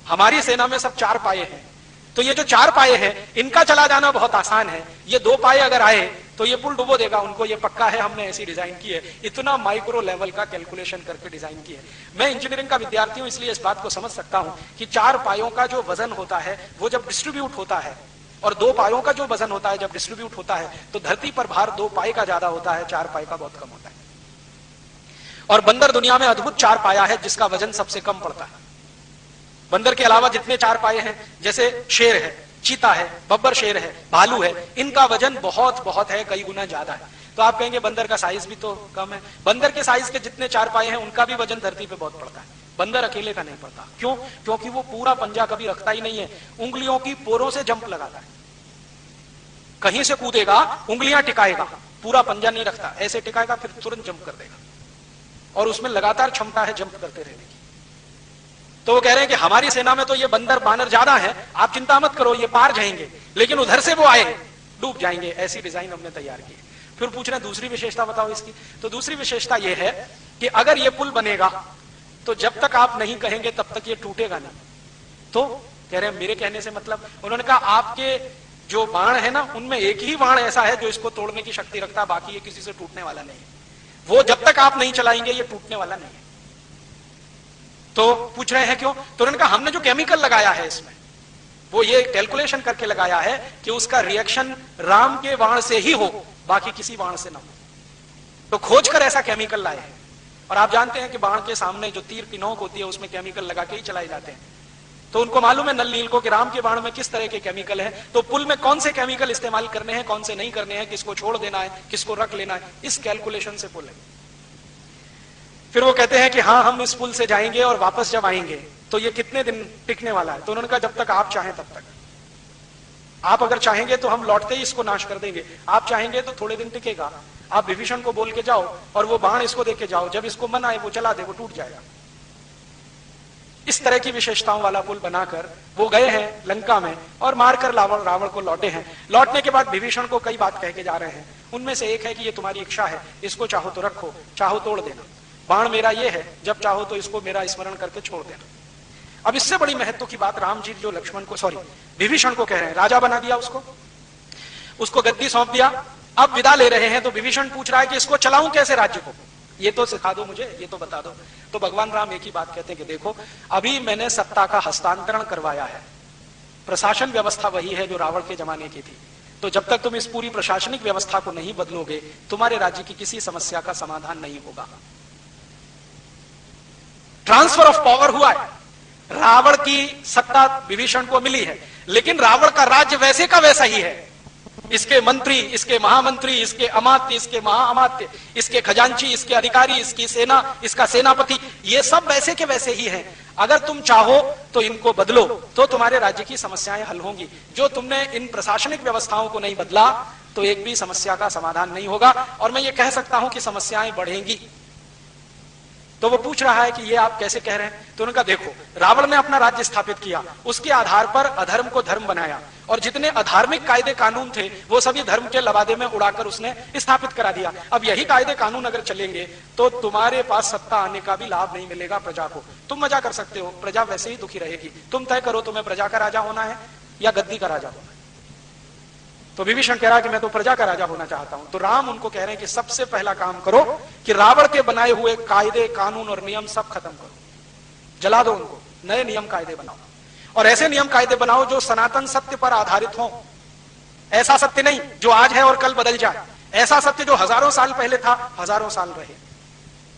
हमारी सेना में सब 4 पाए हैं। तो ये जो 4 पाए हैं इनका चला जाना बहुत आसान है, ये 2 पाए अगर आए तो ये पुल डुबो देगा उनको, ये पक्का है, हमने ऐसी डिजाइन की है। इतना माइक्रो लेवल का कैलकुलेशन करके डिजाइन की है। मैं इंजीनियरिंग का विद्यार्थी हूं इसलिए इस बात को समझ सकता हूं कि 4 पायों का जो वजन होता है वो जब डिस्ट्रीब्यूट होता है और 2 पायों का जो वजन होता है जब डिस्ट्रीब्यूट होता है तो धरती पर भार 2 पाए का ज्यादा होता है, 4 पाए का बहुत कम होता है। और बंदर दुनिया में अद्भुत 4 पाया है जिसका वजन सबसे कम पड़ता है। बंदर के अलावा जितने 4 पाए हैं, जैसे शेर है, चीता है, बब्बर शेर है, भालू है, इनका वजन बहुत बहुत है, कई गुना ज्यादा है। तो आप कहेंगे बंदर का साइज भी तो कम है। बंदर के साइज के जितने 4 पाए हैं उनका भी वजन धरती पे बहुत पड़ता है, बंदर अकेले का नहीं पड़ता। क्यों? क्योंकि वो पूरा पंजा कभी रखता ही नहीं है, उंगलियों की पोरों से जंप लगाता है। कहीं से कूदेगा, उंगलियां टिकाएगा, पूरा पंजा नहीं रखता, ऐसे टिकाएगा फिर तुरंत जंप कर देगा और उसमें लगातार क्षमता है जंप करते रहने की। तो वो कह रहे हैं कि हमारी सेना में तो ये बंदर बानर ज्यादा है, आप चिंता मत करो, ये पार जाएंगे, लेकिन उधर से वो आए डूब जाएंगे, ऐसी डिजाइन हमने तैयार की। फिर पूछ रहे हैं दूसरी विशेषता बताओ इसकी। तो दूसरी विशेषता यह है कि अगर यह पुल बनेगा तो जब तक आप नहीं कहेंगे तब तक ये टूटेगा नहीं। तो कह रहे हैं मेरे कहने से मतलब, उन्होंने कहा आपके जो बाण है ना उनमें एक ही बाण ऐसा है जो इसको तोड़ने की शक्ति रखता है, बाकी ये किसी से टूटने वाला नहीं है। वो जब तक आप नहीं चलाएंगे ये टूटने वाला नहीं है। तो पूछ रहे हैं क्यों? तो उन्होंने कहा हमने जो केमिकल लगाया है इसमें वो ये कैलकुलेशन करके लगाया है कि उसका रिएक्शन राम के बाण से ही हो, बाकी किसी बाण से ना हो। तो खोज कर ऐसा केमिकल लाए हैं। और आप जानते हैं कि बाण के सामने जो तीर की नोक होती है उसमें केमिकल लगा के ही चलाए जाते हैं। तो उनको मालूम है नल नील को कि राम के बाण में किस तरह के केमिकल है, तो पुल में कौन से केमिकल इस्तेमाल करने हैं, कौन से नहीं करने हैं, किसको छोड़ देना है, किसको रख लेना है, इस कैलकुलेशन से पुल है। फिर वो कहते हैं कि हाँ हम इस पुल से जाएंगे और वापस जब आएंगे तो ये कितने दिन टिकने वाला है? तो उन्होंने कहा जब तक आप चाहें तब तक। आप अगर चाहेंगे तो हम लौटते ही इसको नाश कर देंगे, आप चाहेंगे तो थोड़े दिन टिकेगा। आप विभीषण को बोल के जाओ और वो बाण इसको दे के जाओ, जब इसको मन आए वो चला दे, वो टूट जाएगा। इस तरह की विशेषताओं वाला पुल बनाकर वो गए हैं लंका में और मारकर रावण को लौटे हैं। लौटने के बाद विभीषण को कई बात कह के जा रहे हैं। उनमें से एक है कि ये तुम्हारी इच्छा है, इसको चाहो तो रखो, चाहो तोड़ देना। बाण मेरा ये है, जब चाहो तो इसको मेरा स्मरण करके छोड़ देना। अब इससे बड़ी महत्व की बात राम जी जो लक्ष्मण को विभीषण को कह रहे हैं, राजा बना दिया उसको गद्दी सौंप दिया, अब विदा ले रहे हैं। तो विभीषण पूछ रहा है कि इसको चलाऊं कैसे राज्य को, ये तो सिखा दो मुझे, ये तो बता दो। तो भगवान राम एक ही बात कहते हैं कि देखो अभी मैंने सत्ता का हस्तांतरण करवाया है, प्रशासन व्यवस्था वही है जो रावण के जमाने की थी। तो जब तक तुम इस पूरी प्रशासनिक व्यवस्था को नहीं बदलोगे तुम्हारे राज्य की किसी समस्या का समाधान नहीं होगा। ट्रांसफर ऑफ पावर हुआ है, रावण की सत्ता विभीषण को मिली है, लेकिन रावण का राज्य वैसे का वैसा ही है। इसके मंत्री, इसके महामंत्री, इसके अमात्य, इसके महाअमात्य, इसके खजांची, इसके अधिकारी, इसकी सेना, इसका सेनापति, ये सब वैसे के वैसे ही हैं। अगर तुम चाहो तो इनको बदलो तो तुम्हारे राज्य की समस्याएं हल होंगी। जो तुमने इन प्रशासनिक व्यवस्थाओं को नहीं बदला तो एक भी समस्या का समाधान नहीं होगा, और मैं ये कह सकता हूं कि समस्याएं बढ़ेंगी। तो वो पूछ रहा है कि ये आप कैसे कह रहे हैं? तो उन्होंने कहा देखो रावण ने अपना राज्य स्थापित किया, उसके आधार पर अधर्म को धर्म बनाया, और जितने अधार्मिक कायदे कानून थे वो सभी धर्म के लबादे में उड़ाकर उसने स्थापित करा दिया। अब यही कायदे कानून अगर चलेंगे तो तुम्हारे पास सत्ता आने का भी लाभ नहीं मिलेगा प्रजा को। तुम मजा कर सकते हो, प्रजा वैसे ही दुखी रहेगी। तुम तय करो तुम्हें प्रजा का राजा होना है या गद्दी का राजा होना है। तो विभीषण कह रहा है कि मैं तो प्रजा का राजा होना चाहता हूं। तो राम उनको कह रहे हैं कि सबसे पहला काम करो कि रावण के बनाए हुए कायदे कानून और नियम सब खत्म करो, जला दो उनको, नए नियम कायदे बनाओ, और ऐसे नियम कायदे बनाओ जो सनातन सत्य पर आधारित हो। ऐसा सत्य नहीं जो आज है और कल बदल जाए, ऐसा सत्य जो हजारों साल पहले था हजारों साल रहे।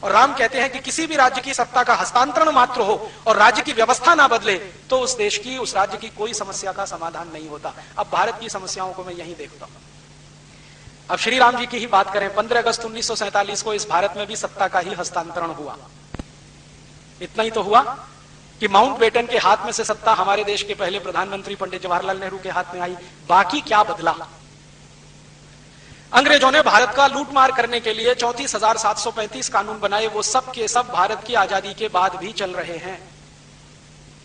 और राम कहते हैं कि किसी भी राज्य की सत्ता का हस्तांतरण मात्र हो और राज्य की व्यवस्था ना बदले तो उस देश की, उस राज्य की कोई समस्या का समाधान नहीं होता। अब भारत की समस्याओं को मैं यही देखता हूं। अब श्री राम जी की ही बात करें, 15 अगस्त 1947 को इस भारत में भी सत्ता का ही हस्तांतरण हुआ। इतना ही तो हुआ कि माउंटबेटन के हाथ में से सत्ता हमारे देश के पहले प्रधानमंत्री पंडित जवाहरलाल नेहरू के हाथ में आई। बाकी क्या बदला? अंग्रेजों ने भारत का लूटमार करने के लिए 34,735 कानून बनाए, वो सब के सब भारत की आजादी के बाद भी चल रहे हैं।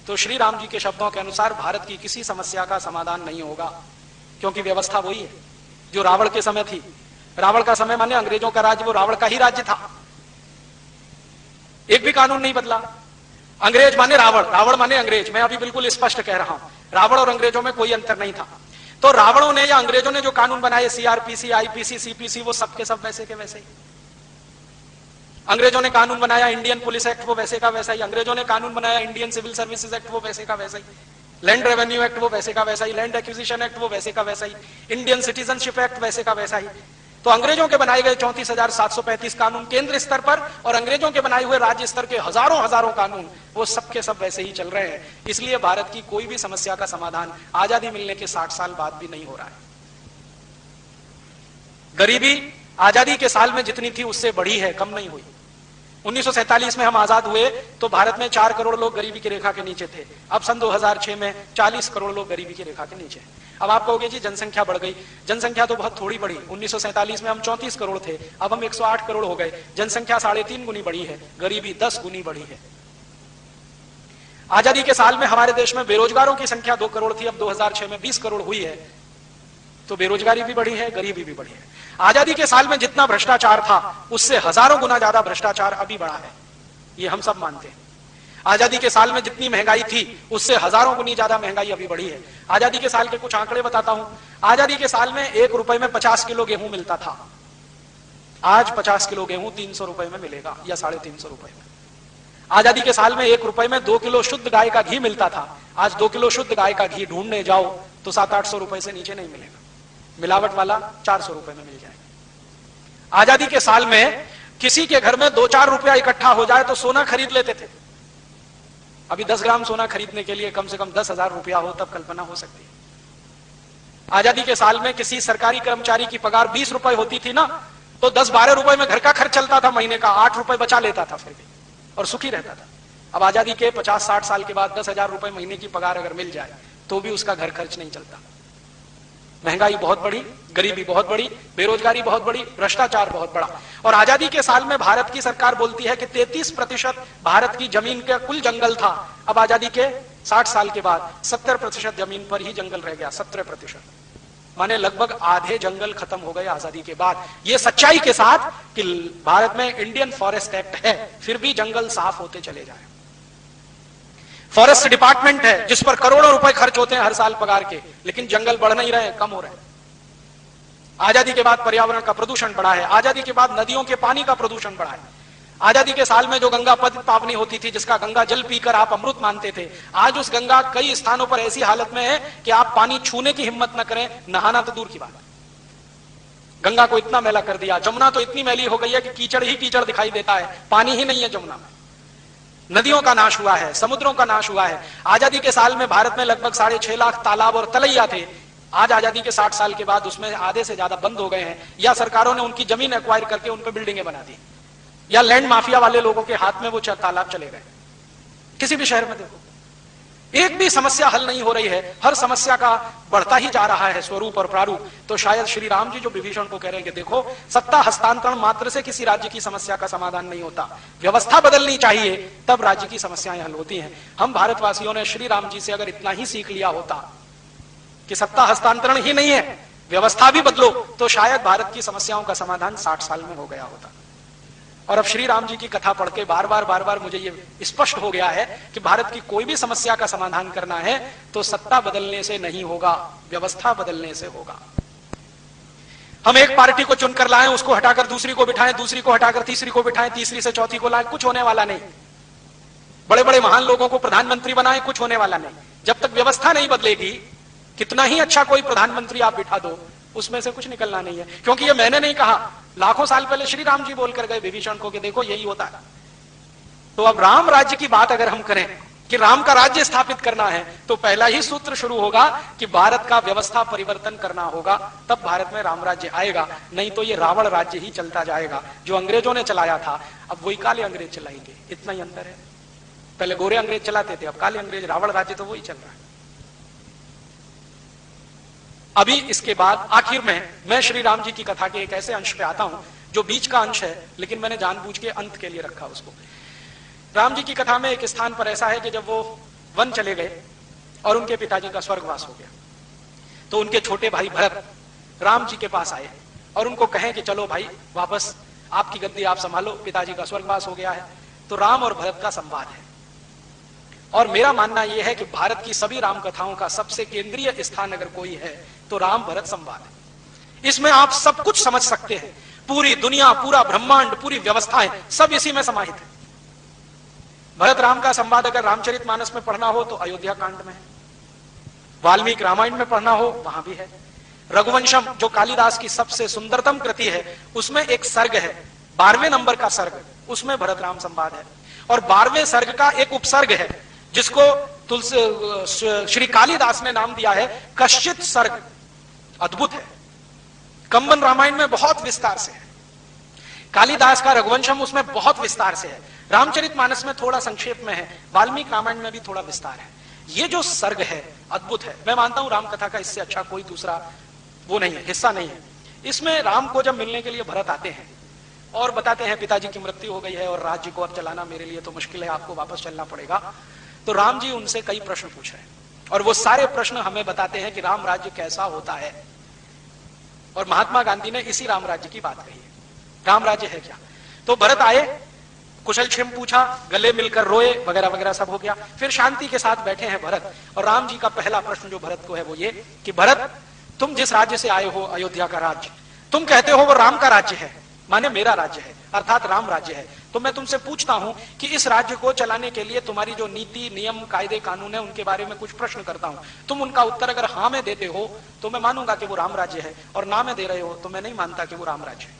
तो श्री राम जी के शब्दों के अनुसार भारत की किसी समस्या का समाधान नहीं होगा, क्योंकि व्यवस्था वही है जो रावण के समय थी। रावण का समय माने अंग्रेजों का राज्य, वो रावण का ही राज्य था, एक भी कानून नहीं बदला। अंग्रेज माने रावण, रावण माने अंग्रेज। मैं अभी बिल्कुल स्पष्ट कह रहा हूं, रावण और अंग्रेजों में कोई अंतर नहीं था। तो रावणों ने या अंग्रेजों ने जो कानून बनाए, सीआरपीसी, आईपीसी, सीपीसी, वो सब के सब वैसे के वैसे ही। अंग्रेजों ने कानून बनाया इंडियन पुलिस एक्ट, वो वैसे का वैसा ही। अंग्रेजों ने कानून बनाया इंडियन सिविल सर्विसेज एक्ट, वो वैसे का वैसा ही। लैंड रेवेन्यू एक्ट, वो वैसे का वैसा ही। लैंड एक्विजिशन एक्ट, वो वैसे का वैसा ही। इंडियन सिटीजनशिप एक्ट, वैसे का वैसा ही। तो अंग्रेजों के बनाए गए 34,735 कानून केंद्र स्तर पर और अंग्रेजों के बनाए हुए राज्य स्तर के हजारों हजारों कानून, वो सबके सब वैसे ही चल रहे हैं। इसलिए भारत की कोई भी समस्या का समाधान आजादी मिलने के 60 साल बाद भी नहीं हो रहा है। गरीबी आजादी के साल में जितनी थी उससे बढ़ी है, कम नहीं हुई। 1947 में हम आजाद हुए तो भारत में 4 करोड़ लोग गरीबी की रेखा के नीचे थे। अब सन 2006 में 40 करोड़ लोग गरीबी की रेखा के नीचे। अब आप कहोगे जी जनसंख्या बढ़ गई। जनसंख्या तो बहुत थोड़ी बढ़ी। 1947 में हम 34 करोड़ थे, अब हम 108 करोड़ हो गए। जनसंख्या 3.5 गुनी बढ़ी है, गरीबी 10 गुनी बढ़ी है। आजादी के साल में हमारे देश में बेरोजगारों की संख्या 2 करोड़ थी, अब 2006 में 20 करोड़ हुई है। तो बेरोजगारी भी बढ़ी है, गरीबी भी बढ़ी है। आजादी के साल में जितना भ्रष्टाचार था उससे हजारों गुना ज्यादा भ्रष्टाचार अभी बढ़ा है, ये हम सब मानते हैं। आजादी के साल में जितनी महंगाई थी उससे हजारों गुनी ज्यादा महंगाई अभी बढ़ी है। आजादी के साल के कुछ आंकड़े बताता हूं। आजादी के साल में 1 रुपए में 50 किलो गेहूं मिलता था। आज 50 किलो गेहूं 300 रुपए में मिलेगा या 350 रुपए में। आजादी के साल में 1 रुपए में 2 किलो शुद्ध गाय का घी मिलता था। आज 2 किलो शुद्ध गाय का घी ढूंढने जाओ तो 700-800 रुपए से नीचे नहीं मिलेगा, मिलावट वाला 400 रुपए में मिल जाएगा। आजादी के साल में किसी के घर में 2-4 रुपया इकट्ठा हो जाए तो सोना खरीद लेते थे। अभी 10 ग्राम सोना खरीदने के लिए कम से कम 10,000 रुपया हो तब कल्पना हो सकती है। आजादी के साल में किसी सरकारी कर्मचारी की पगार 20 रुपए होती थी ना, तो 10-12 रुपए में घर का खर्च चलता था, महीने का 8 रुपए बचा लेता था फिर भी, और सुखी रहता था। अब आजादी के 50-60 साल के बाद 10,000 रुपए महीने की पगार अगर मिल जाए तो भी उसका घर खर्च नहीं चलता। महंगाई बहुत बढ़ी, गरीबी बहुत बढ़ी, बेरोजगारी बहुत बढ़ी, भ्रष्टाचार बहुत बढ़ा। और आजादी के साल में भारत की सरकार बोलती है कि 33% भारत की जमीन का कुल जंगल था। अब आजादी के 60 साल के बाद 70% जमीन पर ही जंगल रह गया, 17%, माने लगभग आधे जंगल खत्म हो गए आजादी के बाद। ये सच्चाई के साथ कि भारत में इंडियन फॉरेस्ट एक्ट है, फिर भी जंगल साफ होते चले जाए। फॉरेस्ट डिपार्टमेंट है जिस पर करोड़ों रुपए खर्च होते हैं हर साल पगार के, लेकिन जंगल बढ़ नहीं रहे, कम हो रहे हैं। आजादी के बाद पर्यावरण का प्रदूषण बढ़ा है। आजादी के बाद नदियों के पानी का प्रदूषण बढ़ा है। आजादी के साल में जो गंगा पावनी होती थी, जिसका गंगा जल पीकर आप अमृत मानते थे, आज उस गंगा कई स्थानों पर ऐसी हालत में है कि आप पानी छूने की हिम्मत न करें, नहाना तो दूर की बात है। गंगा को इतना मैला कर दिया। जमुना तो इतनी मैली हो गई है कि कीचड़ ही कीचड़ दिखाई देता है, पानी ही नहीं है जमुना में। नदियों का नाश हुआ है, समुद्रों का नाश हुआ है। आजादी के साल में भारत में लगभग 6.5 लाख तालाब और तलैया थे। आज आजादी के 60 साल के बाद उसमें आधे से ज्यादा बंद हो गए हैं, या सरकारों ने उनकी जमीन एक्वायर करके उन पर बिल्डिंगें बना दी, या लैंड माफिया वाले लोगों के हाथ में वो तालाब चले गए। किसी भी शहर में देखो, एक भी समस्या हल नहीं हो रही है, हर समस्या का बढ़ता ही जा रहा है स्वरूप और प्रारूप। तो शायद श्री राम जी जो विभीषण को कह रहे हैं कि देखो, सत्ता हस्तांतरण मात्र से किसी राज्य की समस्या का समाधान नहीं होता, व्यवस्था बदलनी चाहिए, तब राज्य की समस्याएं हल होती हैं। हम भारतवासियों ने श्री राम जी से अगर इतना ही सीख लिया होता कि सत्ता हस्तांतरण ही नहीं है, व्यवस्था भी बदलो, तो शायद भारत की समस्याओं का समाधान 60 साल में हो गया होता। और अब श्री राम जी की कथा पढ़ के बार बार मुझे ये स्पष्ट हो गया है कि भारत की कोई भी समस्या का समाधान करना है तो सत्ता बदलने से नहीं होगा, व्यवस्था बदलने से होगा। हम एक पार्टी को चुनकर लाएं, उसको हटाकर दूसरी को बिठाएं, दूसरी को हटाकर तीसरी को बिठाएं, तीसरी से चौथी को लाएं, कुछ होने वाला नहीं। बड़े बड़े महान लोगों को प्रधानमंत्री बनाएं, कुछ होने वाला नहीं। जब तक व्यवस्था नहीं बदलेगी, कितना ही अच्छा कोई प्रधानमंत्री आप बिठा दो, उसमें से कुछ निकलना नहीं है। क्योंकि ये मैंने नहीं कहा, लाखों साल पहले श्री राम जी बोलकर गए विभीषण को कि देखो यही होता है। तो अब राम राज्य की बात अगर हम करें कि राम का राज्य स्थापित करना है, तो पहला ही सूत्र शुरू होगा कि भारत का व्यवस्था परिवर्तन करना होगा, तब भारत में राम राज्य आएगा। नहीं तो ये रावण राज्य ही चलता जाएगा जो अंग्रेजों ने चलाया था। अब वही काले अंग्रेज चलाएंगे, इतना ही अंतर है। पहले गोरे अंग्रेज चलाते थे, अब काले अंग्रेज, रावण राज्य तो वही चल रहा है। अभी इसके बाद आखिर में मैं श्री राम जी की कथा के एक ऐसे अंश पे आता हूं जो बीच का अंश है, लेकिन मैंने जानबूझ के अंत के लिए रखा उसको। राम जी की कथा में एक स्थान पर ऐसा है कि जब वो वन चले गए और उनके पिताजी का स्वर्गवास हो गया, तो उनके छोटे भाई भरत राम जी के पास आए और उनको कहें कि चलो भाई वापस आपकी गद्दी आप संभालो, पिताजी का स्वर्गवास हो गया है। तो राम और भरत का संवाद है। और मेरा मानना यह है कि भारत की सभी राम कथाओं का सबसे केंद्रीय स्थान अगर कोई है तो राम भरत संवाद है। इसमें आप सब कुछ समझ सकते हैं, पूरी दुनिया, पूरा ब्रह्मांड, पूरी व्यवस्थाएं सब इसी में समाहित है। भरत राम का संवाद अगर रामचरितमानस में पढ़ना हो तो अयोध्या कांड में है, वाल्मीकि रामायण में पढ़ना हो वहां भी है, रघुवंशम जो कालिदास की सबसे सुंदरतम कृति है उसमें एक सर्ग है, 12वें नंबर का सर्ग, उसमें भरत राम संवाद है। और 12वें सर्ग का एक उपसर्ग है जिसको श्री कालिदास ने नाम दिया है कश्चित सर्ग। अद्भुत है, कंबन रामायण में बहुत विस्तार से है, कालिदास का रघुवंशम उसमें बहुत विस्तार से है, रामचरितमानस में थोड़ा संक्षेप में है, वाल्मीकि रामायण में भी थोड़ा विस्तार है। ये जो सर्ग है अद्भुत है। मैं मानता हूं रामकथा का इससे अच्छा कोई दूसरा वो नहीं है, हिस्सा नहीं है। इसमें राम को जब मिलने के लिए भरत आते हैं और बताते हैं पिताजी की मृत्यु हो गई है और राज्य को अब चलाना मेरे लिए तो मुश्किल है, आपको वापस चलना पड़ेगा। तो राम जी उनसे कई प्रश्न पूछ रहे हैं और वो सारे प्रश्न हमें बताते हैं कि राम राज्य कैसा होता है। और महात्मा गांधी ने इसी राम राज्य की बात कही है। राम राज्य है क्या? तो भरत आए, कुशल क्षेम पूछा, गले मिलकर रोए, वगैरह वगैरह सब हो गया। फिर शांति के साथ बैठे हैं भरत, और राम जी का पहला प्रश्न जो भरत को है वो ये कि भरत, तुम जिस राज्य से आए हो, अयोध्या का राज्य, तुम कहते हो वो राम का राज्य है, माने मेरा राज्य है, अर्थात राम राज्य है। तो मैं तुमसे पूछता हूं कि इस राज्य को चलाने के लिए तुम्हारी जो नीति, नियम, कायदे, कानून है, उनके बारे में कुछ प्रश्न करता हूं। तुम उनका उत्तर अगर हाँ में देते हो तो मैं मानूंगा कि वो राम राज्य है, और ना में दे रहे हो तो मैं नहीं मानता कि वो राम राज्य है।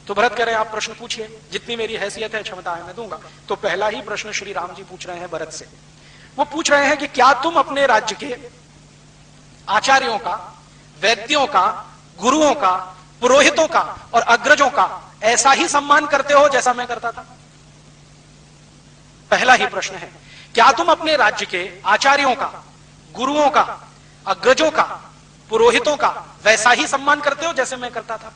तो भरत कह रहे हैं आप प्रश्न पूछिए, जितनी मेरी हैसियत है, क्षमता है, मैं दूंगा। तो पहला ही प्रश्न श्री राम जी पूछ रहे हैं भरत से। वो पूछ रहे हैं कि क्या तुम अपने राज्य के आचार्यों का, वैद्यों का, गुरुओं का, पुरोहितों का और अग्रजों का ऐसा ही सम्मान करते हो जैसा मैं करता था? पहला ही प्रश्न है, क्या तुम अपने राज्य के आचार्यों का, गुरुओं का, अग्रजों का, पुरोहितों का वैसा ही सम्मान करते हो जैसे मैं करता था?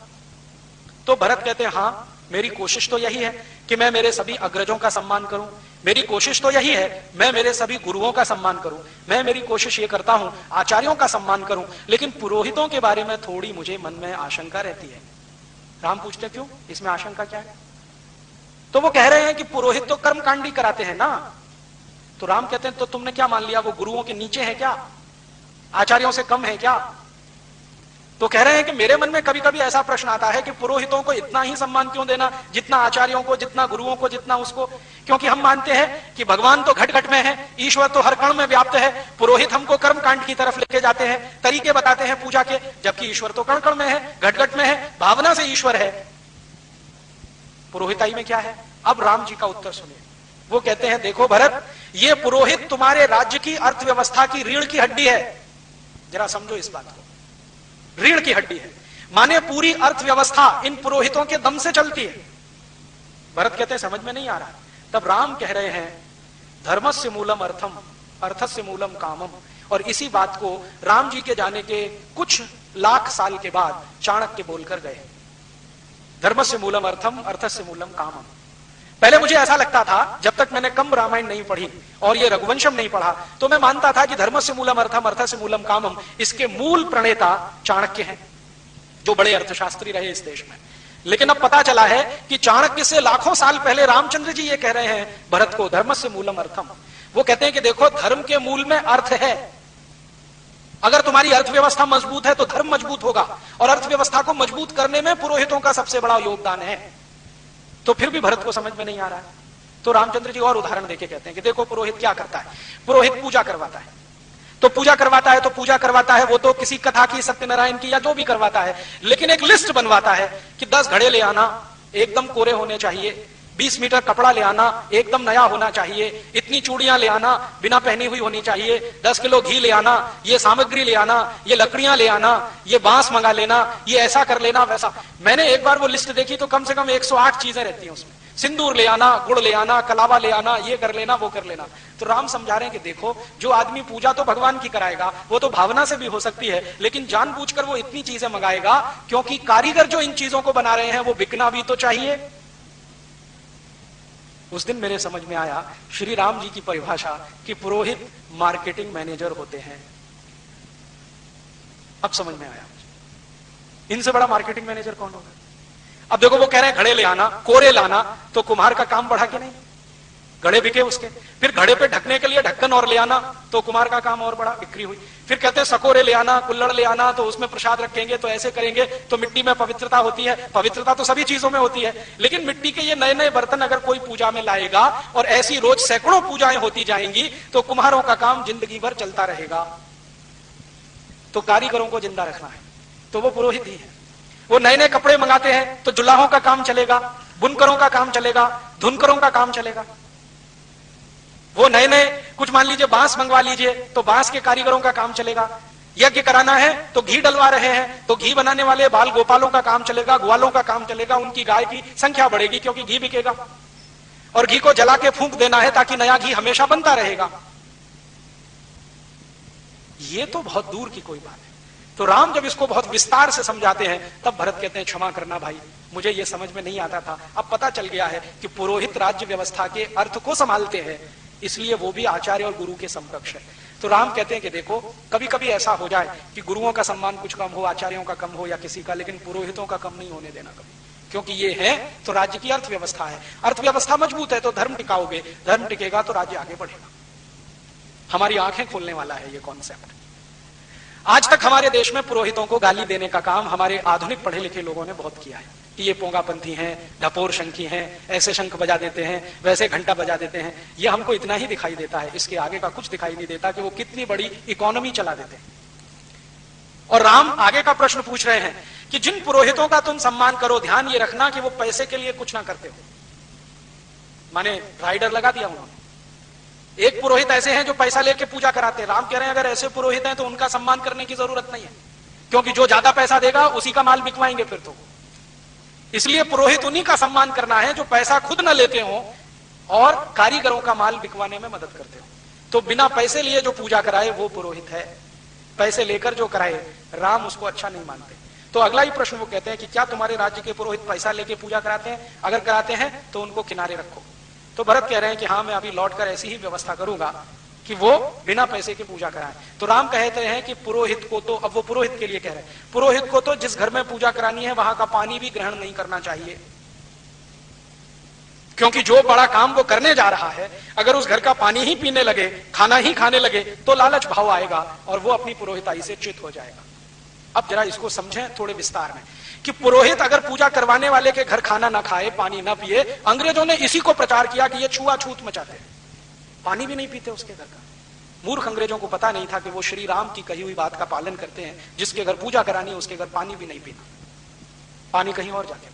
तो भरत कहते हैं हां, मेरी कोशिश तो यही है कि मैं मेरे सभी अग्रजों का सम्मान करूं, मेरी कोशिश तो यही है मैं मेरे सभी गुरुओं का सम्मान करूं, मैं मेरी कोशिश ये करता हूं आचार्यों का सम्मान करूं, लेकिन पुरोहितों के बारे में थोड़ी मुझे मन में आशंका रहती है। राम पूछते क्यों, इसमें आशंका क्या है? तो वो कह रहे हैं कि पुरोहित तो कर्मकांडी कराते हैं ना। तो राम कहते हैं तो तुमने क्या मान लिया, वो गुरुओं के नीचे है क्या, आचार्यों से कम है क्या? तो कह रहे हैं कि मेरे मन में कभी कभी ऐसा प्रश्न आता है कि पुरोहितों को इतना ही सम्मान क्यों देना, जितना आचार्यों को, जितना गुरुओं को, जितना उसको? क्योंकि हम मानते हैं कि भगवान तो घट घट में है, ईश्वर तो हर कण में व्याप्त है। पुरोहित हमको कर्म कांड की तरफ लेके जाते हैं, तरीके बताते हैं पूजा के, जबकि ईश्वर तो कण कण में है, घट घट में है, भावना से ईश्वर है। पुरोहिताई में क्या है? अब राम जी का उत्तर सुनिए। वो कहते हैं देखो भरत, ये पुरोहित तुम्हारे राज्य की अर्थव्यवस्था की रीढ़ की हड्डी है। जरा समझो इस बात को, रीढ़ की हड्डी है, माने पूरी अर्थव्यवस्था इन पुरोहितों के दम से चलती है। भरत कहते हैं समझ में नहीं आ रहा। तब राम कह रहे हैं धर्मस्य मूलम अर्थम, अर्थस्य मूलम कामम। और इसी बात को राम जी के जाने के कुछ लाख साल के बाद चाणक्य बोलकर गए, धर्मस्य मूलम अर्थम, अर्थस्य मूलम कामम। पहले मुझे ऐसा लगता था, जब तक मैंने कम रामायण नहीं पढ़ी और ये रघुवंशम नहीं पढ़ा, तो मैं मानता था कि धर्मस्य मूलम अर्थम, अर्थस्य मूलम कामम, इसके मूल प्रणेता चाणक्य हैं, जो बड़े अर्थशास्त्री रहे इस देश में। लेकिन अब पता चला है कि चाणक्य से लाखों साल पहले रामचंद्र जी ये कह रहे हैं भरत को, धर्मस्य मूलम अर्थम। वो कहते हैं कि देखो, धर्म के मूल में अर्थ है। अगर तुम्हारी अर्थव्यवस्था मजबूत है तो धर्म मजबूत होगा, और अर्थव्यवस्था को मजबूत करने में पुरोहितों का सबसे बड़ा योगदान है। तो फिर भी भरत को समझ में नहीं आ रहा है। तो रामचंद्र जी और उदाहरण देके कहते हैं कि देखो पुरोहित क्या करता है। पुरोहित पूजा करवाता है, तो पूजा करवाता है, तो पूजा करवाता है वो तो किसी कथा की, सत्यनारायण की, या जो भी करवाता है, लेकिन एक लिस्ट बनवाता है कि 10 घड़े ले आना, एकदम कोरे होने चाहिए, 20 मीटर कपड़ा ले आना, एकदम नया होना चाहिए, इतनी चूड़ियां ले आना, बिना पहनी हुई होनी चाहिए, 10 किलो घी ले आना, ये सामग्री ले आना, ये लकड़ियां ले आना, ये बांस मंगा लेना, ये ऐसा कर लेना, वैसा। मैंने एक बार वो लिस्ट देखी तो कम से कम 108 चीजें रहती हैं उसमें। सिंदूर ले आना, गुड़ ले आना, कलावा ले आना, ये कर लेना, वो कर लेना। तो राम समझा रहे हैं कि देखो, जो आदमी पूजा तो भगवान की कराएगा, वो तो भावना से भी हो सकती है, लेकिन जानबूझकर वो इतनी चीजें मंगाएगा क्योंकि कारीगर जो इन चीजों को बना रहे हैं वो बिकना भी तो चाहिए। उस दिन मेरे समझ में आया श्री राम जी की परिभाषा कि पुरोहित मार्केटिंग मैनेजर होते हैं। अब समझ में आया, इनसे बड़ा मार्केटिंग मैनेजर कौन होगा। अब देखो, वो कह रहे हैं घड़े ले आना, कोरे लाना, तो कुम्हार का काम बढ़ा कि नहीं, घड़े बिके उसके। फिर घड़े पे ढकने के लिए ढक्कन और ले आना, तो कुम्हार का काम और बढ़ा, बिक्री हुई। फिर कहते हैं सकोरे ले आना, कुल्लड़ ले आना, तो उसमें प्रसाद रखेंगे, तो ऐसे करेंगे तो मिट्टी में पवित्रता होती है। पवित्रता तो सभी चीजों में होती है, लेकिन मिट्टी के ये नए नए बर्तन अगर कोई पूजा में लाएगा और ऐसी रोज सैकड़ों पूजाएं होती जाएंगी, तो कुम्हारों का काम जिंदगी भर चलता रहेगा। तो कारीगरों को जिंदा रखना है तो वो पुरोहित ही है। वो नए नए कपड़े मंगाते हैं तो जुलाहों का काम चलेगा, बुनकरों का काम चलेगा, धुनकरों का काम चलेगा। वो नए नए कुछ मान लीजिए बांस मंगवा लीजिए तो बांस के कारीगरों का काम चलेगा। यज्ञ कराना है तो घी डलवा रहे हैं तो घी बनाने वाले बाल गोपालों का काम चलेगा, ग्वालों का काम चलेगा, उनकी गाय की संख्या बढ़ेगी क्योंकि घी बिकेगा। और घी को जला के फूंक देना है ताकि नया घी हमेशा बनता रहेगा। ये तो बहुत दूर की कोई बात है। तो राम जब इसको बहुत विस्तार से समझाते हैं तब भरत कहते हैं क्षमा करना भाई, मुझे ये समझ में नहीं आता था। अब पता चल गया है कि पुरोहित राज्य व्यवस्था के अर्थ को संभालते हैं, इसलिए वो भी आचार्य और गुरु के समकक्ष है। तो राम कहते हैं कि देखो, कभी कभी ऐसा हो जाए कि गुरुओं का सम्मान कुछ कम हो, आचार्यों का कम हो या किसी का, लेकिन पुरोहितों का कम नहीं होने देना कभी, क्योंकि ये है तो राज्य की अर्थव्यवस्था है। अर्थव्यवस्था मजबूत है तो धर्म टिकाओगे, धर्म टिकेगा तो राज्य आगे बढ़ेगा। हमारी आंखें खोलने वाला है ये कॉन्सेप्ट। आज तक हमारे देश में पुरोहितों को गाली देने का काम हमारे आधुनिक पढ़े लिखे लोगों ने बहुत किया है कि ये पोंगापंथी हैं, ढपोर शंखी हैं, ऐसे शंख बजा देते हैं, वैसे घंटा बजा देते हैं। ये हमको इतना ही दिखाई देता है, इसके आगे का कुछ दिखाई नहीं देता कि वो कितनी बड़ी इकोनॉमी चला देते हैं। और राम आगे का प्रश्न पूछ रहे हैं कि जिन पुरोहितों का तुम सम्मान करो, ध्यान ये रखना कि वो पैसे के लिए कुछ ना करते हो। माने राइडर लगा दिया उन्होंने। एक पुरोहित ऐसे हैं जो पैसा लेके पूजा कराते हैं। राम कह रहे हैं अगर ऐसे पुरोहित हैं तो उनका सम्मान करने की जरूरत नहीं है, क्योंकि जो ज्यादा पैसा देगा उसी का माल बिकवाएंगे फिर तो। इसलिए पुरोहित उन्हीं का सम्मान करना है जो पैसा खुद न लेते हो और कारीगरों का माल बिकवाने में मदद करते हो। तो बिना पैसे लिए जो पूजा कराए वो पुरोहित है, पैसे लेकर जो कराए राम उसको अच्छा नहीं मानते। तो अगला ही प्रश्न वो कहते हैं कि क्या तुम्हारे राज्य के पुरोहित पैसा लेके पूजा कराते हैं? अगर कराते हैं तो उनको किनारे रखो। तो भरत कह रहे हैं कि हाँ, मैं अभी लौटकर ऐसी ही व्यवस्था करूंगा कि वो बिना पैसे के पूजा कराएं। तो राम कहते हैं कि पुरोहित को तो, अब वो पुरोहित के लिए कह रहे हैं, पुरोहित को तो जिस घर में पूजा करानी है वहां का पानी भी ग्रहण नहीं करना चाहिए, क्योंकि जो बड़ा काम वो करने जा रहा है अगर उस घर का पानी ही पीने लगे, खाना ही खाने लगे तो लालच भाव आएगा और वो अपनी पुरोहिताई से च्युत हो जाएगा। अब जरा इसको समझें थोड़े विस्तार में कि पुरोहित अगर पूजा करवाने वाले के घर खाना ना खाए, पानी ना पिए, अंग्रेजों ने इसी को प्रचार किया कि ये छुआछूत मचाते हैं, पानी भी नहीं पीते उसके घर का। मूर्ख अंग्रेजों को पता नहीं था कि वो श्री राम की कही हुई बात का पालन करते हैं, जिसके घर पूजा करानी है उसके घर पानी भी नहीं पीना, पानी कहीं और जाके पीना।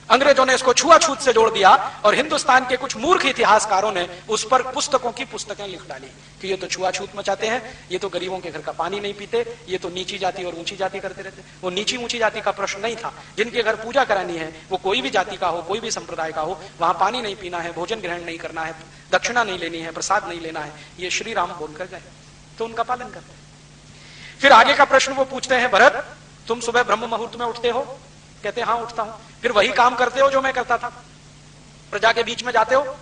अंग्रेजों ने इसको छुआछूत से जोड़ दिया और हिंदुस्तान के कुछ मूर्ख इतिहासकारों ने उस पर पुस्तकों की पुस्तकें लिख डाली कि ये तो छुआछूत मचाते हैं, ये तो गरीबों के घर का पानी नहीं पीते, ये तो नीची जाति और ऊंची जाति करते रहते। वो नीची ऊंची जाति का प्रश्न नहीं था, जिनके घर पूजा करानी है वो कोई भी जाति का हो, कोई भी संप्रदाय का हो, वहां पानी नहीं पीना है, भोजन ग्रहण नहीं करना है, दक्षिणा नहीं लेनी है, प्रसाद नहीं लेना है, ये श्री राम बोलकर गए तो उनका पालन करते हैं। फिर आगे का प्रश्न वो पूछते हैं, भरत तुम सुबह ब्रह्म मुहूर्त में उठते हो? कहते हैं हाँ उठता हूं। फिर वही काम करते हो जो मैं करता था? प्रजा के बीच में जाते हो,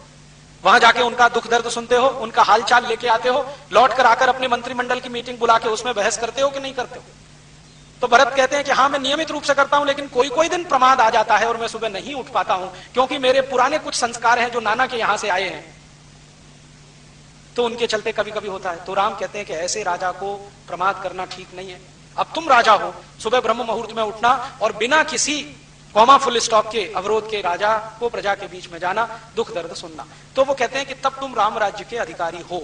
वहां जाके उनका दुख दर्द सुनते हो, उनका हालचाल लेके आते हो, लौट कर आकर अपने मंत्रिमंडल की मीटिंग बुला के उसमें बहस करते हो कि नहीं करते हो? तो भरत कहते हैं कि हाँ मैं नियमित रूप से करता हूं, लेकिन कोई कोई दिन प्रमाद आ जाता है और मैं सुबह नहीं उठ पाता हूं, क्योंकि मेरे पुराने कुछ संस्कार हैं जो नाना के यहां से आए हैं, तो उनके चलते कभी कभी होता है। तो राम कहते हैं कि ऐसे राजा को प्रमाद करना ठीक नहीं है। अब तुम राजा हो, सुबह ब्रह्म मुहूर्त में उठना और बिना किसी कॉमा फुल स्टॉप के अवरोध के राजा को प्रजा के बीच में जाना, दुख दर्द सुनना। तो वो कहते हैं कि तब तुम राम राज्य के अधिकारी हो।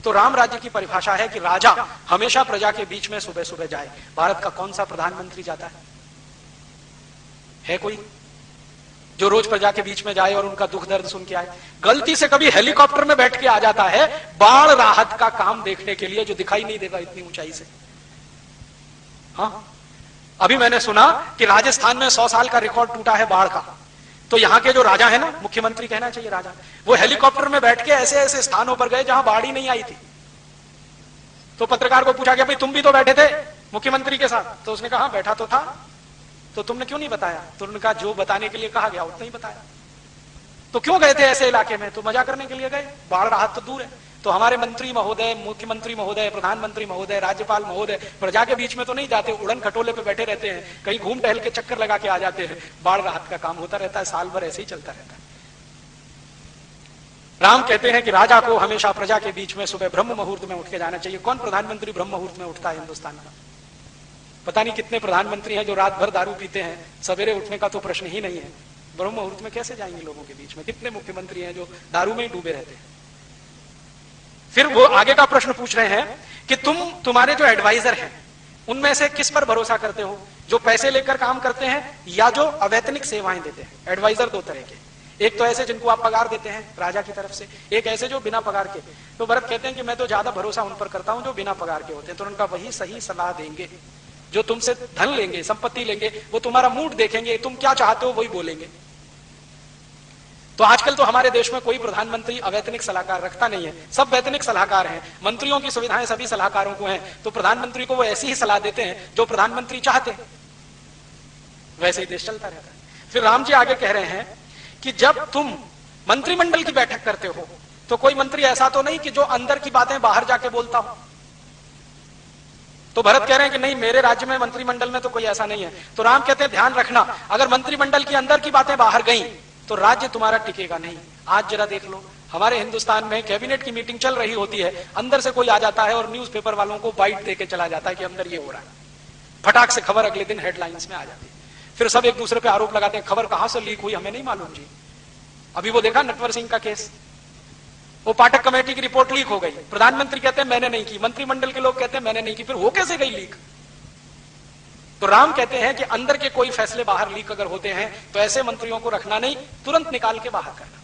तो राम राज्य की परिभाषा है कि राजा हमेशा प्रजा के बीच में सुबह सुबह जाए। भारत का कौन सा प्रधानमंत्री जाता है कोई जो रोज प्रजा के बीच में जाए और उनका दुख दर्द सुन के आए? गलती से कभी हेलीकॉप्टर में बैठ के आ जाता है बाढ़ राहत का काम देखने के लिए, जो दिखाई नहीं देगा इतनी ऊंचाई से। हाँ, अभी मैंने सुना कि राजस्थान में 100 साल का रिकॉर्ड टूटा है बाढ़ का। तो यहां के जो राजा है ना, मुख्यमंत्री कहना चाहिए राजा, वो हेलीकॉप्टर में बैठ के ऐसे ऐसे स्थानों पर गए जहां बाढ़ ही नहीं आई थी। तो पत्रकार को पूछा गया भाई तुम भी तो बैठे थे मुख्यमंत्री के साथ? तो उसने कहा बैठा तो था, तो तुमने क्यों नहीं बताया? तो उन्होंने कहा जो बताने के लिए कहा गया उतना ही बताया। तो क्यों गए थे ऐसे इलाके में? तो मजा करने के लिए गए, बाढ़ राहत तो दूर है। तो हमारे मंत्री महोदय, मुख्यमंत्री महोदय, प्रधानमंत्री महोदय, राज्यपाल महोदय प्रजा के बीच में तो नहीं जाते, उड़न खटोले पे बैठे रहते हैं, कहीं घूम टहल के चक्कर लगा के आ जाते हैं। बाढ़ राहत का काम होता रहता है, साल भर ऐसे ही चलता रहता है। राम कहते हैं कि राजा को हमेशा प्रजा के बीच में सुबह ब्रह्म मुहूर्त में उठ के जाना चाहिए। कौन प्रधानमंत्री ब्रह्म मुहूर्त में उठता है हिंदुस्तान का? पता नहीं कितने प्रधानमंत्री हैं जो रात भर दारू पीते हैं, सवेरे उठने का तो प्रश्न ही नहीं है। ब्रह्म मुहूर्त में कैसे जाएंगे लोगों के बीच में? कितने मुख्यमंत्री हैं जो दारू में ही डूबे रहते हैं। फिर वो आगे का प्रश्न पूछ रहे हैं कि तुम्हारे जो एडवाइजर हैं उनमें से किस पर भरोसा करते हो, जो पैसे लेकर काम करते हैं या जो अवैतनिक सेवाएं देते हैं? एडवाइजर दो तरह के, एक तो ऐसे जिनको आप पगार देते हैं राजा की तरफ से, एक ऐसे जो बिना पगार के। तो भरत कहते हैं कि मैं तो ज्यादा भरोसा उन पर करता हूं जो बिना पगार के होते हैं। तो उनका वही सही सलाह देंगे, जो तुमसे धन लेंगे, संपत्ति लेंगे, वो तुम्हारा मूड देखेंगे, तुम क्या चाहते हो वही बोलेंगे। तो आजकल तो हमारे देश में कोई प्रधानमंत्री अवैतनिक सलाहकार रखता नहीं है, सब वैतनिक सलाहकार हैं। मंत्रियों की सुविधाएं सभी सलाहकारों को हैं, तो प्रधानमंत्री को वो ऐसी ही सलाह देते हैं जो प्रधानमंत्री चाहते हैं, वैसे ही देश चलता रहता है। फिर राम जी आगे कह रहे हैं कि जब तुम मंत्रिमंडल की बैठक करते हो तो कोई मंत्री ऐसा तो नहीं कि जो अंदर की बातें बाहर जाके बोलता हो। तो भरत कह रहे हैं कि नहीं, मेरे राज्य में मंत्रिमंडल में तो कोई ऐसा नहीं है। तो राम कहते हैं ध्यान रखना, अगर मंत्रिमंडल के अंदर की बातें बाहर गई तो राज्य तुम्हारा टिकेगा नहीं। आज जरा देख लो, हमारे हिंदुस्तान में कैबिनेट की मीटिंग चल रही होती है, अंदर से कोई आ जाता है और न्यूज़पेपर वालों को बाइट देके चला जाता है कि अंदर ये हो रहा है। फटाक से खबर अगले दिन हेडलाइंस में आ जाती है। फिर सब एक दूसरे पे आरोप लगाते हैं, खबर कहां से लीक हुई हमें नहीं मालूम जी। अभी वो देखा नटवर सिंह का केस, वो पाठक कमेटी की रिपोर्ट लीक हो गई, प्रधानमंत्री कहते हैं मैंने नहीं की, मंत्रिमंडल के लोग कहते हैं मैंने नहीं की, फिर हो कैसे गई लीक? तो राम कहते हैं कि अंदर के कोई फैसले बाहर लीक अगर होते हैं तो ऐसे मंत्रियों को रखना नहीं, तुरंत निकाल के बाहर करना।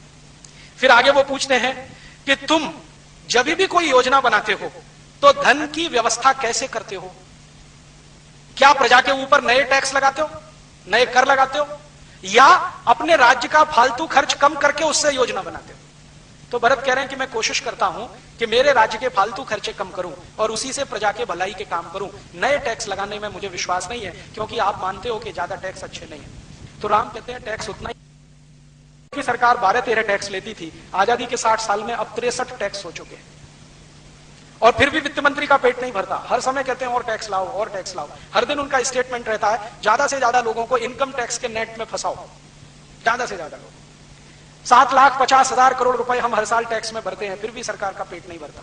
फिर आगे वो पूछते हैं कि तुम जब भी कोई योजना बनाते हो तो धन की व्यवस्था कैसे करते हो? क्या प्रजा के ऊपर नए टैक्स लगाते हो, नए कर लगाते हो, या अपने राज्य का फालतू खर्च कम करके उससे योजना बनाते हो? तो भरत कह रहे हैं कि मैं कोशिश करता हूं कि मेरे राज्य के फालतू खर्चे कम करूं और उसी से प्रजा के भलाई के काम करूं। नए टैक्स लगाने में मुझे विश्वास नहीं है, क्योंकि आप मानते हो कि ज्यादा टैक्स अच्छे नहीं है। तो राम कहते हैं टैक्स उतना ही की सरकार 12-13 टैक्स लेती थी, आजादी के 60 साल में अब 63 टैक्स हो चुके हैं, और फिर भी वित्त मंत्री का पेट नहीं भरता। हर समय कहते हैं और टैक्स लाओ और टैक्स लाओ। हर दिन उनका स्टेटमेंट रहता है ज्यादा से ज्यादा लोगों को इनकम टैक्स के नेट में फंसाओ, ज्यादा से ज्यादा लोग। 7,50,000 करोड़ रुपए हम हर साल टैक्स में भरते हैं, फिर भी सरकार का पेट नहीं भरता।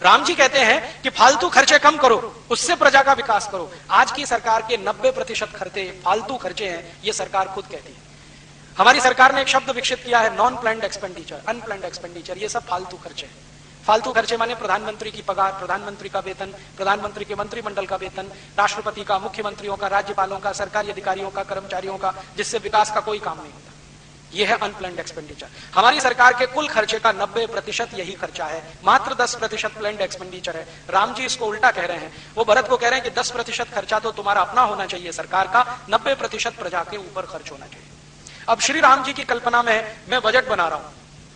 राम जी कहते हैं कि फालतू खर्चे कम करो, उससे प्रजा का विकास करो। आज की सरकार के 90% खर्चे फालतू खर्चे हैं, ये सरकार खुद कहती है। हमारी सरकार ने एक शब्द विकसित किया है, non planned expenditure, unplanned expenditure, ये सब फालतू खर्चे हैं। फालतू खर्चे माने प्रधानमंत्री की पगार, प्रधानमंत्री का वेतन, प्रधानमंत्री के मंत्रिमंडल का वेतन, राष्ट्रपति का, मुख्यमंत्रियों का, राज्यपालों का, सरकारी अधिकारियों का, कर्मचारियों का, जिससे विकास का कोई काम नहीं होता। यह है अनप्लान्ड एक्सपेंडिचर। हमारी सरकार के कुल खर्चे का 90% यही खर्चा है, मात्र 10% प्लान्ड एक्सपेंडिचर है। राम जी इसको उल्टा कह रहे हैं, वो भरत को कह रहे हैं कि 10% खर्चा तो तुम्हारा अपना होना चाहिए सरकार का, 90% प्रजा के ऊपर खर्च होना चाहिए। अब श्री राम जी की कल्पना में मैं बजट बना रहा हूं,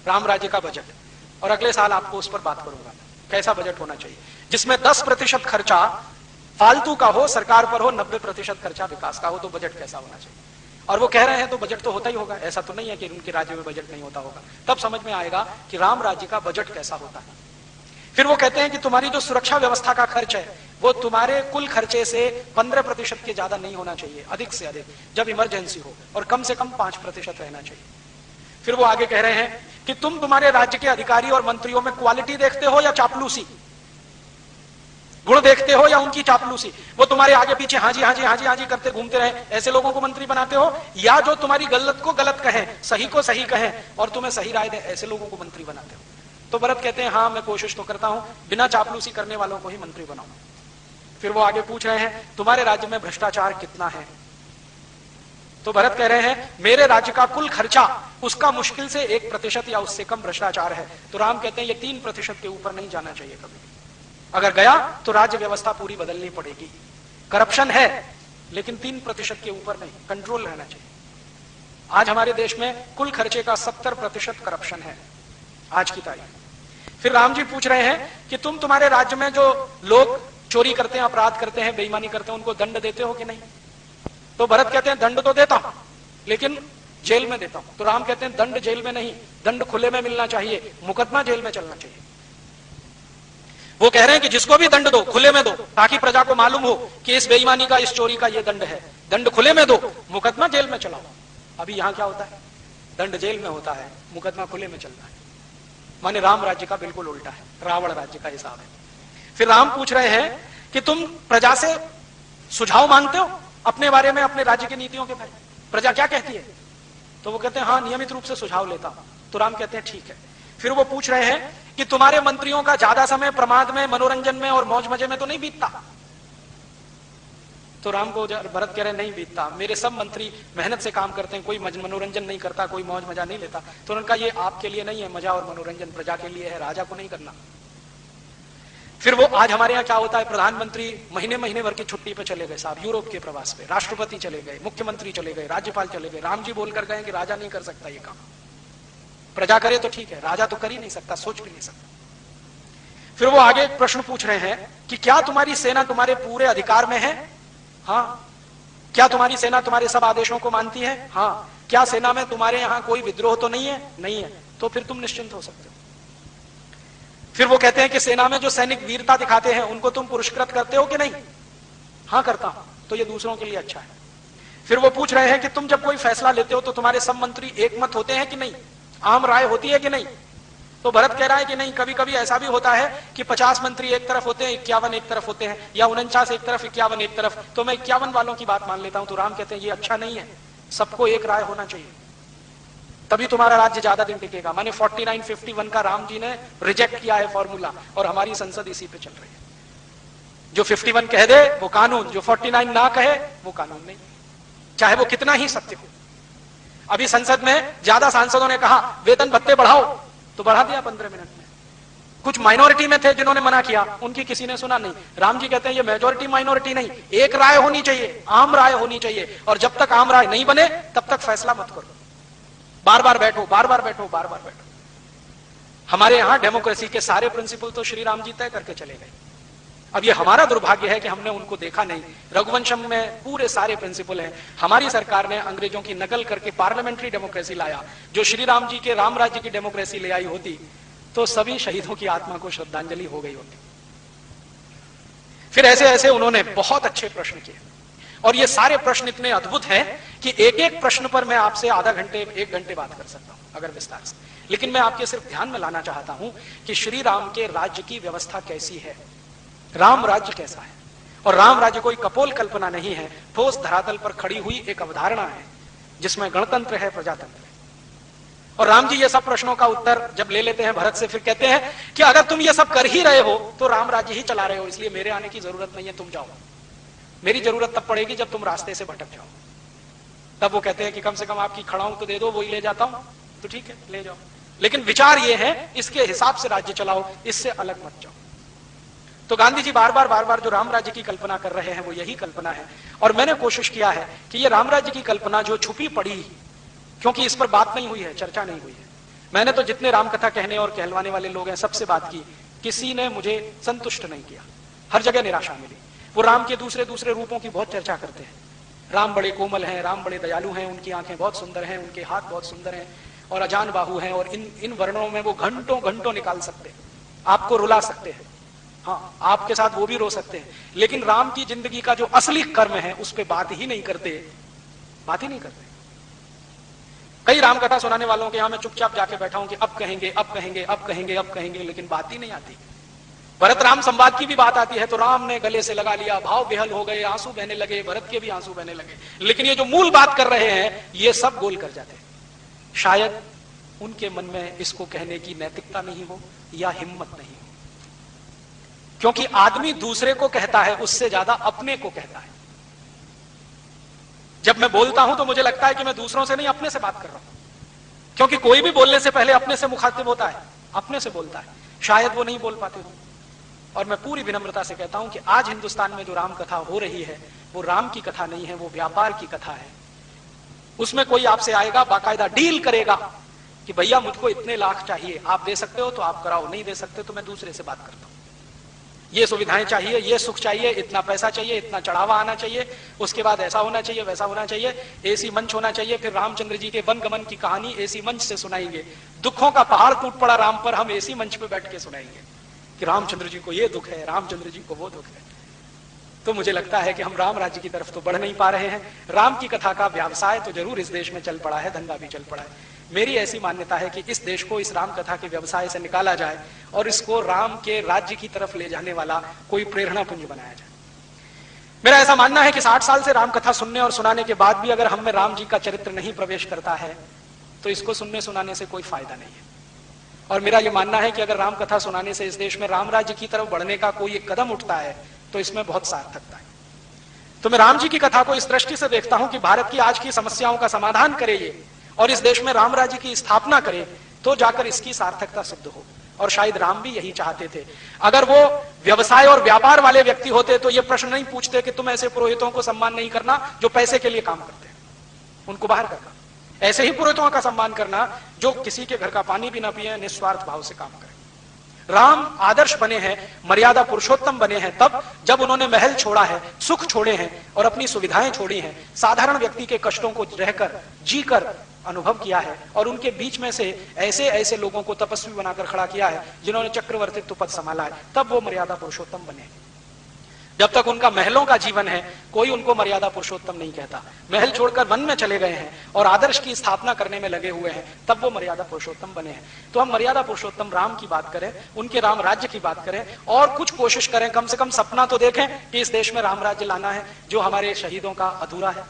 राम राज्य का बजट, और अगले साल आपको उस पर बात करूंगा कैसा बजट होना चाहिए, जिसमें 10% खर्चा फालतू का हो, सरकार पर हो, 90% खर्चा विकास का हो। तो बजट कैसा होना चाहिए? और वो कह रहे हैं तो बजट तो होता ही होगा, ऐसा तो नहीं है कि उनके राज्य में बजट नहीं होता होगा। तब समझ में आएगा कि राम राज्य का बजट कैसा होता है। फिर वो कहते हैं कि तुम्हारी जो सुरक्षा व्यवस्था का खर्च है वो तुम्हारे कुल खर्चे से 15% के ज्यादा नहीं होना चाहिए, अधिक से अधिक जब इमरजेंसी हो, और कम से कम 5% रहना चाहिए। फिर वो आगे कह रहे हैं कि तुम तुम्हारे राज्य के अधिकारी और मंत्रियों में क्वालिटी देखते हो या चापलूसी, गुण देखते हो या उनकी चापलूसी? वो तुम्हारे आगे पीछे हाँ जी हाँ जी हाँ जी हाँ जी करते घूमते रहे, ऐसे लोगों को मंत्री बनाते हो, या जो तुम्हारी गलत को गलत कहें, सही को सही कहें और तुम्हें सही राय दे, ऐसे लोगों को मंत्री बनाते हो? तो भरत कहते हैं हाँ, मैं कोशिश तो करता हूं बिना चापलूसी करने वालों को ही मंत्री बनाऊं। फिर वो आगे पूछ रहे हैं तुम्हारे राज्य में भ्रष्टाचार कितना है? तो भरत कह रहे हैं मेरे राज्य का कुल खर्चा, उसका मुश्किल से 1% या उससे कम भ्रष्टाचार है। तो राम कहते हैं ये 3% के ऊपर नहीं जाना चाहिए कभी। अगर गया तो राज्य व्यवस्था पूरी बदलनी पड़ेगी। करप्शन है लेकिन 3% के ऊपर नहीं, कंट्रोल रहना चाहिए। आज हमारे देश में कुल खर्चे का 70% करप्शन है आज की तारीख। फिर राम जी पूछ रहे हैं कि तुम तुम्हारे राज्य में जो लोग चोरी करते हैं, अपराध करते हैं, बेईमानी करते हैं, उनको दंड देते हो कि नहीं? तो भरत कहते हैं दंड तो देता हूं लेकिन जेल में देता हूं। तो राम कहते हैं दंड जेल में नहीं, दंड खुले में मिलना चाहिए, मुकदमा जेल में चलना चाहिए। वो कह रहे हैं कि जिसको भी दंड दो खुले में दो, ताकि प्रजा को मालूम हो कि इस बेईमानी का, इस चोरी का ये दंड है। दंड खुले में दो, मुकदमा जेल में चलाओ। अभी यहां क्या होता है? दंड जेल में होता है, मुकदमा खुले में चलता है। माने राम राज्य का बिल्कुल उल्टा है, रावण राज्य का हिसाब है। फिर राम पूछ रहे हैं कि तुम प्रजा से सुझाव मांगते हो अपने बारे में, अपने राज्य की नीतियों के बारे में, प्रजा क्या कहती है? तो वो कहते हैं हाँ, नियमित रूप से सुझाव लेता हूं। तो राम कहते हैं ठीक है। फिर वो पूछ रहे हैं कि तुम्हारे मंत्रियों का ज्यादा समय प्रमाद में, मनोरंजन में और मौज मजे में तो नहीं बीतता? तो राम को भरत कह रहे नहीं बीतता, मेरे सब मंत्री मेहनत से काम करते हैं, कोई मनोरंजन नहीं करता, कोई मौज मजा नहीं लेता। तो उनका ये आपके लिए नहीं है, मजा और मनोरंजन प्रजा के लिए है, राजा को नहीं करना। फिर वो आज हमारे यहाँ क्या होता है, प्रधानमंत्री महीने महीने भर की छुट्टी पे चले गए साहब, यूरोप के प्रवास पे, राष्ट्रपति चले गए, मुख्यमंत्री चले गए, राज्यपाल चले गए। राम जी बोलकर गए कि राजा नहीं कर सकता ये काम, प्रजा करे तो ठीक है, राजा तो कर ही नहीं सकता, सोच भी नहीं सकता। फिर वो आगे प्रश्न पूछ रहे हैं कि क्या तुम्हारी सेना तुम्हारे पूरे अधिकार में है? हाँ। क्या तुम्हारी सेना तुम्हारे सब आदेशों को मानती है? हाँ। क्या सेना में तुम्हारे यहां कोई विद्रोह तो नहीं है? नहीं है। तो फिर तुम निश्चिंत हो सकते हो। फिर वो कहते हैं कि सेना में जो सैनिक वीरता दिखाते हैं उनको तुम पुरस्कृत करते हो कि नहीं? हाँ करता हूं। तो ये दूसरों के लिए अच्छा है। फिर वो पूछ रहे हैं कि तुम जब कोई फैसला लेते हो तो तुम्हारे सब मंत्री एक मत होते हैं कि नहीं, आम राय होती है कि नहीं? तो भरत कह रहा है कि नहीं, कभी कभी ऐसा भी होता है कि 50 मंत्री एक तरफ होते हैं, 51 एक तरफ होते हैं, या 49 एक तरफ, 51 एक तरफ, तो मैं 51 वालों की बात मान लेता हूं। तो राम कहते हैं ये अच्छा नहीं है, सबको एक राय होना चाहिए, तभी तुम्हारा राज्य ज्यादा दिन टिकेगा। माने 49-51 का राम जी ने रिजेक्ट किया है फॉर्मूला, और हमारी संसद इसी पे चल रही है। जो 51 कह दे वो कानून, जो 49 ना कहे वो कानून नहीं, चाहे वो कितना ही सत्य हो। अभी संसद में ज्यादा सांसदों ने कहा वेतन भत्ते बढ़ाओ, तो बढ़ा दिया 15 मिनट में। कुछ माइनॉरिटी में थे जिन्होंने मना किया, उनकी किसी ने सुना नहीं। राम जी कहते हैं ये मेजॉरिटी माइनॉरिटी नहीं, एक राय होनी चाहिए, आम राय होनी चाहिए, और जब तक आम राय नहीं बने तब तक फैसला मत करो, बार बार बैठो, बार बार बैठो, बार बार बैठो। हमारे यहां डेमोक्रेसी के सारे प्रिंसिपल तो श्री राम जी तय करके चले गए। अब ये हमारा दुर्भाग्य है कि हमने उनको देखा नहीं। रघुवंशम में पूरे सारे प्रिंसिपल हैं। हमारी सरकार ने अंग्रेजों की नकल करके पार्लियामेंट्री डेमोक्रेसी लाया। जो श्री राम जी के राम राज्य की डेमोक्रेसी ले आई होती तो सभी शहीदों की आत्मा को श्रद्धांजलि हो गई होती। फिर ऐसे ऐसे उन्होंने बहुत अच्छे प्रश्न किए, और ये सारे प्रश्न इतने अद्भुत हैं कि एक एक प्रश्न पर मैं आपसे आधा घंटे 1 घंटे बात कर सकता हूं अगर विस्तार से। लेकिन मैं आपके सिर्फ ध्यान में लाना चाहता हूं कि श्री राम के राज्य की व्यवस्था कैसी है, राम राज्य कैसा है। और राम राज्य कोई कपोल कल्पना नहीं है, ठोस धरातल पर खड़ी हुई एक अवधारणा है जिसमें गणतंत्र है, प्रजातंत्र है। और राम जी ये सब प्रश्नों का उत्तर जब ले लेते हैं भरत से, फिर कहते हैं कि अगर तुम ये सब कर ही रहे हो तो राम राज्य ही चला रहे हो, इसलिए मेरे आने की जरूरत नहीं है, तुम जाओ। मेरी जरूरत तब पड़ेगी जब तुम रास्ते से भटक जाओ। तब वो कहते हैं कि कम से कम आपकी खड़ाऊं तो दे दो, वही ले जाता हूं। तो ठीक है, ले जाओ, लेकिन विचार ये है इसके हिसाब से राज्य चलाओ, इससे अलग मत जाओ। तो गांधी जी बार बार जो राम राज्य की कल्पना कर रहे हैं वो यही कल्पना है। और मैंने कोशिश किया है कि ये राम राज्य की कल्पना जो छुपी पड़ी, क्योंकि इस पर बात नहीं हुई है, चर्चा नहीं हुई है, मैंने तो जितने रामकथा कहने और कहलवाने वाले लोग हैं सबसे बात की, किसी ने मुझे संतुष्ट नहीं किया, हर जगह निराशा मिली। वो राम के दूसरे दूसरे रूपों की बहुत चर्चा करते हैं। राम बड़े कोमल हैं, राम बड़े दयालु हैं, उनकी आंखें बहुत सुंदर हैं, उनके हाथ बहुत सुंदर हैं, और अजान बाहु हैं, और इन वर्णों में वो घंटों घंटों निकाल सकते हैं, आपको रुला सकते हैं, हाँ आपके साथ वो भी रो सकते हैं। लेकिन राम की जिंदगी का जो असली कर्म है उस पर बात ही नहीं करते, बात ही नहीं करते। कई रामकथा सुनाने वालों के यहां मैं चुपचाप जाके बैठा हूं कि अब कहेंगे, अब कहेंगे, अब कहेंगे, अब कहेंगे, लेकिन बात ही नहीं आती। भरत राम संवाद की भी बात आती है तो राम ने गले से लगा लिया, भाव बेहल हो गए, आंसू बहने लगे, भरत के भी आंसू बहने लगे। लेकिन ये जो मूल बात कर रहे हैं ये सब गोल कर जाते हैं। शायद उनके मन में इसको कहने की नैतिकता नहीं हो या हिम्मत नहीं हो, क्योंकि आदमी दूसरे को कहता है उससे ज्यादा अपने को कहता है। जब मैं बोलता हूं तो मुझे लगता है कि मैं दूसरों से नहीं अपने से बात कर रहा हूं, क्योंकि कोई भी बोलने से पहले अपने से मुखातिब होता है, अपने से बोलता है। शायद वो नहीं बोल पाते हो। और मैं पूरी विनम्रता से कहता हूं कि आज हिंदुस्तान में जो राम कथा हो रही है वो राम की कथा नहीं है, वो व्यापार की कथा है। उसमें कोई आपसे आएगा, बाकायदा डील करेगा कि भैया मुझको इतने लाख चाहिए, आप दे सकते हो तो आप कराओ, नहीं दे सकते तो मैं दूसरे से बात करता हूं। ये सुविधाएं चाहिए, ये सुख चाहिए, इतना पैसा चाहिए, इतना चढ़ावा आना चाहिए, उसके बाद ऐसा होना चाहिए, वैसा होना चाहिए, एसी मंच होना चाहिए। फिर रामचंद्र जी के वन गमन की कहानी एसी मंच से सुनाएंगे। दुखों का पहाड़ टूट पड़ा राम पर, हम एसी मंच पे बैठ के सुनाएंगे कि रामचंद्र जी को ये दुख है, रामचंद्र जी को वो दुख है। तो मुझे लगता है कि हम राम राज्य की तरफ तो बढ़ नहीं पा रहे हैं। राम की कथा का व्यवसाय तो जरूर इस देश में चल पड़ा है, धंधा भी चल पड़ा है। मेरी ऐसी मान्यता है कि इस देश को इस राम कथा के व्यवसाय से निकाला जाए और इसको राम के राज्य की तरफ ले जाने वाला कोई प्रेरणा पुंज बनाया जाए। मेरा ऐसा मानना है कि 60 साल से राम कथा सुनने और सुनाने के बाद भी अगर हम में राम जी का चरित्र नहीं प्रवेश करता है तो इसको सुनने सुनाने से कोई फायदा नहीं है। और मेरा यह मानना है कि अगर राम कथा सुनाने से इस देश में राम राज्य की तरफ बढ़ने का कोई एक कदम उठता है तो इसमें बहुत सार्थकता है। तो मैं राम जी की कथा को इस दृष्टि से देखता हूं कि भारत की आज की समस्याओं का समाधान करे ये, और इस देश में राम राज्य की स्थापना करे, तो जाकर इसकी सार्थकता सिद्ध हो। और शायद राम भी यही चाहते थे। अगर वो व्यवसाय और व्यापार वाले व्यक्ति होते तो ये प्रश्न नहीं पूछते कि तुम ऐसे पुरोहितों को सम्मान नहीं करना जो पैसे के लिए काम करते हैं, उनको बाहर करना। ऐसे ही पुरोहितों का सम्मान करना जो किसी के घर का पानी भी ना पिए, निस्वार्थ भाव से काम करें। राम आदर्श बने हैं, मर्यादा पुरुषोत्तम बने हैं तब जब उन्होंने महल छोड़ा है, सुख छोड़े हैं और अपनी सुविधाएं छोड़ी हैं। साधारण व्यक्ति के कष्टों को रहकर, जीकर अनुभव किया है और उनके बीच में से ऐसे ऐसे लोगों को तपस्वी बनाकर खड़ा किया है जिन्होंने चक्रवर्तित्व पद संभाला है, तब वो मर्यादा पुरुषोत्तम बने। जब तक उनका महलों का जीवन है कोई उनको मर्यादा पुरुषोत्तम नहीं कहता। महल छोड़कर वन में चले गए हैं और आदर्श की स्थापना करने में लगे हुए हैं, तब वो मर्यादा पुरुषोत्तम बने हैं। तो हम मर्यादा पुरुषोत्तम राम की बात करें, उनके राम राज्य की बात करें और कुछ कोशिश करें, कम से कम सपना तो देखें कि इस देश में राम राज्य लाना है जो हमारे शहीदों का अधूरा है।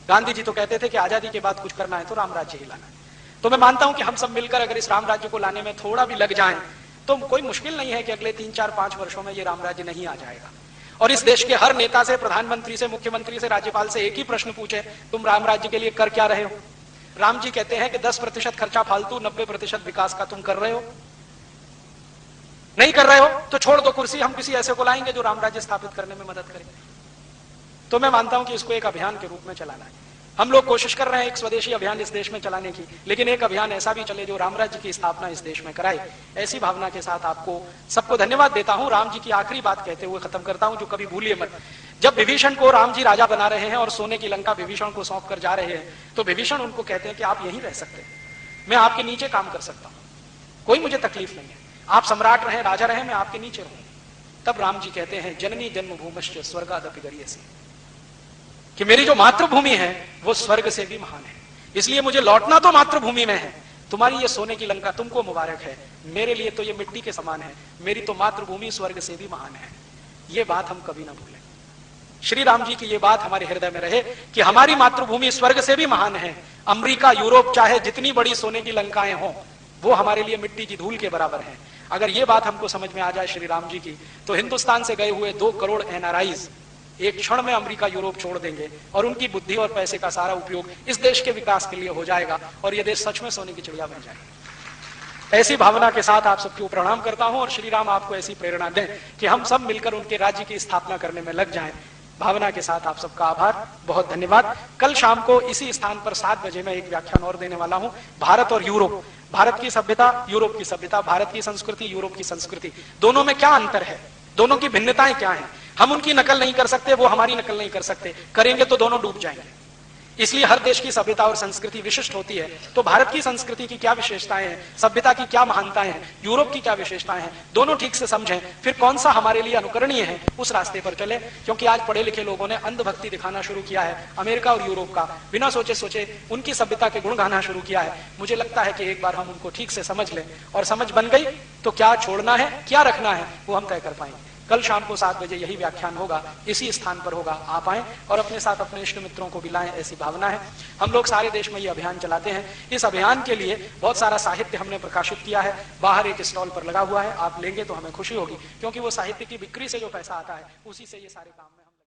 गांधी जी तो कहते थे कि आजादी के बाद कुछ करना है तो राम राज्य ही लाना है। तो मैं मानता हूं कि हम सब मिलकर अगर इस राम राज्य को लाने में थोड़ा भी लग जाएं तो कोई मुश्किल नहीं है कि अगले 3, 4, 5 वर्षों में ये राम राज्य नहीं आ जाएगा। और इस देश के हर नेता से, प्रधानमंत्री से, मुख्यमंत्री से, राज्यपाल से एक ही प्रश्न पूछे, तुम राम राज्य के लिए कर क्या रहे हो? राम जी कहते हैं कि 10% खर्चा फालतू, 90% विकास का तुम कर रहे हो। नहीं कर रहे हो तो छोड़ दो कुर्सी, हम किसी ऐसे को लाएंगे जो राम राज्य स्थापित करने में मदद करे। तो मैं मानता हूं कि इसको एक अभियान के रूप में चलाना है। हम लोग कोशिश कर रहे हैं एक स्वदेशी अभियान इस देश में चलाने की, लेकिन एक अभियान ऐसा भी चले जो राम राज्य की स्थापना इस देश में कराए। ऐसी भावना के साथ आपको सबको धन्यवाद देता हूं। राम जी की आखिरी बात कहते हुए खत्म करता हूं, जो कभी भूलिए मत। जब विभीषण को राम जी राजा बना रहे हैं और सोने की लंका विभीषण को सौंप कर जा रहे हैं, तो विभीषण उनको कहते हैं कि आप यहीं रह सकते हैं, मैं आपके नीचे काम कर सकता हूं, कोई मुझे तकलीफ नहीं है, आप सम्राट रहे, राजा रहे, मैं आपके नीचे रहूं। तब राम जी कहते हैं जननी जन्मभूमिश्च स्वर्गादपि गरीयसी, कि मेरी जो मातृभूमि है वो स्वर्ग से भी महान है, इसलिए मुझे लौटना तो मातृभूमि में है। तुम्हारी ये सोने की लंका तुमको मुबारक है, मेरे लिए तो ये मिट्टी के समान है, मेरी तो मातृभूमि स्वर्ग से भी महान है। ये बात हम कभी ना भूलें। श्री राम जी की ये बात हमारे हृदय में रहे कि हमारी मातृभूमि स्वर्ग से भी महान है। अमेरिका, यूरोप, चाहे जितनी बड़ी सोने की लंकाएं हों, वो हमारे लिए मिट्टी की धूल के बराबर है। अगर ये बात हमको समझ में आ जाए श्री राम जी की, तो हिंदुस्तान से गए हुए 2 करोड़ एनआरआईज एक क्षण में अमेरिका, यूरोप छोड़ देंगे और उनकी बुद्धि और पैसे का सारा उपयोग इस देश के विकास के लिए हो जाएगा और यह देश सच में सोने की चिड़िया बन जाएगा। ऐसी भावना के साथ आप सबको प्रणाम करता हूं और श्री राम आपको ऐसी प्रेरणा दें कि हम सब मिलकर उनके राज्य की स्थापना करने में लग जाएं। भावना के साथ आप सबका आभार, बहुत धन्यवाद। कल शाम को इसी स्थान पर 7 बजे मैं एक व्याख्यान और देने वाला हूं, भारत और यूरोप, भारत की सभ्यता, यूरोप की सभ्यता, भारत की संस्कृति, यूरोप की संस्कृति, दोनों में क्या अंतर है, दोनों की भिन्नताएं क्या हैं। हम उनकी नकल नहीं कर सकते, वो हमारी नकल नहीं कर सकते, करेंगे तो दोनों डूब जाएंगे। इसलिए हर देश की सभ्यता और संस्कृति विशिष्ट होती है। तो भारत की संस्कृति की क्या विशेषताएं हैं, सभ्यता की क्या महानताएं हैं, यूरोप की क्या विशेषताएं हैं, दोनों ठीक से समझें, फिर कौन सा हमारे लिए अनुकरणीय है उस रास्ते पर चले। क्योंकि आज पढ़े लिखे लोगों ने अंधभक्ति दिखाना शुरू किया है अमेरिका और यूरोप का, बिना सोचे सोचे उनकी सभ्यता के गुण गाना शुरू किया है। मुझे लगता है कि एक बार हम उनको ठीक से समझ लें और समझ बन गई तो क्या छोड़ना है, क्या रखना है, वो हम तय कर पाएंगे। कल शाम को 7 बजे यही व्याख्यान होगा, इसी स्थान पर होगा। आप आएं और अपने साथ अपने इष्ट मित्रों को भी लाएं, ऐसी भावना है। हम लोग सारे देश में ये अभियान चलाते हैं। इस अभियान के लिए बहुत सारा साहित्य हमने प्रकाशित किया है, बाहर एक स्टॉल पर लगा हुआ है, आप लेंगे तो हमें खुशी होगी, क्योंकि वो साहित्य की बिक्री से जो पैसा आता है उसी से ये सारे काम